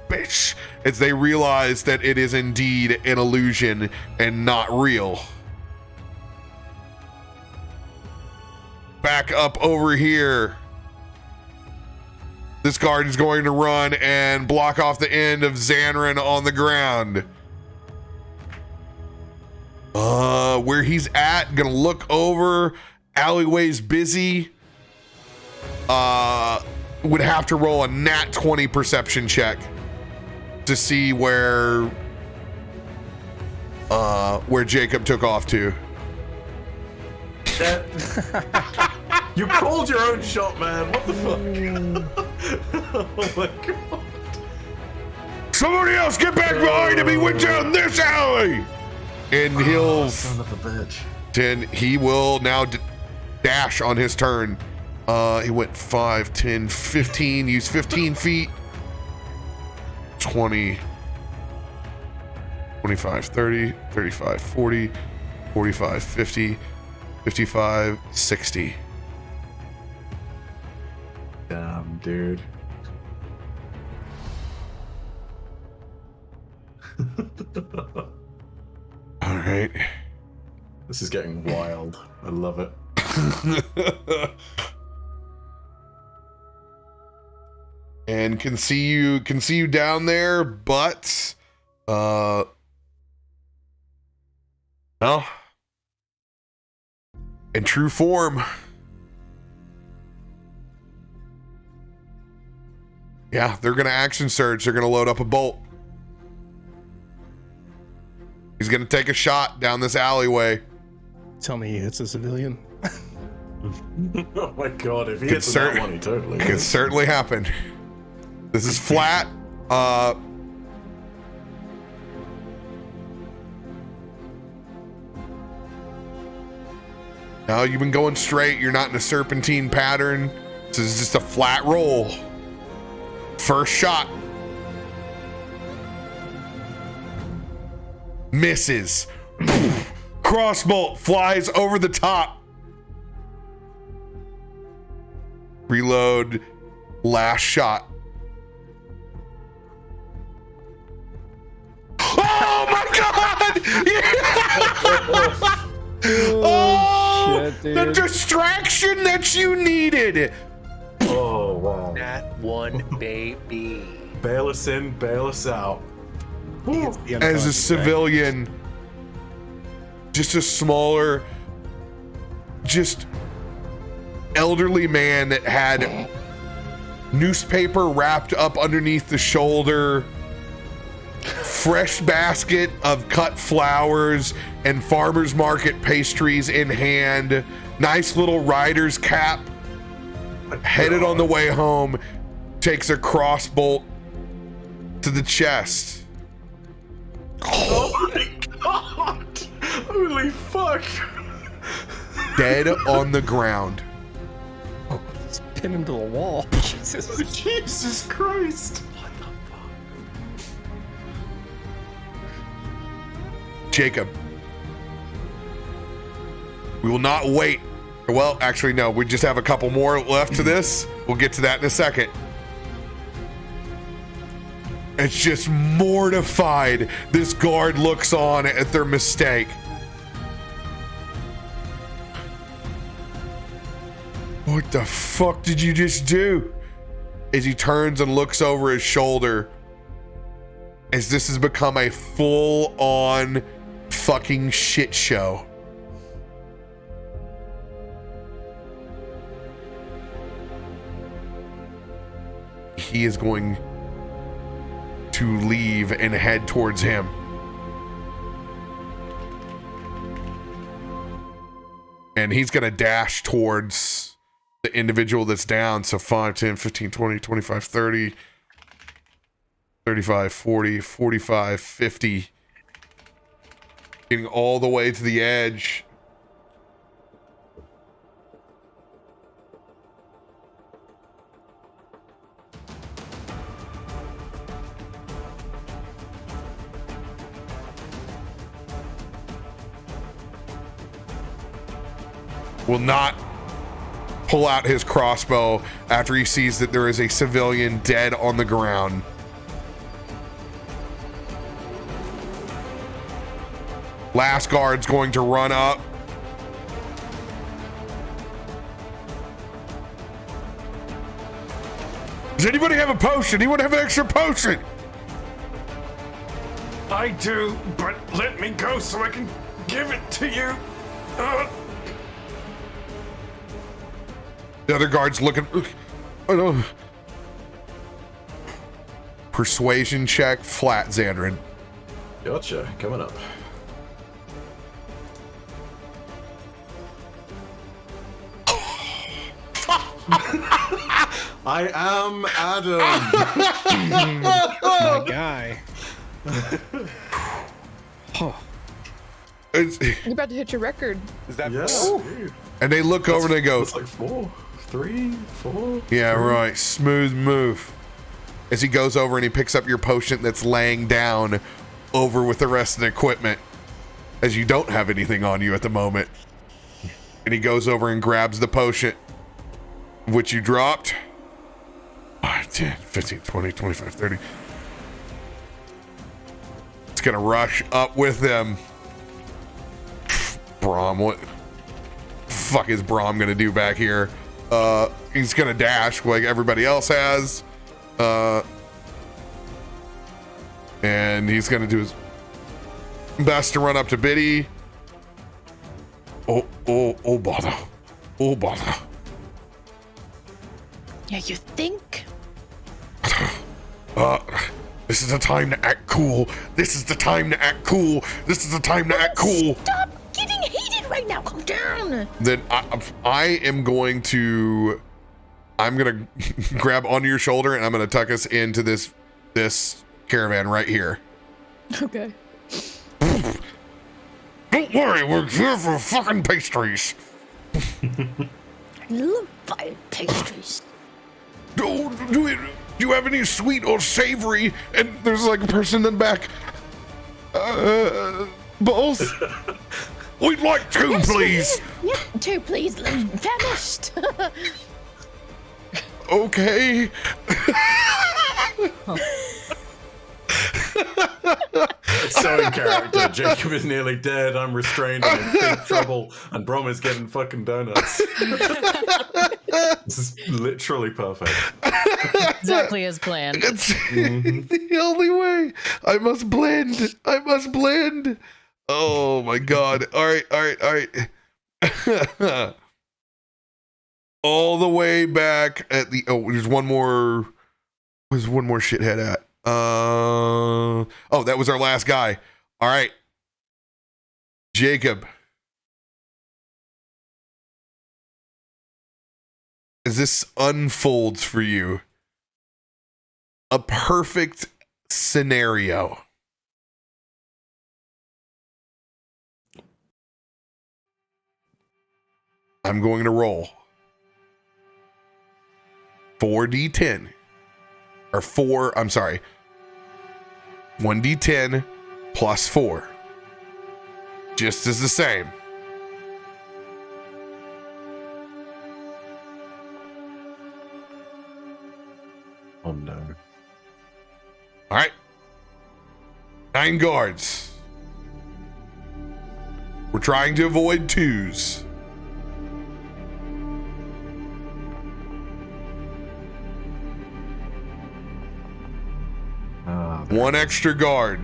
A: bitch. As they realize that it is indeed an illusion and not real. Back up over here. This guard is going to run and block off the end of Zanryn on the ground. Where he's at, gonna look over. Alleyway's busy. Would have to roll a nat 20 perception check to see where Jacob took off to.
F: You called your own shot, man. What the fuck? Oh my god.
A: Somebody else get back behind him. He went down this alley. And he'll
F: Son of a bitch.
A: he will now dash on his turn. He went 5, 10, 15, use 15 feet. 20, 25, 30, 35, 40, 45, 50, 55, 60.
F: Damn, dude.
A: All right.
F: This is getting wild. I love it.
A: And can see you down there, but no. In true form. Yeah, they're gonna action surge. They're gonna load up a bolt. He's gonna take a shot down this alleyway.
C: Tell me it's a civilian.
F: Oh my god, if he hits that one, he totally
A: could
F: is.
A: certainly happen. This is flat. No, you've been going straight. You're not in a serpentine pattern. This is just a flat roll. First shot. Misses. Crossbolt flies over the top. Reload. Last shot. Oh my god! Oh,
C: shit,
A: the
C: dude.
A: distraction that you needed.
F: Oh, wow.
E: That one, baby.
F: Bail us in, bail us out.
A: As a civilian, just a smaller, just elderly man that had newspaper wrapped up underneath the shoulder, fresh basket of cut flowers and farmer's market pastries in hand, nice little rider's cap, headed on the way home, takes a crossbolt to the chest.
F: Oh my god! Holy fuck!
A: Dead on the ground.
C: Pin him to the wall. Jesus.
F: Jesus Christ!
A: Jacob, we will not wait. Well, actually, no, we just have a couple more left to this. We'll get to that in a second. It's just mortified. This guard looks on at their mistake. What the fuck did you just do? As he turns and looks over his shoulder, as this has become a full-on fucking shit show. He is going to leave and head towards him. And he's going to dash towards the individual that's down. So 5, 10, 15, 20, 25, 30, 35, 40, 45, 50. Getting all the way to the edge. Will not pull out his crossbow after he sees that there is a civilian dead on the ground. Last guard's going to run up. Does anybody have a potion? Anyone have an extra potion?
F: I do, but let me go so I can give it to you.
A: The other guard's looking. Oh no. Persuasion check, flat, Zanryn.
F: Gotcha, coming up. I am Adam.
C: My guy.
H: You're about to hit your record.
E: Is that
F: Yes.
A: And they look over and they go,
F: It's like 4, 3, 4.
A: yeah, right. Smooth move. As he goes over and he picks up your potion that's laying down over with the rest of the equipment, as you don't have anything on you at the moment. And he goes over and grabs the potion, which you dropped. 5, 10, 15, 20, 25, 30. It's going to rush up with them. Brom, what the fuck is Brom going to do back here? He's going to dash like everybody else has. And he's going to do his best to run up to Biddy. Oh, bother. Oh, bother.
G: Yeah, you think?
A: This is the time to act cool. This is the time to act cool. This is the time to act cool.
G: Stop getting heated right now. Calm down.
A: Then I am going to grab onto your shoulder and I'm going to tuck us into this caravan right here.
H: Okay.
A: Don't worry, we're here for fucking pastries.
G: I love fire pastries.
A: Do you have any sweet or savory? And there's like a person in the back. Both. We'd like two,
G: Yes,
A: please.
G: Yeah, two, please. Famished.
A: Okay.
F: So in character, Jacob is nearly dead, I'm restrained, I'm in big trouble, and Brom is getting fucking donuts. This is literally perfect.
B: Exactly as planned.
A: It's the only way. I must blend. Oh my god. All right. All the way back at the there's one more. Where's one more shithead at? That was our last guy. All right. Jacob. As this unfolds for you, a perfect scenario. I'm going to roll 4d10 or 1d10 plus 4, just as the same.
F: Oh no.
A: All right. 9 guards. We're trying to avoid 2s. One extra guard.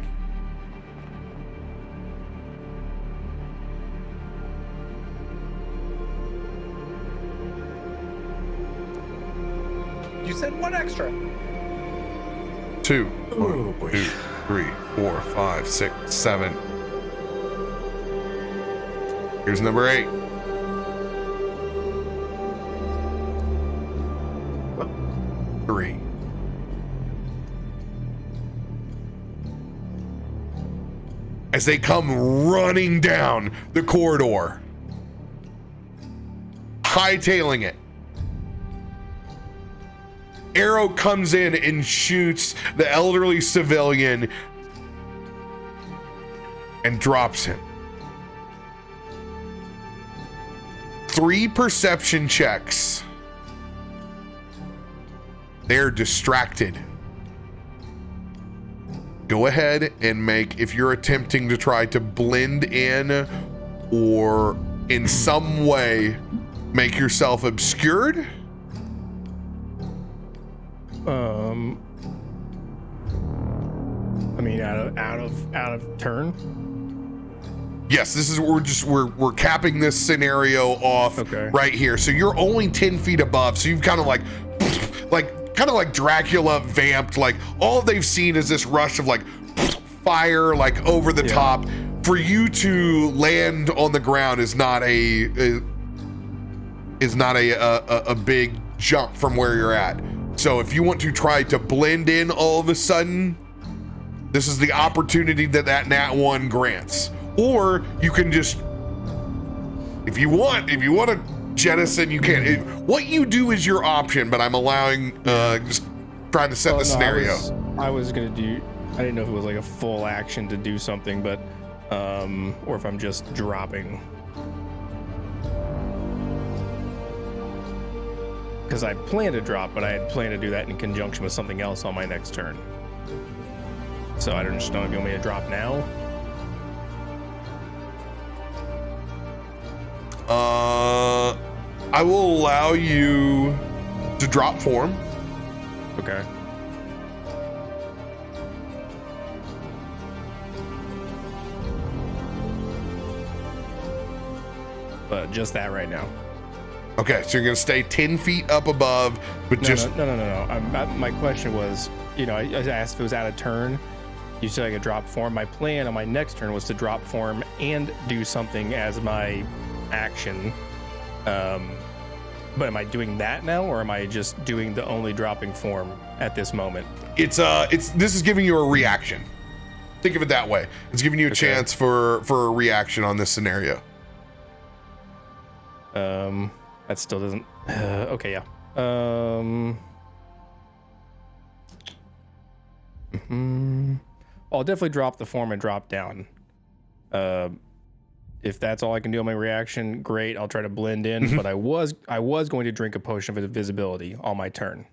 E: You said one extra.
A: 2.
F: Oh, boy.
A: 2, 3, 4, 5, 6, 7. Here's number 8. Three. As they come running down the corridor, hightailing it. Arrow comes in and shoots the elderly civilian and drops him. 3 perception checks. They're distracted. Go ahead and make, if you're attempting to try to blend in or in some way make yourself obscured.
C: I mean, out of turn.
A: Yes, this is we're capping this scenario off right here. So you're only 10 feet above. So you've kind of like Dracula vamped. Like all they've seen is this rush of like fire, like over the top. For you to land on the ground is not a big jump from where you're at. So if you want to try to blend in all of a sudden, this is the opportunity that Nat 1 grants. Or you can just, if you want to jettison, you can. What you do is your option, but I'm allowing, just trying to set the scenario.
C: I was gonna do, I didn't know if it was like a full action to do something, but, or if I'm just dropping. Because I planned to drop, but I had planned to do that in conjunction with something else on my next turn. So I just don't know if you want me to drop now.
A: I will allow you to drop form.
C: Okay. But just that right now.
A: Okay, so you're gonna stay 10 feet up above, but
C: No. My question was, I asked if it was out of turn. You said I could drop form. My plan on my next turn was to drop form and do something as my action. But am I doing that now, or am I just doing the only dropping form at this moment?
A: This is giving you a reaction. Think of it that way. It's giving you a chance for a reaction on this scenario.
C: That still doesn't. Okay, yeah. I'll definitely drop the form and drop down. If that's all I can do on my reaction, great. I'll try to blend in. But I was going to drink a potion of invisibility on my turn.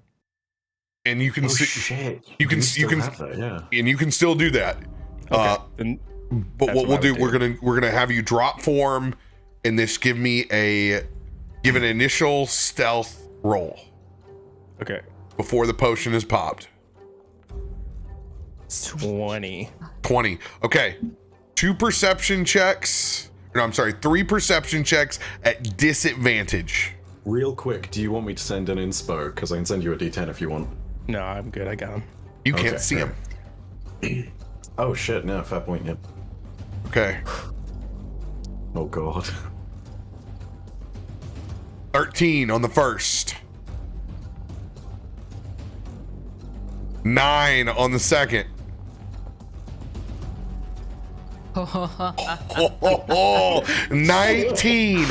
A: And you can you can
F: have that, yeah.
A: And you can still do that.
C: Okay,
A: but what we'll do, we're gonna have you drop form, and this give an initial stealth roll.
C: Okay.
A: Before the potion is popped.
C: 20.
A: Okay. 3 perception checks at disadvantage.
F: Real quick, do you want me to send an inspo? Because I can send you a D10 if you want.
C: No, I'm good. I got him.
A: You can't see him.
F: Oh shit, no, fair point, yep.
A: Okay.
F: Oh god.
A: 13 on the first. 9 on the second. 19.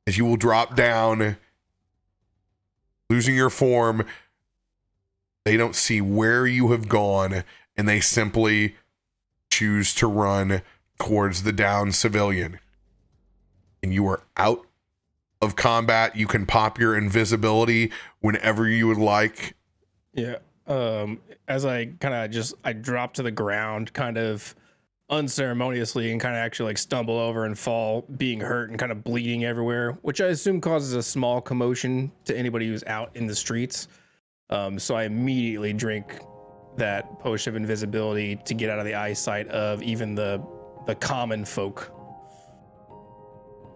A: As you will drop down, losing your form, they don't see where you have gone, and they simply choose to run towards the downed civilian. And you are out of combat. You can pop your invisibility whenever you would like.
C: Yeah. As I drop to the ground kind of unceremoniously and kind of actually like stumble over and fall, being hurt and kind of bleeding everywhere, which I assume causes a small commotion to anybody who's out in the streets. So I immediately drink that potion of invisibility to get out of the eyesight of even the common folk.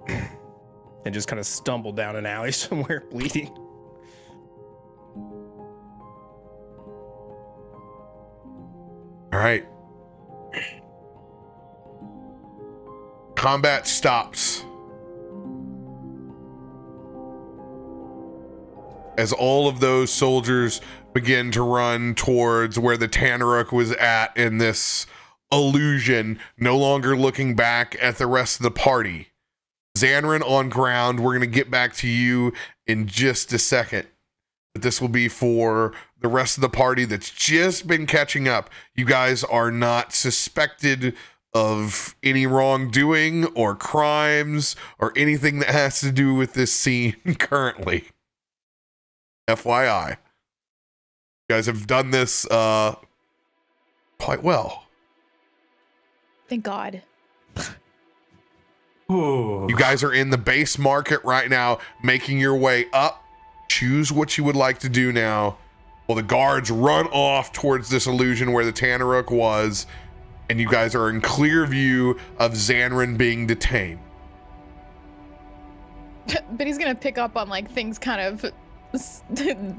C: And just kind of stumble down an alley somewhere bleeding.
A: All right. Combat stops as all of those soldiers begin to run towards where the Tanaruk was at in this illusion, no longer looking back at the rest of the party. Zanryn on ground, we're going to get back to you in just a second. But this will be for the rest of the party that's just been catching up. You guys are not suspected of any wrongdoing or crimes or anything that has to do with this scene currently. FYI. You guys have done this quite well.
D: Thank God.
F: Oh.
A: You guys are in the base market right now, making your way up. Choose what you would like to do now. Well, the guards run off towards this illusion where the Tanaruk was, and you guys are in clear view of Zanryn being detained.
D: But he's gonna pick up on like things kind of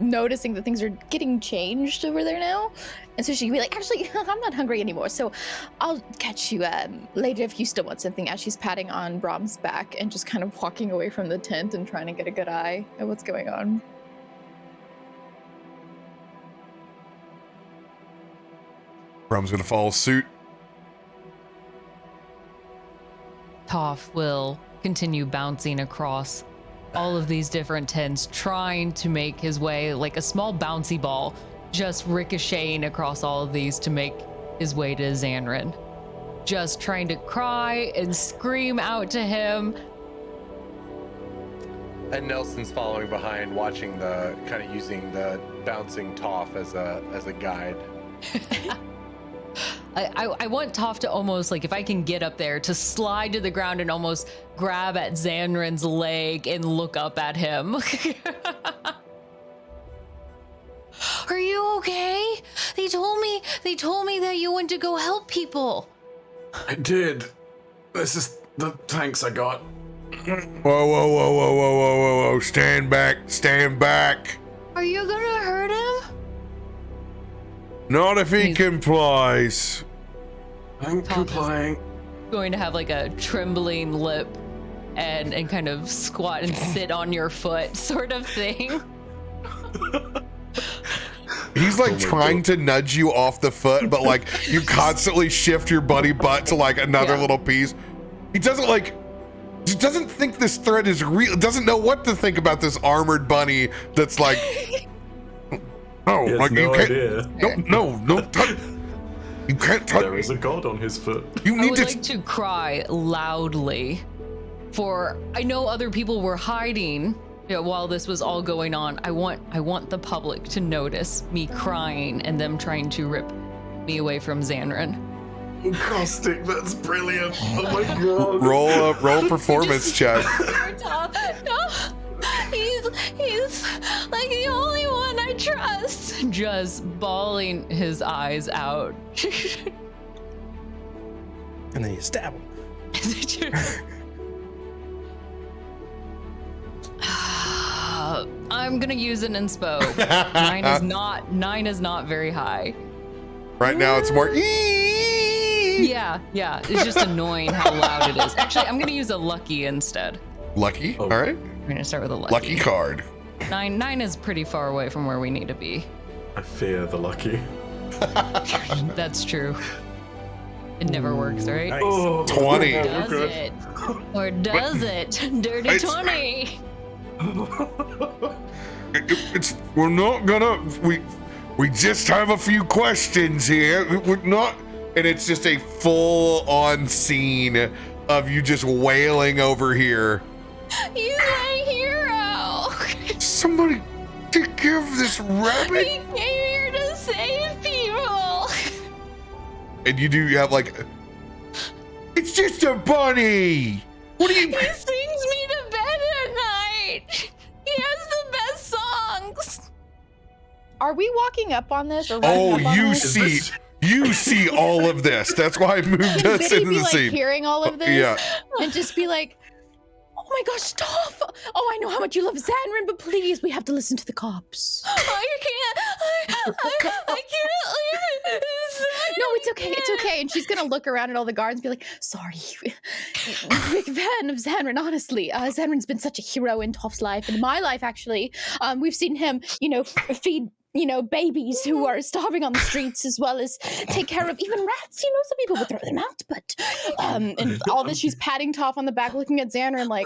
D: noticing that things are getting changed over there now, and so she'd be like, actually, I'm not hungry anymore, so I'll catch you later if you still want something, as she's patting on Brom's back and just kind of walking away from the tent and trying to get a good eye at what's going on.
A: Brom's gonna follow suit.
B: Toff will continue bouncing across all of these different tents, trying to make his way like a small bouncy ball, just ricocheting across all of these to make his way to Zanryn. Just trying to cry and scream out to him.
E: And Nelson's following behind, watching the kind of using the bouncing Toff as a guide.
B: I want Toff to almost, like, if I can get up there, to slide to the ground and almost grab at Zanryn's leg and look up at him. Are you okay? They told me that you went to go help people.
F: I did. This is the tanks I got.
A: Whoa. Stand back.
B: Are you gonna hurt him?
A: Not if he complies.
F: I'm complying.
B: Going to have like a trembling lip and kind of squat and sit on your foot sort of thing.
A: He's like trying to nudge you off the foot, but like you constantly shift your buddy butt to like another little piece. He doesn't think this threat is real. Doesn't know what to think about this armored bunny that's like. Oh, like
F: no
A: you can't.
F: idea.
A: No, you can't touch.
F: There is a god on his foot.
A: You
B: I
A: need
B: would
A: to.
B: like to cry loudly, for I know other people were hiding. While this was all going on, I want the public to notice me crying and them trying to rip me away from Zanryn.
F: Caustic, that's brilliant. Oh my god.
A: Roll a performance check.
B: No, he's like the only one I trust. Just bawling his eyes out.
C: And then you stab him.
B: I'm gonna use an inspo. Nine is not very high.
A: Right now it's more.
B: Yeah. It's just annoying how loud it is. Actually, I'm gonna use a lucky instead.
A: Lucky. All right.
B: We're gonna start with a lucky.
A: Lucky card.
B: Nine is pretty far away from where we need to be.
F: I fear the lucky.
B: That's true. It never works, right?
C: Nice.
F: Oh,
A: 20.
B: Does it? Or does it? Dirty
A: It's-
B: 20.
A: We're not gonna. We just have a few questions here. We're not. And it's just a full-on scene of you just wailing over here.
B: He's my hero.
A: Somebody take care of this rabbit.
B: He came here to save people.
A: And you have like, it's just a bunny. What do you?
B: He sings me to bed at night. He has the best songs.
G: Are we walking up on this or
A: Oh,
G: running up on
A: you
G: this?
A: see all of this. That's why I moved
G: Can
A: us
G: Biddy
A: into
G: be
A: the
G: like
A: scene.
G: hearing all of this
A: Yeah.
G: and just be like, oh my gosh, stop! Oh, I know how much you love Zanryn, but please, we have to listen to the cops.
B: I can't leave it.
G: No, it's okay, it's okay. And she's gonna look around at all the guards and be like, sorry, big fan of Zanryn, honestly. Zanryn's been such a hero in Toff's life, and my life, actually. We've seen him, feed babies who are starving on the streets, as well as take care of even rats. Some people would throw them out, but and all this, she's patting Toff on the back, looking at Zanryn like,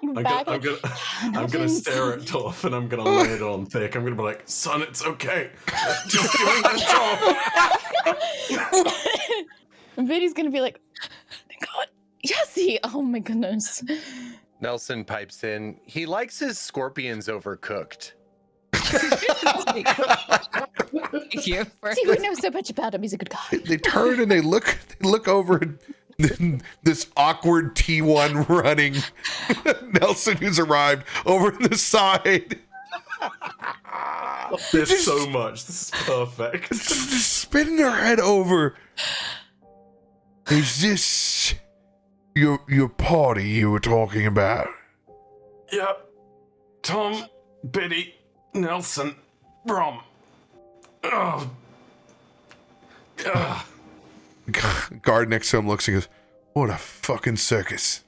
F: I'm gonna stare at Toff and I'm gonna lay it on thick. I'm gonna be like, son, it's okay. Just doing the job.
G: And Biddy's gonna be like, God, Jesse, oh my goodness.
E: Nelson pipes in. He likes his scorpions overcooked.
B: Thank you.
G: See, we know so much about him. He's a good guy.
A: They turn and they look over this awkward T1 running Nelson who's arrived over the side.
F: There's so much. This is perfect.
A: Just spinning their head over. Is this your party you were talking about?
F: Yep. Tom, Biddy, Nelson, Brom. Oh. Ugh.
A: Guard next to him looks and goes, what a fucking circus.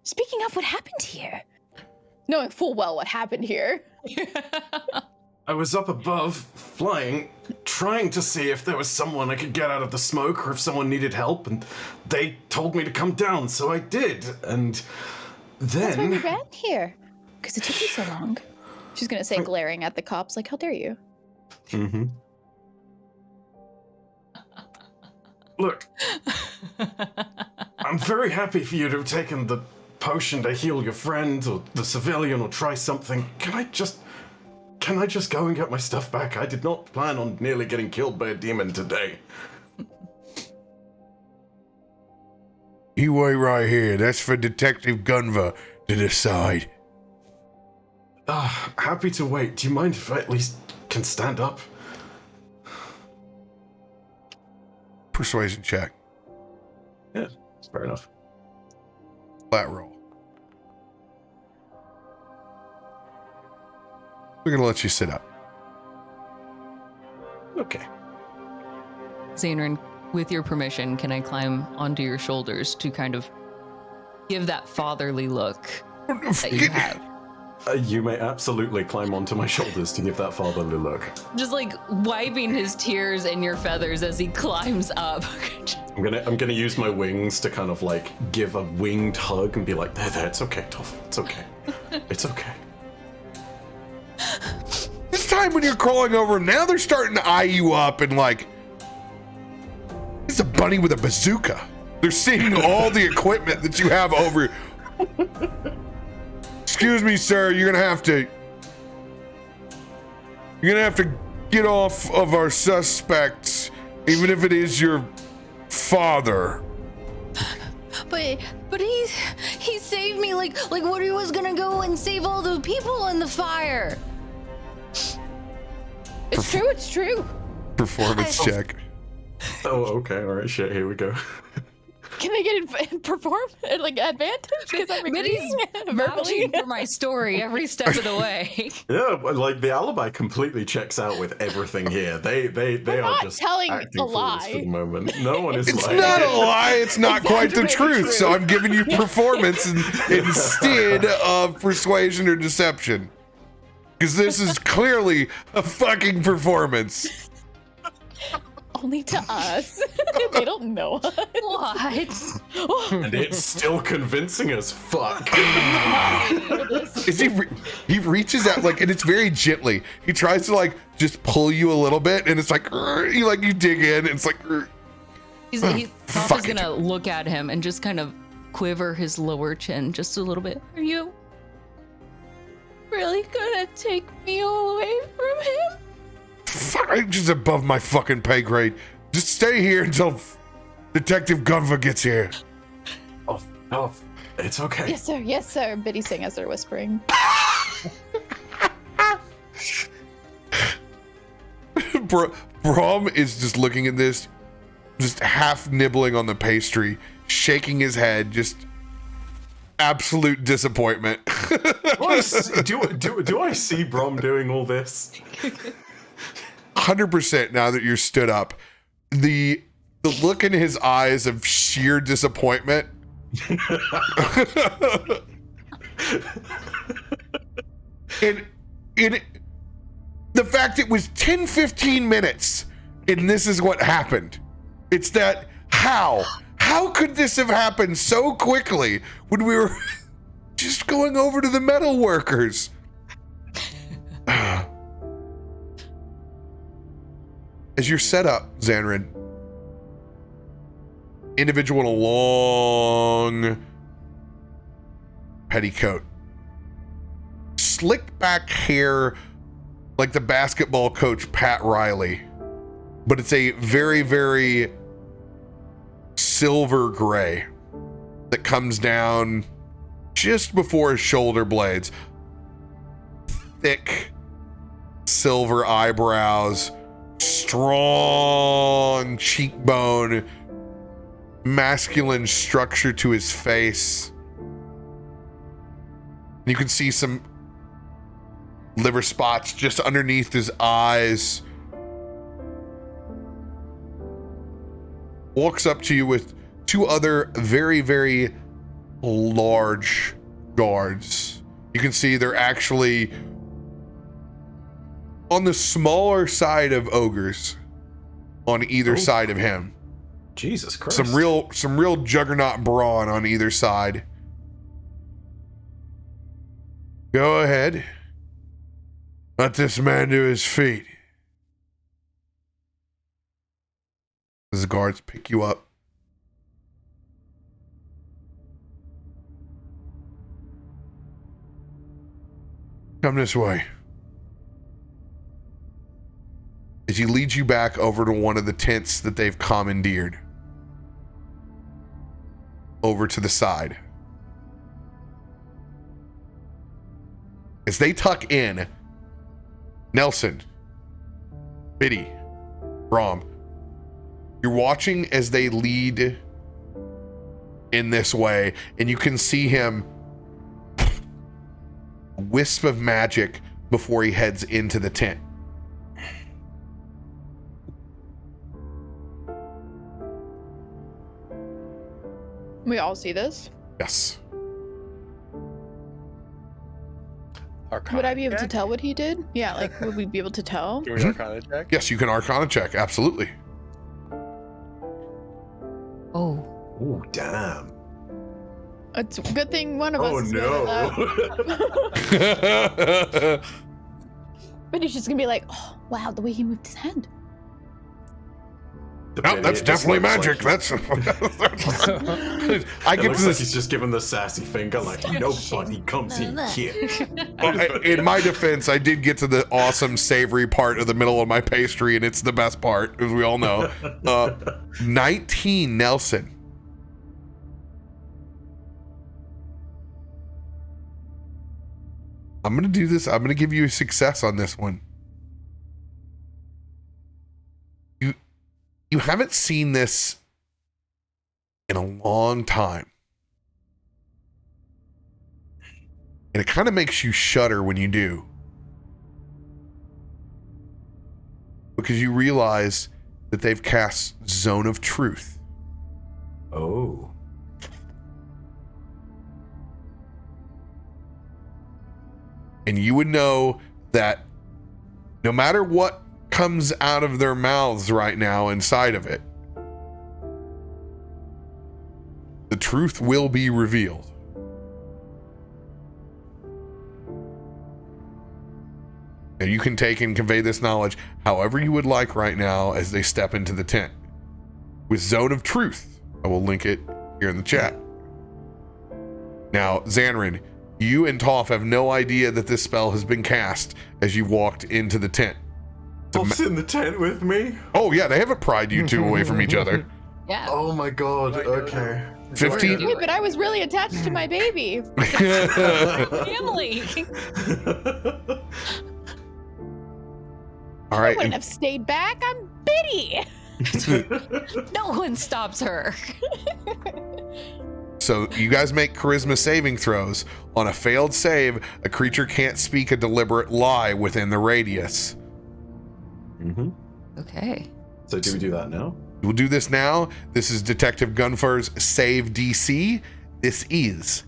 G: Speaking of what happened here, knowing full well what happened here.
F: I was up above, flying, trying to see if there was someone I could get out of the smoke or if someone needed help, and they told me to come down, so I did. And
G: That's why we
F: then...
G: ran here. Because it took you so long. She's gonna say, glaring at the cops, like, how dare you?
F: Mm-hmm. Look, I'm very happy for you to have taken the potion to heal your friend or the civilian or try something. Can I just go and get my stuff back? I did not plan on nearly getting killed by a demon today.
A: You wait right here. That's for Detective Gunva to decide.
F: Happy to wait. Do you mind if I at least can stand up?
A: Persuasion check.
F: Yeah, it's fair enough.
A: Flat roll. We're gonna let you sit up.
F: Okay.
B: Zanryn, with your permission, can I climb onto your shoulders to kind of give that fatherly look that you have?
F: You may absolutely climb onto my shoulders to give that fatherly look.
B: Just like wiping his tears and your feathers as he climbs up.
F: I'm gonna use my wings to kind of like give a winged hug and be like, there, it's okay, Toffee, it's okay. It's okay.
A: This time when you're crawling over, now they're starting to eye you up and like, it's a bunny with a bazooka. They're seeing all the equipment that you have over. Excuse me, sir, you're gonna have to get off of our suspects, even if it is your father.
B: But he saved me like what he was gonna go and save all the people in the fire.
G: It's true.
A: Performance check.
F: Oh, okay, all right, shit, here we go.
G: Can I get perform like advantage? Because I'm agreeing
B: Vouching
G: verbally.
B: for my story every step of the way.
F: Yeah, but like the alibi completely checks out with everything here. They are
G: not
F: just
G: telling
F: acting
G: a
F: fools
G: lie.
F: for the moment. No one is
A: It's
F: lying.
A: not a lie. It's not quite the
G: Exaggerated
A: truth. So I'm giving you performance instead of persuasion or deception. Because this is clearly a fucking performance.
G: Only to us. They don't know us.
B: What?
F: And it's still convincing as fuck.
A: Is he reaches out like, and it's very gently. He tries to like just pull you a little bit, and it's like you dig in. And it's like
B: Toffee's
A: fuck it.
B: gonna look at him and just kind of quiver his lower chin just a little bit. Are you really gonna take me away from him?
A: fuck, I'm just above my fucking pay grade. Just stay here until Detective Gunva gets here.
F: Oh, it's okay.
G: Yes, sir. Biddy sing as they're whispering.
A: Brom is just looking at this, just half nibbling on the pastry, shaking his head, just absolute disappointment.
F: Do I see Brom doing all this?
A: 100% now that you're stood up. The look in his eyes of sheer disappointment. and the fact it was 10-15 minutes and this is what happened. It's that how could this have happened so quickly when we were just going over to the metal workers? As you're set up, Zanryn, individual in a long petticoat, slicked back hair like the basketball coach Pat Riley, but it's a very, very silver gray that comes down just before his shoulder blades. Thick silver eyebrows, strong cheekbone, masculine structure to his face. You can see some liver spots just underneath his eyes. Walks up to you with two other very, very large guards. You can see they're actually on the smaller side of ogres on either side of him.
F: Jesus Christ.
A: Some real juggernaut brawn on either side. Go ahead. Let this man to his feet. As the guards pick you up. Come this way. As he leads you back over to one of the tents that they've commandeered. Over to the side. As they tuck in, Nelson, Biddy, Brom, you're watching as they lead in this way, and you can see him wisp of magic before he heads into the tent.
G: We all see this.
A: Yes.
E: Arcana
G: Would I be able to
E: check?
G: tell what he did? Yeah, like would we be able to tell?
E: Can we Arcana check?
A: Yes, you can Arcana check. Absolutely.
B: Oh,
F: Oh, damn.
G: It's a good thing one of us
F: Oh,
G: is good at that.
F: no.
G: But he's just gonna be like, oh wow, the way he moved his hand.
A: No, that's definitely magic. That's. I
F: It
A: get
F: looks
A: to
F: like he's
A: this.
F: just giving the sassy finger, like nobody comes in here.
A: In my defense, I did get to the awesome savory part of the middle of my pastry, and it's the best part, as we all know. 19, Nelson. I'm gonna do this. I'm gonna give you a success on this one. You haven't seen this in a long time. And it kind of makes you shudder when you do. Because you realize that they've cast Zone of Truth.
F: Oh.
A: And you would know that no matter what comes out of their mouths right now inside of it, the truth will be revealed. Now you can take and convey this knowledge however you would like right now as they step into the tent. With Zone of Truth, I will link it here in the chat. Now, Zanryn, you and Toff have no idea that this spell has been cast as you walked into the tent.
F: Toff's in the tent with me?
A: Oh yeah, they haven't pried you two away from each other.
B: yeah.
F: Oh my god, okay.
A: 15.
G: Wait, but I was really attached to my baby.
B: Family.
A: All
G: I
A: right.
G: wouldn't have stayed back. I'm Biddy.
B: No one stops her.
A: So you guys make charisma saving throws. On a failed save, a creature can't speak a deliberate lie within the radius.
F: Mm-hmm.
B: Okay.
F: So do we do that now?
A: We'll do this now. This is Detective Gunfar's save DC. This is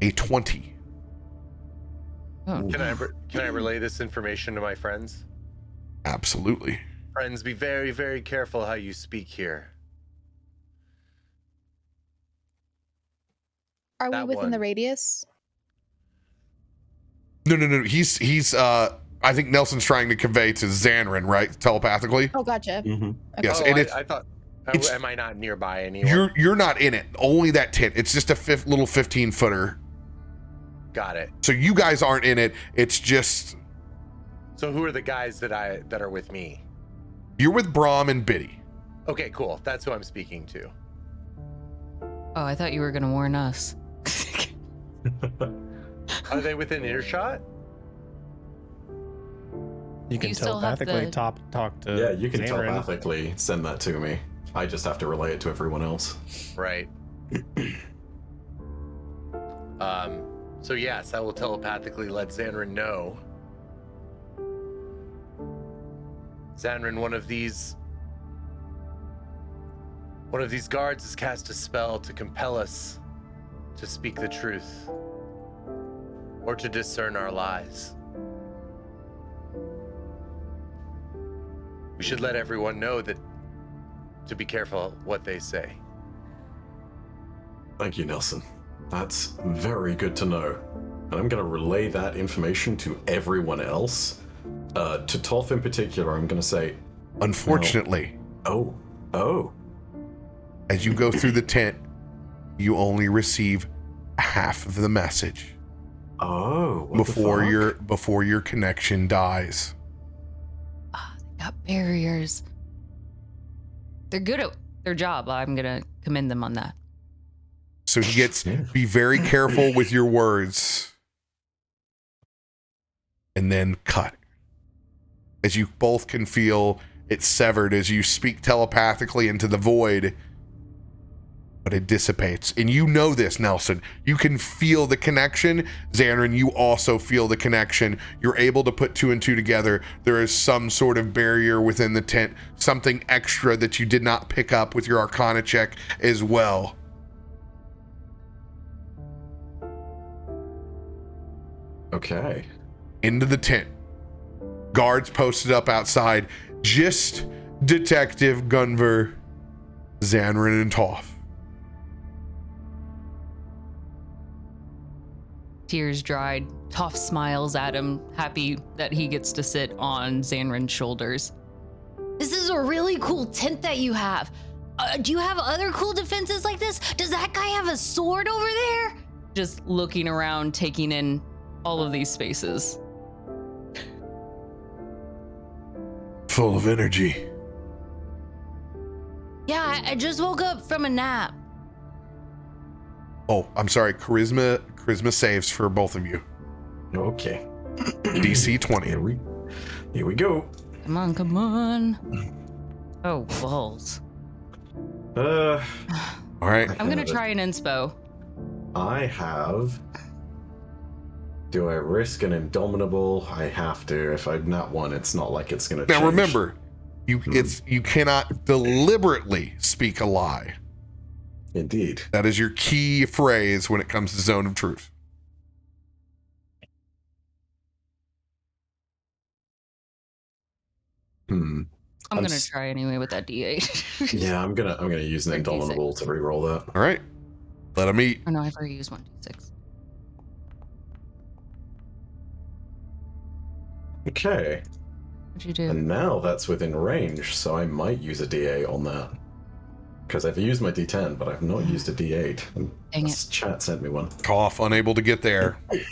A: a 20.
B: Oh.
E: Can I relay this information to my friends?
A: Absolutely.
E: Friends, be very, very careful how you speak here.
G: Are we
E: That
G: within
E: one.
G: the radius?
A: No. He's I think Nelson's trying to convey to Zanryn, right? Telepathically.
G: Oh, gotcha.
F: Mm-hmm.
A: Yes,
E: Oh,
A: and
E: I thought.
A: it's-
E: Am I not nearby anywhere?
A: you're not in it. Only that tent. It's just a little 15-footer.
E: Got it.
A: So you guys aren't in it. It's just
E: So who are the guys that are with me?
A: you're with Brom and Biddy.
E: Okay, cool. That's who I'm speaking to.
B: Oh, I thought you were gonna warn us.
E: Are they within earshot?
C: You can
B: You still have
C: telepathically
B: the-
C: talk to
F: Yeah, you can
C: Zanryn.
F: telepathically send that to me. I just have to relay it to everyone else.
E: Right. So yes, I will telepathically let Zanryn know. Zanryn, one of these guards has cast a spell to compel us to speak the truth or to discern our lies. We should let everyone know that to be careful what they say.
F: Thank you, Nelson. That's very good to know. And I'm going to relay that information to everyone else. To Tolf in particular, I'm going to say,
A: Unfortunately,
F: oh,
A: as you go through the tent, you only receive half of the message
F: what
A: before
F: the fuck?
A: before your connection dies.
B: Got barriers. They're good at their job. I'm gonna commend them on that.
A: So he gets,
F: Yeah.
A: be very careful with your words. And then cut. As you both can feel it severed as you speak telepathically into the void. But it dissipates. And you know this, Nelson. You can feel the connection. Zanryn, you also feel the connection. You're able to put two and two together. There is some sort of barrier within the tent. Something extra that you did not pick up with your Arcana check as well.
F: Okay.
A: Into the tent. Guards posted up outside. Just Detective Gunver, Zanryn, and Toff.
B: Tears dried. Toff smiles at him, happy that he gets to sit on Zanryn's shoulders. This is a really cool tent that you have. Do you have other cool defenses like this? Does that guy have a sword over there? Just looking around, taking in all of these spaces.
A: Full of energy.
B: Yeah, I just woke up from a nap.
A: Oh, I'm sorry. Charisma saves for both of you.
F: Okay.
A: DC 20.
F: Here we go.
B: Come on, come on. Oh, balls.
A: All right.
B: I'm gonna try an inspo.
F: I have. Do I risk an indomitable? I have to. If I'm not one, it's not like it's gonna.
A: Now
F: change.
A: remember, you cannot deliberately speak a lie.
F: Indeed.
A: That is your key phrase when it comes to Zone of Truth.
F: Hmm.
B: I'm gonna try anyway with that D8.
F: Yeah, I'm gonna use an
B: Or
F: indomitable
B: D6.
F: to reroll that.
A: All right. Let him eat.
B: Oh no, I've already used 1d6.
F: Okay.
B: What'd you do?
F: And now that's within range, so I might use a D8 on that. Because I've used my D10, but I've not used a D8. And
B: Dang
F: this chat sent me one.
A: Toff, unable to get there.
B: I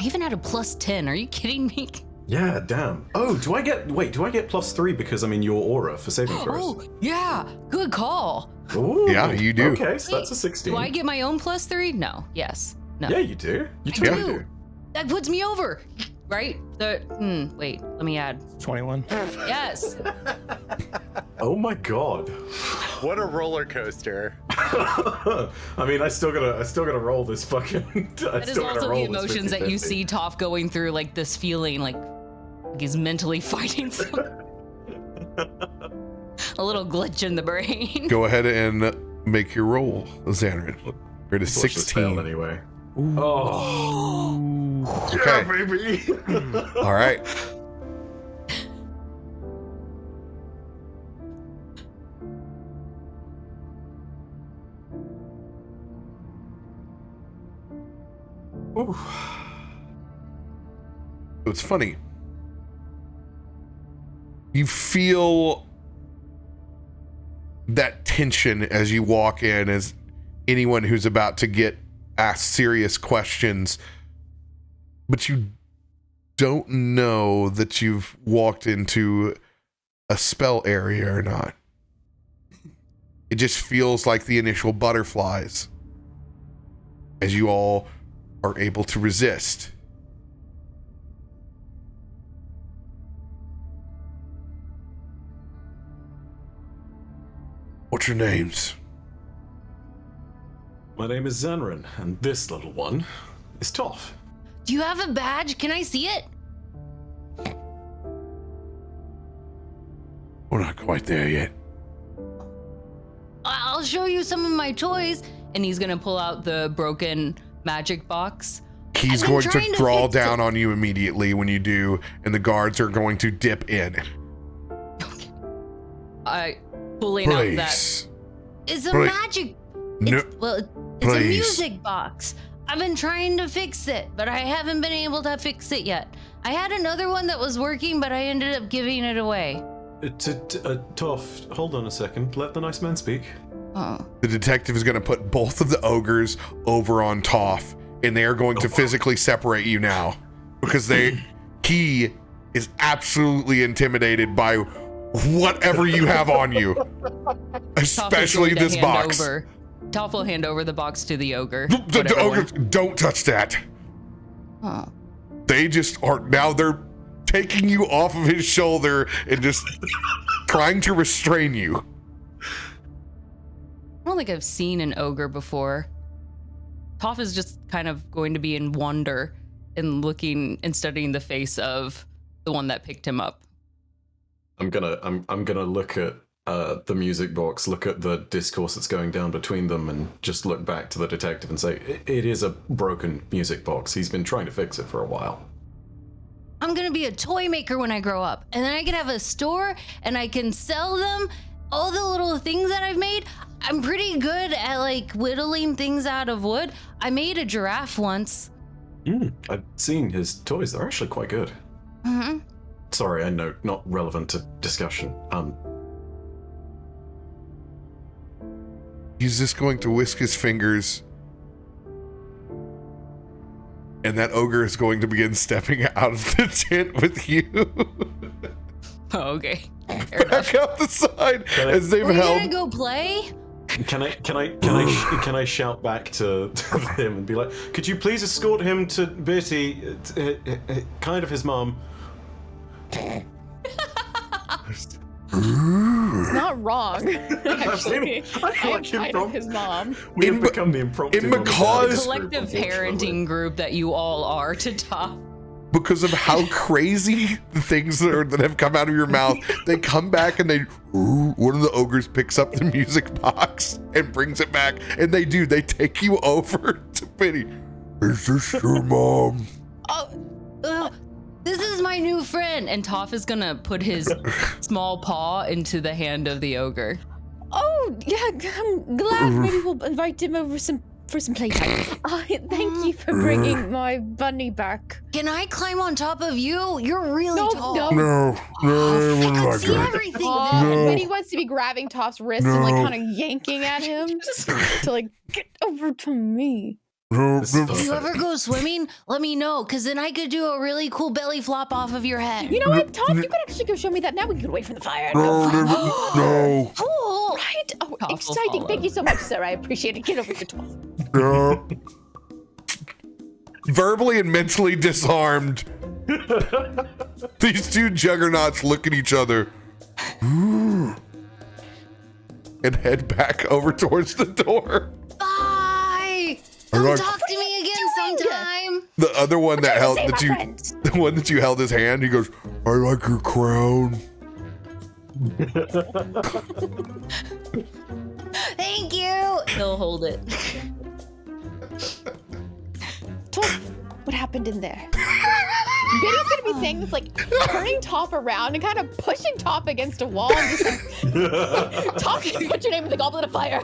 B: even had a plus 10. Are you kidding me?
F: Yeah, damn. Oh, do I get +3 because I'm in your aura for saving throws?
B: Oh, yeah. Good call.
F: Ooh,
A: Yeah, you do.
F: Okay, so that's a 16.
B: Do I get my own plus 3? No. Yes. No.
F: Yeah, you do. You
B: I
F: totally
B: do.
F: do.
B: That puts me over. Right? Wait, let me add.
C: 21.
B: Yes.
F: Oh my god.
E: What a roller coaster.
F: I mean, I still gotta roll this fucking.
B: That is also the emotions that you see Toff going through, like this feeling like he's mentally fighting something. A little glitch in the brain.
A: Go ahead and make your roll, Zanryn. You're at a
F: Push this fail
A: 16.
F: anyway. Oh.
A: Okay.
F: Yeah, baby.
A: All right.
F: Ooh.
A: So it's funny. You feel that tension as you walk in, as anyone who's about to get asked serious questions, but you don't know that you've walked into a spell area or not. It just feels like the initial butterflies as you all are able to resist. What's your names?
F: My name is Zanryn, and this little one is Toff.
B: Do you have a badge? Can I see it?
A: We're not quite there yet.
B: I'll show you some of my toys. And he's gonna pull out the broken magic box.
A: He's
B: I've been
A: going to
B: trying to
A: draw
B: fix
A: down
B: it.
A: on you immediately when you do, and the guards are going to dip in.
B: Pulling out that.
A: Please.
B: It's a
A: Please.
B: magic.
A: No,
B: It's a
A: please.
B: music box. I've been trying to fix it, but I haven't been able to fix it yet. I had another one that was working, but I ended up giving it away.
F: Toff, hold on a second. Let the nice man speak.
B: Oh.
A: The detective is going to put both of the ogres over on Toff, and they are going to physically separate you now because he is absolutely intimidated by whatever you have on you, especially this box.
B: Toff will hand over the box to the ogre.
A: The ogres, don't touch that.
B: Oh.
A: They just are now. They're taking you off of his shoulder and just trying to restrain you.
B: I don't think I've seen an ogre before. Toff is just kind of going to be in wonder and looking and studying the face of the one that picked him up.
F: I'm gonna look at the music box, look at the discourse that's going down between them, and just look back to the detective and say, it is a broken music box. He's been trying to fix it for a while.
B: I'm gonna be a toy maker when I grow up, and then I can have a store and I can sell them all the little things that I've made. I'm pretty good at like whittling things out of wood. I made a giraffe once.
F: I've seen his toys. They're actually quite good.
B: Mm-hmm.
F: Sorry, I know, not relevant to discussion.
A: He's just going to whisk his fingers, and that ogre is going to begin stepping out of the tent with you.
B: Oh, okay. Fair enough.
A: Back out the side as they've
B: We're
A: held.
B: gonna go play?
F: Can I shout back to him and be like, could you please escort him to Betty, kind of his mom?
G: Not wrong. Actually,
F: I feel like
G: kind of his mom.
F: We have become the impromptu
A: in
F: mom and dad
A: Macaw's-
F: group,
B: Collective
F: unfortunately.
B: parenting group that you all are to top.
A: Because of how crazy the things that have come out of your mouth, they come back and one of the ogres picks up the music box and brings it back, and they take you over to Penny. Is this your mom?
B: Oh, this is my new friend. And Toff is gonna put his small paw into the hand of the ogre.
G: Oh, yeah, I'm glad. Maybe we'll invite him over for some playtime. Thank you for bringing my bunny back.
B: Can I climb on top of you? You're really tall.
A: No, I wouldn't
B: I
A: like
B: see
A: that.
B: everything.
A: No.
G: Benny wants to be grabbing Toph's wrist and like kind of yanking at him to like get over to me.
A: No,
F: This is
B: If you
F: perfect.
B: ever go swimming, let me know, because then I could do a really cool belly flop off of your head.
G: You know what, Toph? You could actually go show me that now. We could wait for the fire.
A: no.
G: Oh, right. Oh,
B: Toph will
G: exciting.
B: follow.
G: Thank you so much, sir. I appreciate it. Get over here, Toph.
A: No. Verbally and mentally disarmed, these two juggernauts look at each other and head back over towards the door.
B: Bye.
A: I
B: Come
A: like-
B: talk to me again sometime.
A: The other one that held
G: Say,
A: that
G: my
A: you,
G: friends.
A: the one that you held his hand, he goes, "I like your crown."
B: Thank you. He'll hold it.
G: Toph, what happened in there? Benny's gonna be saying this, like turning Toph around and kind of pushing Toph against a wall and just like, Toph, put your name in the goblet of fire.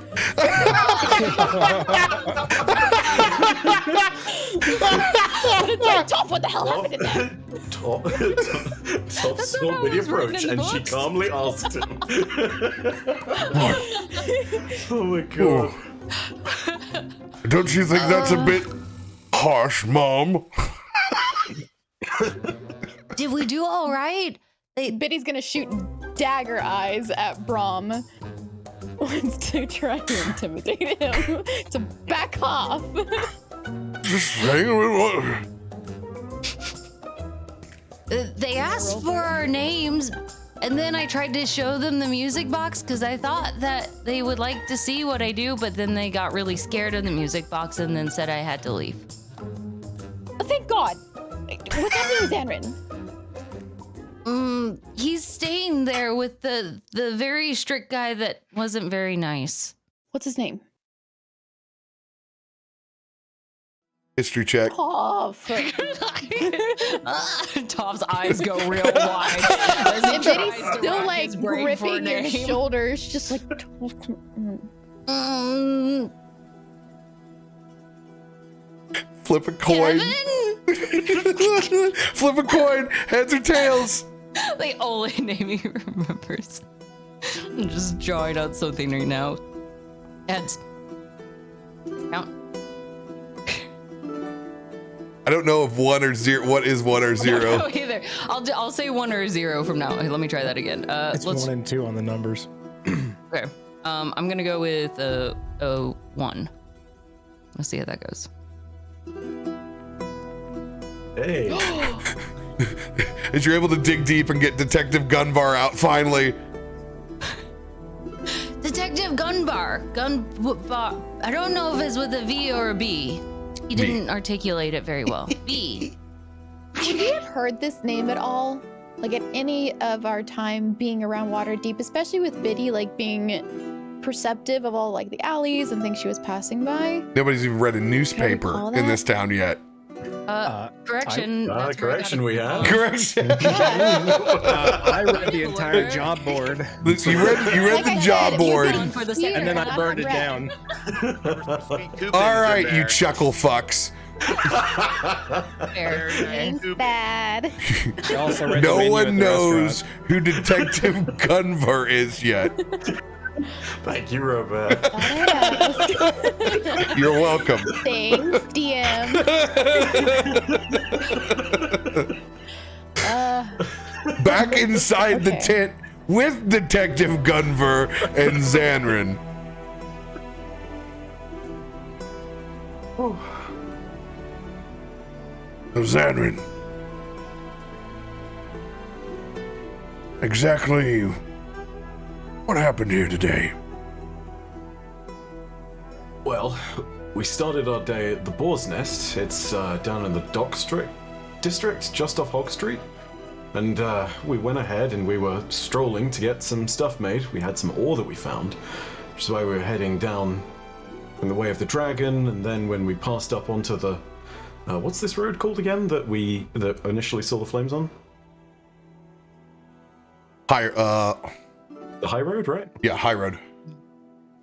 G: But it's like, Toph, what the hell happened in there?
F: Top
B: That's
F: saw
B: not how
F: the
B: it was written
F: approach
B: in the
F: and she
B: books.
F: calmly asked him. Oh my god.
A: Don't you think that's a bit harsh, Mom?
B: Did we do all right?
G: Benny's gonna shoot dagger eyes at Brom. Wants to try to intimidate him to back off.
A: Just saying. What?
B: They asked for our names, and then I tried to show them the music box because I thought that they would like to see what I do, but then they got really scared of the music box and then said I had to leave.
G: Oh, thank God. What's happening with Zanryn?
B: He's staying there with the very strict guy that wasn't very nice.
G: What's his name?
A: History check.
G: Toph.
B: Toph's eyes go real wide. as he
G: And
B: tries
G: Benny's
B: to
G: still
B: rack
G: like
B: his brain for a
G: gripping your
B: name.
G: shoulders, just like.
A: Flip a coin.
B: Kevin?
A: Flip a coin. Heads or tails.
B: The only name he remembers. I'm just drawing out something right now. Heads. Count.
A: I don't know if 1 or 0. What is 1 or
B: I
A: 0?
B: don't know either. I'll say 1 or 0 from now. Let me try that again.
C: It's 1 and 2 on the numbers.
B: Okay. I'm gonna go with a 1. Let's see how that goes.
F: Hey.
A: As you're able to dig deep and get Detective Gunbar out finally.
B: Detective Gunbar. I don't know if it's with a V or a B. He
A: B.
B: didn't articulate it very well. B.
G: Would we have heard this name at all? like at any of our time being around Waterdeep, especially with Biddy, like being perceptive of all like the alleys and things she was passing by?
A: Nobody's even read a newspaper
G: recall
A: in
G: that.
A: this town yet.
B: Correction. that's where I got
F: Correction,
B: it
F: we
B: from.
F: have.
A: Correction.
C: I read the entire job board,
A: You read the job board.
B: For the
C: and then I
B: second
C: burned it
B: one.
C: down.
E: Sweet coupons
A: All right,
E: in
A: you
E: there.
A: chuckle fucks.
B: Fair.
G: Thanks, Bad.
C: I also read the
A: No
C: menu
A: one
C: at the
A: knows
C: restaurant.
A: who Detective Gunver is yet.
F: Thank you, RoBear.
A: You're welcome.
G: Thanks, DM.
A: Back inside the
G: Okay.
A: tent with Detective Gunver and Zanryn. So Zanryn, exactly what happened here today?
F: Well, we started our day at the Boar's Nest. It's down in the Dock District, just off Hog Street. And we went ahead and we were strolling to get some stuff made. We had some ore that we found, which is why we were heading down in the Way of the Dragon. And then when we passed up onto the... what's this road called again that initially saw the flames on?
A: The
F: The High Road, right?
A: high road.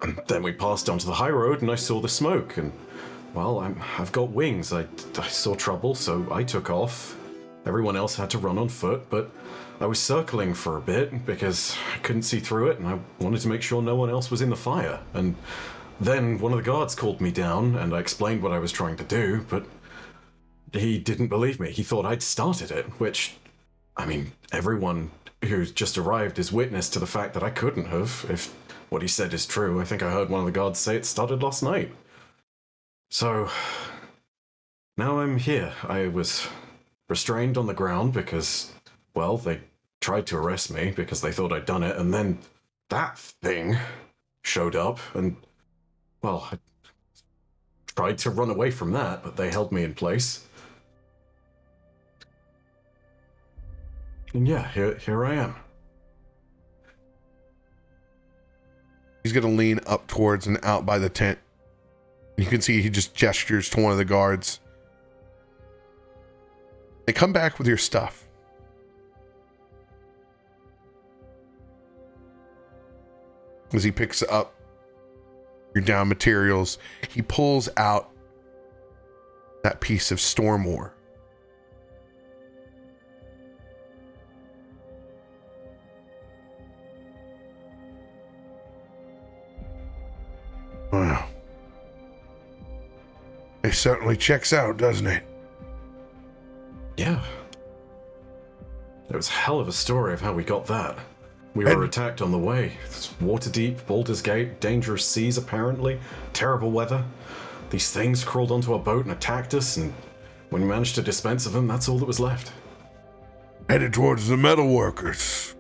F: And then we passed onto the high road and I saw the smoke and, well, I've got wings. I saw trouble, so I took off. Everyone else had to run on foot, but I was circling for a bit because I couldn't see through it and I wanted to make sure no one else was in the fire. And then one of the guards called me down and I explained what I was trying to do, but he didn't believe me. He thought I'd started it, which, I mean, everyone who's just arrived is witness to the fact that I couldn't have, if what he said is true. I think I heard one of the guards say it started last night. So, now I'm here. I was restrained on the ground because, well, they tried to arrest me because they thought I'd done it, and then that thing showed up, and, well, I tried to run away from that, but they held me in place. And yeah, here I am.
A: He's going to lean up towards and out by the tent. You can see he just gestures to one of the guards. They come back with your stuff. As he picks up your down materials, he pulls out that piece of storm ore. Wow. It certainly checks out, doesn't it?
F: Yeah. It was a hell of a story of how we got that. We were attacked on the way. It's Waterdeep, Baldur's Gate, dangerous seas apparently, terrible weather. These things crawled onto our boat and attacked us, and when we managed to dispense of them, that's all that was left.
A: Headed towards the metalworkers.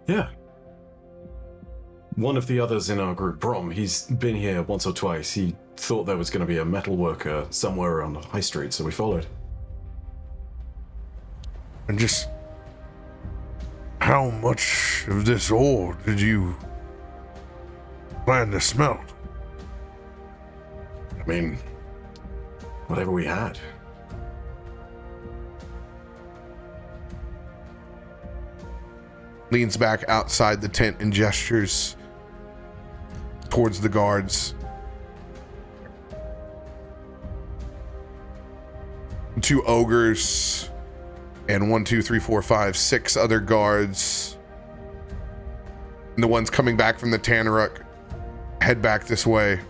F: Yeah. One of the others in our group, Brom, he's been here once or twice. He thought there was going to be a metalworker somewhere on the high street, so we followed.
A: And just how much of this ore did you plan to smelt?
F: I mean, whatever we had.
A: Leans back outside the tent and gestures towards the guards. Two ogres and 1, 2, 3, 4, 5, 6 other guards. And the ones coming back from the Tanaruk head back this way.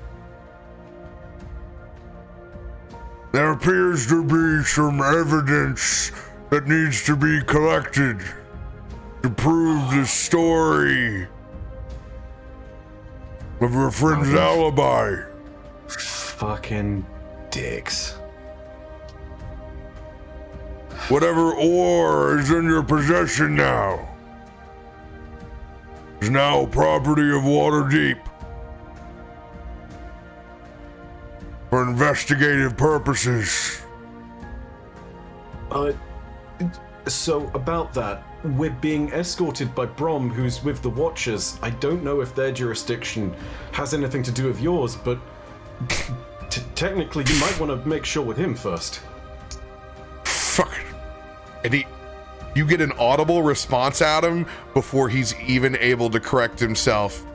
A: There appears to be some evidence that needs to be collected to prove the story of your friend's alibi.
F: Fucking dicks.
A: Whatever ore is in your possession now is now property of Waterdeep for investigative purposes.
F: So about that, we're being escorted by Brom, who's with the Watchers. I don't know if their jurisdiction has anything to do with yours, but technically you might want to make sure with him first.
A: Fuck. And you get an audible response out of him before he's even able to correct himself.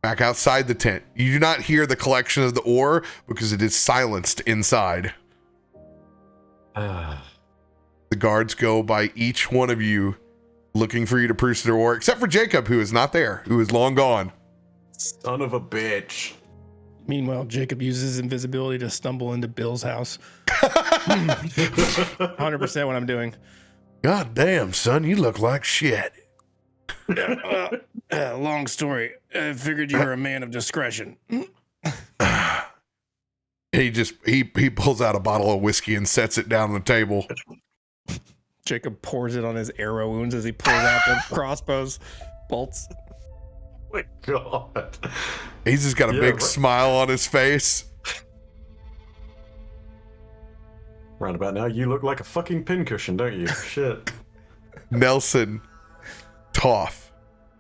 A: Back outside the tent. You do not hear the collection of the ore because it is silenced inside. The guards go by each one of you looking for you to produce their ore, except for Jacob, who is not there, who is long gone.
F: Son of a bitch.
C: Meanwhile, Jacob uses invisibility to stumble into Bill's house. 100% what I'm doing.
A: God damn, son, you look like shit.
C: Long story. I figured you were a man of discretion.
A: He pulls out a bottle of whiskey and sets it down on the table.
C: Jacob pours it on his arrow wounds as he pulls out the crossbows bolts.
F: My God.
A: He's just got a big smile on his face.
F: Roundabout now, you look like a fucking pincushion, don't you? Shit.
A: Nelson, Toff,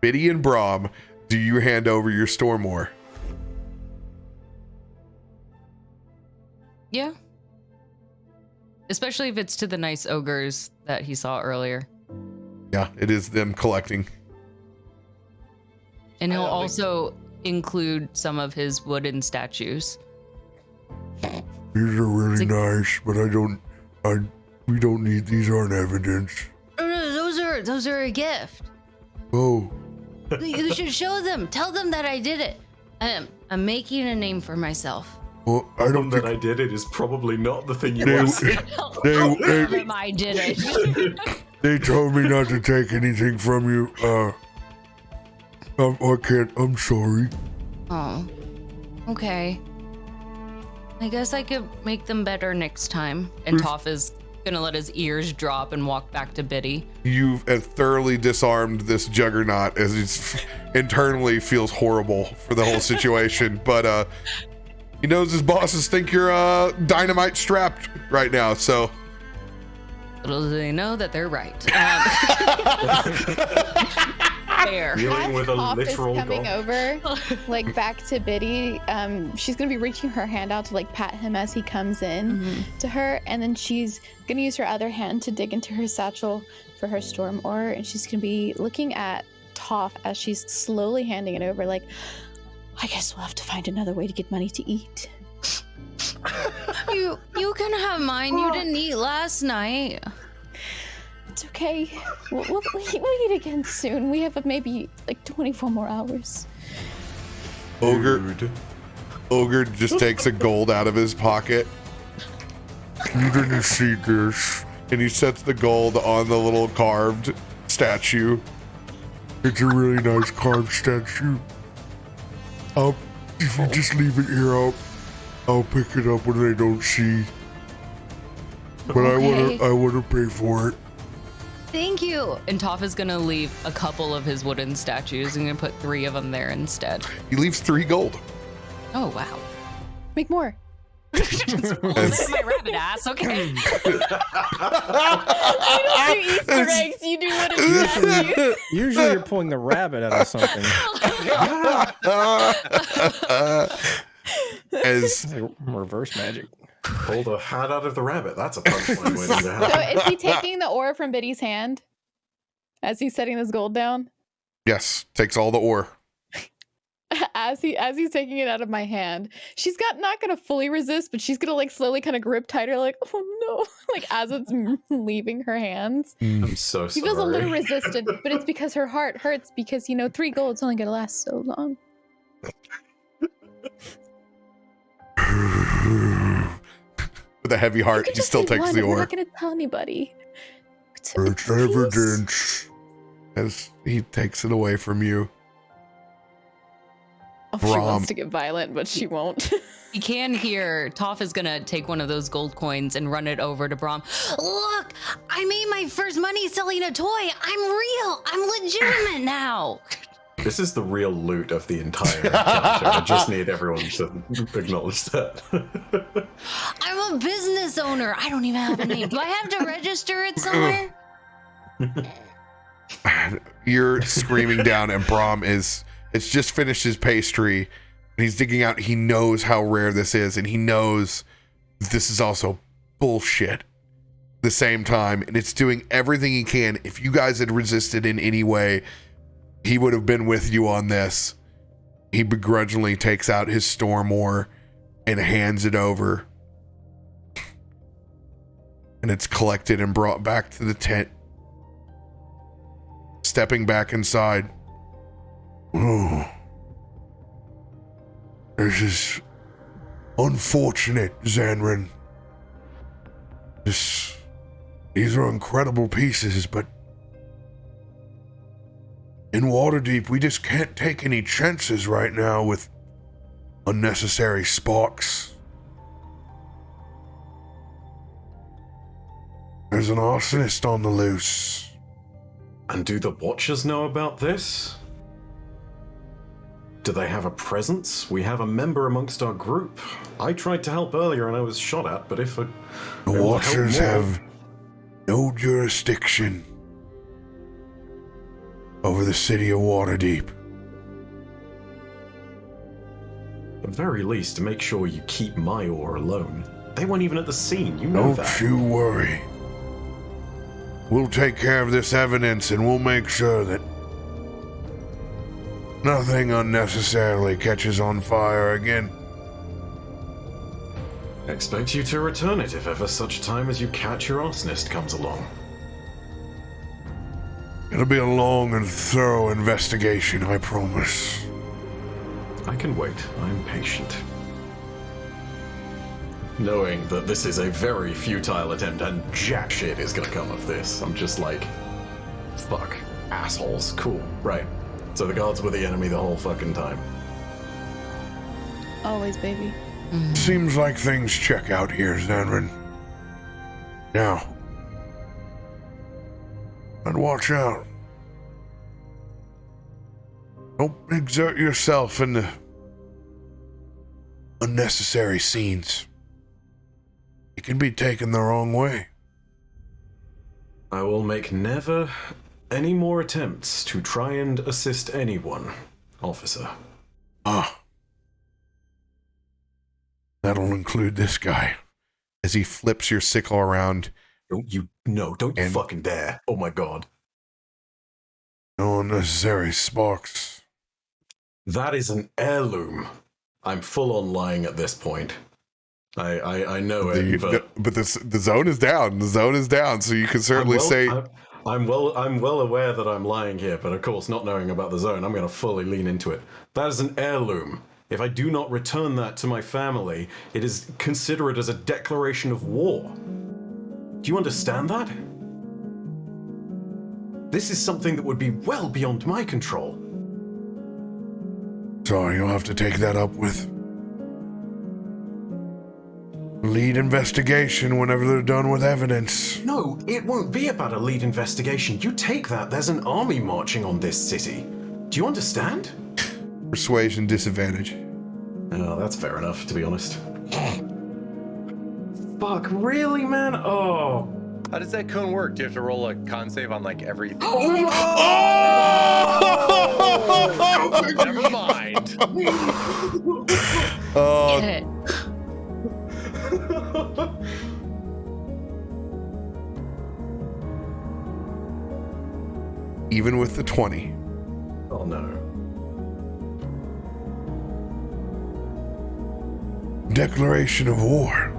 A: Biddy, and Brom, do you hand over your storm ore?
B: Yeah. Especially if it's to the nice ogres that he saw earlier.
A: Yeah, it is them collecting.
B: And he'll also include some of his wooden statues.
A: These are really nice, but we don't need, these aren't evidence.
B: No, those are a gift.
A: Oh.
B: You should show them. Tell them that I did it. I'm making a name for myself.
A: Well, I don't
F: think that I did it is probably not the thing you
A: they,
F: want to say.
B: Tell them I did it.
A: They told me not to take anything from you. I can't. I'm sorry.
B: Oh, okay. I guess I could make them better next time. And Toff is gonna let his ears drop and walk back to Biddy.
A: You've thoroughly disarmed this juggernaut as he internally feels horrible for the whole situation. But he knows his bosses think you're dynamite strapped right now, so.
B: Little do they know that they're right. Fair.
F: Dealing with a
G: Toff is
F: literal
G: coming
F: god.
G: over, like back to Biddy. She's gonna be reaching her hand out to like pat him as he comes in to her, and then she's gonna use her other hand to dig into her satchel for her storm ore, and she's gonna be looking at Toff as she's slowly handing it over. Like, I guess we'll have to find another way to get money to eat.
B: You can have mine. You didn't eat last night.
G: It's okay. We'll eat again soon. We have maybe like 24 more hours.
A: Ogre just takes a gold out of his pocket. You didn't see this. And he sets the gold on the little carved statue. It's a really nice carved statue. If you just leave it here, I'll pick it up when they don't see. But
B: Okay.
A: I wanna pay for it.
B: Thank you. And Toff is gonna leave a couple of his wooden statues and gonna put 3 of them there instead.
A: He leaves 3 gold.
B: Oh wow.
G: Make more.
B: My rabbit ass. Okay.
G: You don't do Easter eggs. You do wooden statues.
C: Usually you're pulling the rabbit out of something.
A: As
C: Like reverse magic.
F: Pull the hat out of the rabbit. That's a punchline way to
G: So
F: happen.
G: is he taking the ore from Biddy's hand as he's setting this gold down?
A: yes, takes all the ore.
G: As he's taking it out of my hand, she's not gonna fully resist, but she's gonna like slowly kind of grip tighter, like, oh no, like as it's leaving her hands.
F: I'm so
G: She
F: sorry.
G: feels a little resistant, but it's because her heart hurts because 3 gold's only gonna last so long.
A: With a heavy heart,
G: You can
A: he
G: just
A: still
G: leave
A: takes
G: one,
A: the
G: and we're
A: ore.
G: not gonna tell anybody. It's
A: It's
G: a piece.
A: evidence. As he takes it away from you.
G: Oh, she
A: Brom.
G: wants to get violent, but she won't.
B: You can hear Toff is gonna take one of those gold coins and run it over to Brom. Look, I made my first money selling a toy. I'm real. I'm legitimate now.
F: This is the real loot of the entire chapter. I just need everyone to acknowledge that.
B: I'm a business owner. I don't even have a name. Do I have to register it somewhere?
A: You're screaming down, and Brom it's just finished his pastry, and he's digging out. He knows how rare this is, and he knows this is also bullshit at the same time, and it's doing everything he can. If you guys had resisted in any way, he would have been with you on this. He begrudgingly takes out his storm ore and hands it over, and it's collected and brought back to the tent. Stepping back inside. Oh, this is unfortunate, Zanryn. These are incredible pieces, but in Waterdeep, we just can't take any chances right now with unnecessary sparks. There's an arsonist on the loose.
F: And do the Watchers know about this? Do they have a presence? We have a member amongst our group. I tried to help earlier and I was shot at, but if
A: the Watchers have no jurisdiction over the city of Waterdeep.
F: At the very least, make sure you keep my ore alone. They weren't even at the scene, you know that.
A: Don't you worry. We'll take care of this evidence, and we'll make sure that nothing unnecessarily catches on fire again.
F: Expect you to return it if ever such time as you catch your arsonist comes along.
A: It'll be a long and thorough investigation, I promise.
F: I can wait. I'm patient. Knowing that this is a very futile attempt and jack shit is gonna come of this, I'm just like, fuck, assholes, cool, right. So the gods were the enemy the whole fucking time.
G: Always, baby.
A: Seems like things check out here, Zanryn. Now, and watch out. Don't exert yourself in the unnecessary scenes. It can be taken the wrong way.
F: I will make never any more attempts to try and assist anyone, officer.
A: Ah. That'll include this guy. As he flips your sickle around.
F: Don't you fucking dare. Oh my god.
A: No unnecessary sparks.
F: That is an heirloom. I'm full on lying at this point. I know it,
A: but the zone is down. The zone is down, so you can certainly say.
F: I'm well aware that I'm lying here, but of course, not knowing about the zone, I'm going to fully lean into it. That is an heirloom. If I do not return that to my family, it is considered as a declaration of war. Do you understand that? This is something that would be well beyond my control.
A: Sorry, you'll have to take that up with lead investigation whenever they're done with evidence.
F: No, it won't be about a lead investigation. You take that, there's an army marching on this city. Do you understand?
A: Persuasion disadvantage.
F: Oh, that's fair enough, to be honest. Fuck, really, man? Oh.
E: How does that cone work? Do you have to roll a con save on like everything?
A: Oh!
E: Never mind.
B: Get it.
A: Even with the 20.
F: Oh no.
A: Declaration of war.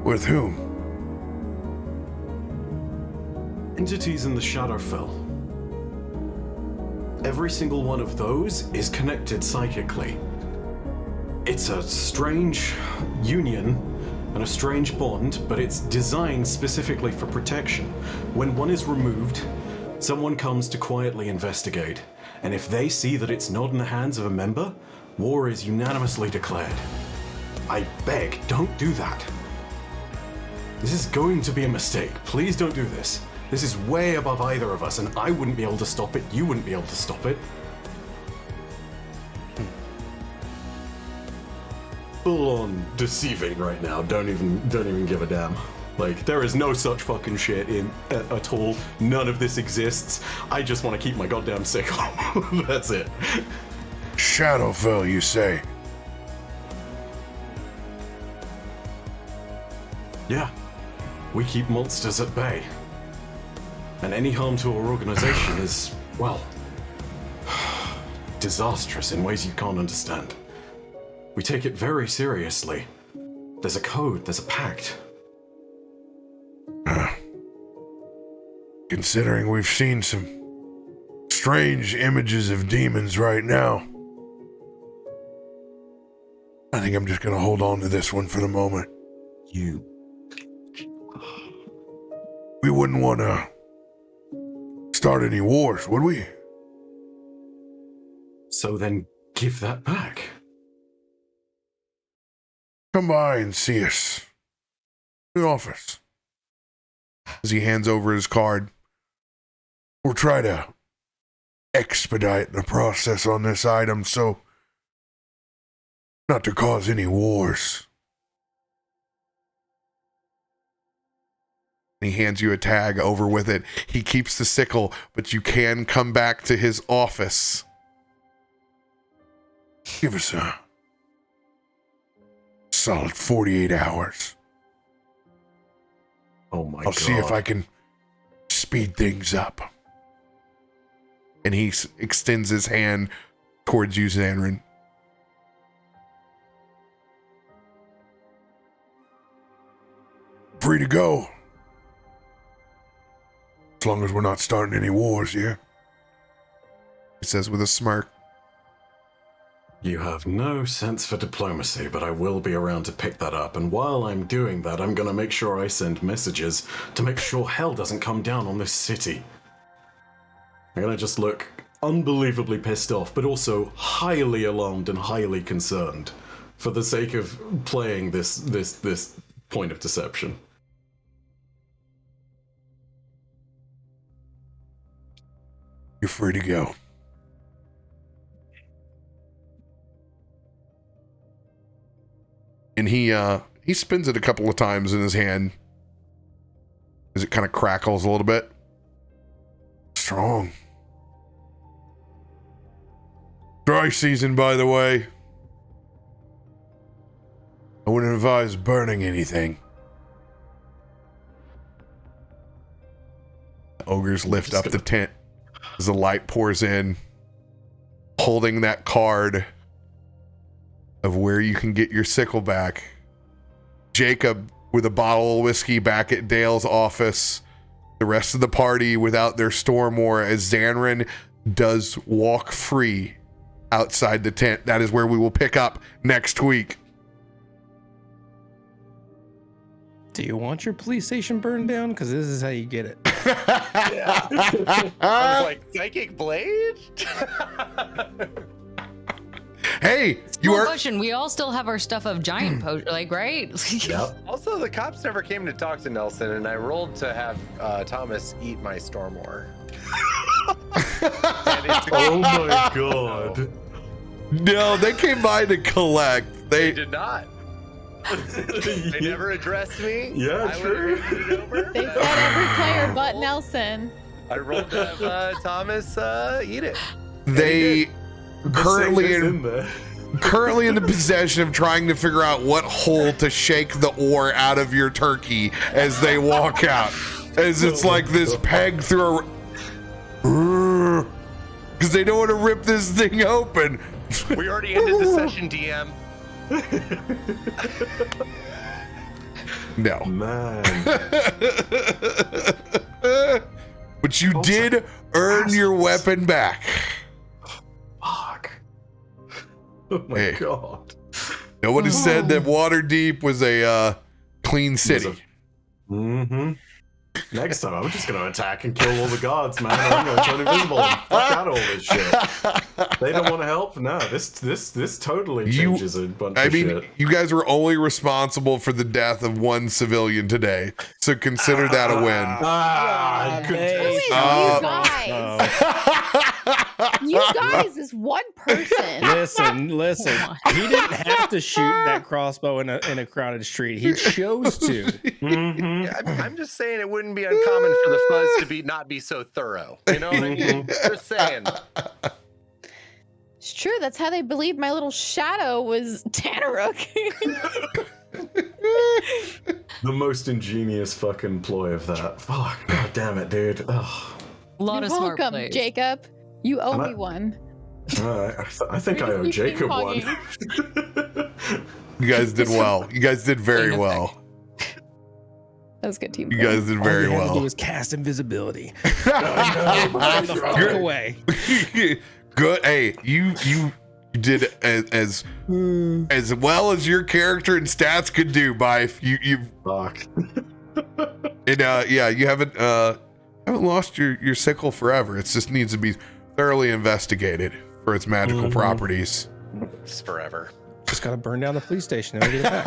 A: With whom?
F: Entities in the Shadowfell. Every single one of those is connected psychically. It's a strange union and a strange bond, but it's designed specifically for protection. When one is removed, someone comes to quietly investigate, and if they see that it's not in the hands of a member, war is unanimously declared. I beg, don't do that. This is going to be a mistake. Please don't do this. This is way above either of us, and I wouldn't be able to stop it. You wouldn't be able to stop it. Full on deceiving right now. Don't even give a damn. Like, there is no such fucking shit in at all. None of this exists. I just want to keep my goddamn sickle. That's it.
A: Shadowfell, you say?
F: Yeah. We keep monsters at bay. And any harm to our organization is, well, disastrous in ways you can't understand. We take it very seriously. There's a code, there's a pact.
A: Considering we've seen some strange images of demons right now, I think I'm just gonna hold on to this one for the moment. We wouldn't want to start any wars, would we?
F: So then give that back.
A: Come by and see us in the office. As he hands over his card, we'll try to expedite the process on this item so not to cause any wars. He hands you a tag over with it. He keeps the sickle, but you can come back to his office. Give us a solid 48 hours.
F: Oh my God.
A: I'll see if I can speed things up. And he extends his hand towards you, Zanryn. Free to go. As long as we're not starting any wars, yeah? He says with a smirk.
F: You have no sense for diplomacy, but I will be around to pick that up. And while I'm doing that, I'm gonna make sure I send messages to make sure hell doesn't come down on this city. I'm gonna just look unbelievably pissed off, but also highly alarmed and highly concerned for the sake of playing this point of deception.
A: You're free to go. And he spins it a couple of times in his hand as it kind of crackles a little bit. Strong. Dry season, by the way. I wouldn't advise burning anything. The ogres lift up the tent as the light pours in, holding that card of where you can get your sickle back. Jacob with a bottle of whiskey back at Dale's office. The rest of the party without their Stormwar as Zanryn does walk free outside the tent. That is where we will pick up next week.
C: Do you want your police station burned down? Because this is how you get it.
E: I was like, Psychic Blade?
A: Hey, you are.
B: Commotion. We all still have our stuff of giant potion, like, right?
F: Yep.
E: Also, the cops never came to talk to Nelson, and I rolled to have Thomas eat my Stormwar.
F: Oh my God.
A: No, they came by to collect.
E: They did not. They never addressed me.
F: Yeah, true.
G: They said every player but Nelson.
E: I rolled to have Thomas eat it.
A: They currently
F: in there.
A: currently in the possession of trying to figure out what hole to shake the ore out of your turkey as they walk out. As it's like this peg through a... Because they don't want to rip this thing open.
E: We already ended the session, DM.
A: No.
F: Man.
A: But you did earn your weapon back.
F: Fuck. Oh my
A: Hey.
F: God.
A: Nobody said that Waterdeep was a clean city.
F: Mm-hmm. Next time, I'm just gonna attack and kill all the guards, man. I'm gonna turn invisible and fuck out all this shit. They don't want to help? No, this totally changes a bunch of shit.
A: You guys were only responsible for the death of one civilian today, so consider that a win.
G: You guys is one person.
C: Listen. He didn't have to shoot that crossbow in a crowded street. He chose to.
E: I'm just saying it wouldn't be uncommon for the fuzz to not be so thorough. You know what I mean? Just saying.
G: It's true. That's how they believed my little shadow was Tanaruk.
F: The most ingenious fucking ploy of that. Fuck, god damn it, dude. Ugh.
B: A lot of smart
G: welcome,
B: plays.
G: Jacob. You owe me one.
F: I think I owe Jacob one.
A: You guys did well. You guys did very well.
G: That was good team.
A: You guys did very
C: All you had to do
A: well.
C: was cast invisibility. Get the fuck away.
A: Good. Hey, you did as well as your character and stats could do. You
F: Fuck.
A: and yeah, you haven't lost your sickle forever. It just needs to be thoroughly investigated for its magical properties.
E: It's forever.
C: Just gotta burn down the police station and we get it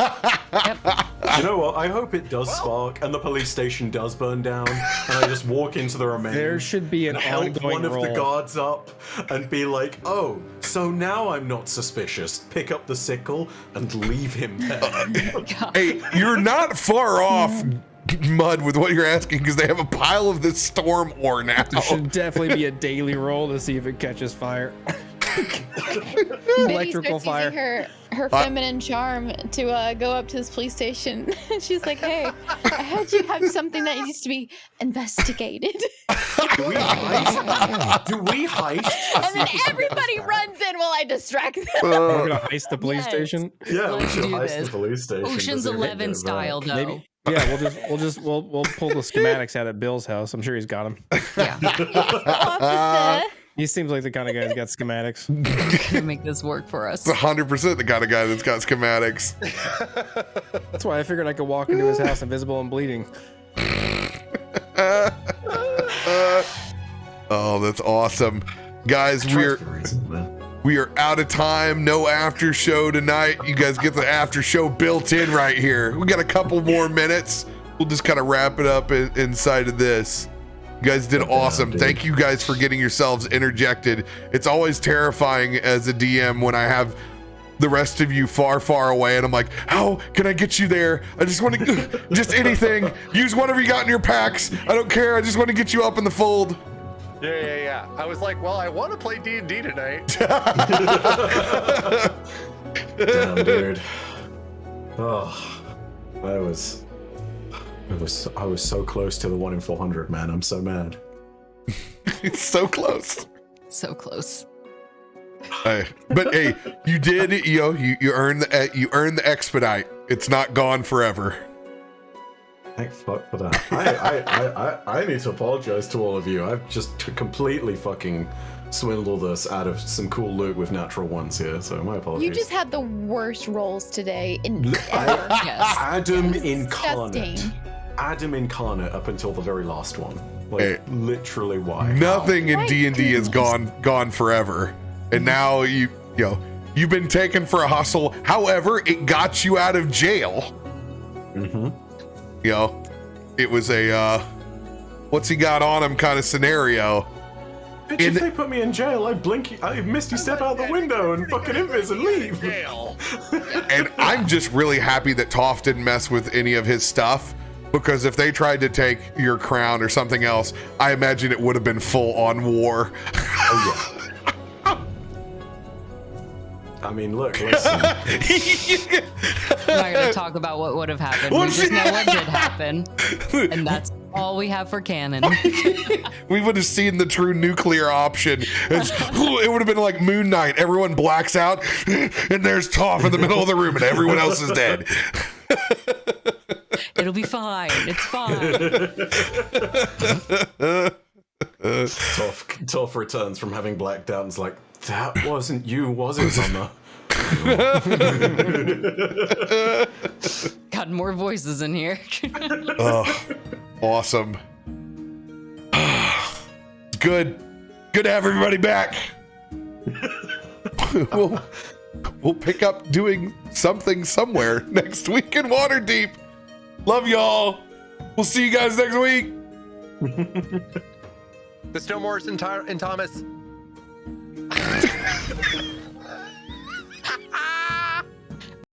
C: back.
F: You know what? I hope it does spark and the police station does burn down, and I just walk into the remains.
C: There should be an
F: and help
C: ongoing
F: one of
C: role.
F: the guards up and be like, "Oh, so now I'm not suspicious." Pick up the sickle and leave him there.
A: Hey, you're not far off, Mud, with what you're asking, because they have a pile of this storm ore now.
C: There should definitely be a daily roll to see if it catches fire. Electrical fire.
G: Using her feminine charm to go up to this police station. She's like, "Hey, I heard you have something that needs to be investigated."
F: Do we heist?
G: And then everybody runs in while I distract them.
C: We're gonna heist the police
B: Yes.
C: station.
F: Yeah, we
B: Let's
F: should
B: do
F: heist
B: this.
F: the police station.
B: Ocean's 11 style, though.
C: Maybe. Yeah, we'll pull the schematics out at Bill's house. I'm sure he's got them.
G: Officer.
C: He seems like the kind of guy who's got schematics.
B: Can make this work for us.
A: 100% the kind of guy that's got schematics.
C: That's why I figured I could walk into his house invisible and bleeding.
A: Oh, that's awesome. Guys, we are out of time. No after show tonight. You guys get the after show built in right here. We got a couple more minutes. We'll just kind of wrap it up inside of this. You guys did awesome. Thank you guys for getting yourselves interjected. It's always terrifying as a DM when I have the rest of you far, far away, and I'm like, how can I get you there? I just want to, just anything. Use whatever you got in your packs. I don't care. I just want to get you up in the fold.
E: Yeah. I was like, well, I want to play D&D tonight.
F: Damn, dude. Oh, I was so close to the 1 in 400, man. I'm so mad.
A: It's so close.
B: So close.
A: Hey, but hey, you did. You earned the expedite. It's not gone forever.
F: Thank fuck for that. I need to apologize to all of you. I've just completely fucking swindled us out of some cool loot with natural ones here. So my apologies.
G: You just had the worst rolls today in ever.
B: Yes.
F: Adam
G: That was
F: incarnate.
G: disgusting.
F: Adam incarnate up until the very last one. Like
A: Hey,
F: literally, why?
A: Nothing in
G: My
A: D&D is gone forever, and now you've been taken for a hustle. However, it got you out of jail.
F: Mm-hmm.
A: It was a what's he got on him kind of scenario.
F: Bitch, if they put me in jail, I misty step out the window and fucking invis and leave.
A: And I'm just really happy that Toff didn't mess with any of his stuff, because if they tried to take your crown or something else, I imagine it would have been full on war.
F: Oh yeah. I mean, look, listen.
B: We're not going to talk about what would have happened. We just know what did happen. And that's all we have for canon.
A: We would have seen the true nuclear option. It would have been like Moon Knight. Everyone blacks out, and there's Toff in the middle of the room, and everyone else is dead.
B: It'll be fine. It's fine.
F: Toff returns from having blacked out and is like, that wasn't you, was it, Summer?
B: Got more voices in here.
A: Oh, awesome. Good to have everybody back. we'll pick up doing something somewhere next week in Waterdeep. Love y'all. We'll see you guys next week.
E: The Snowmores and Thomas.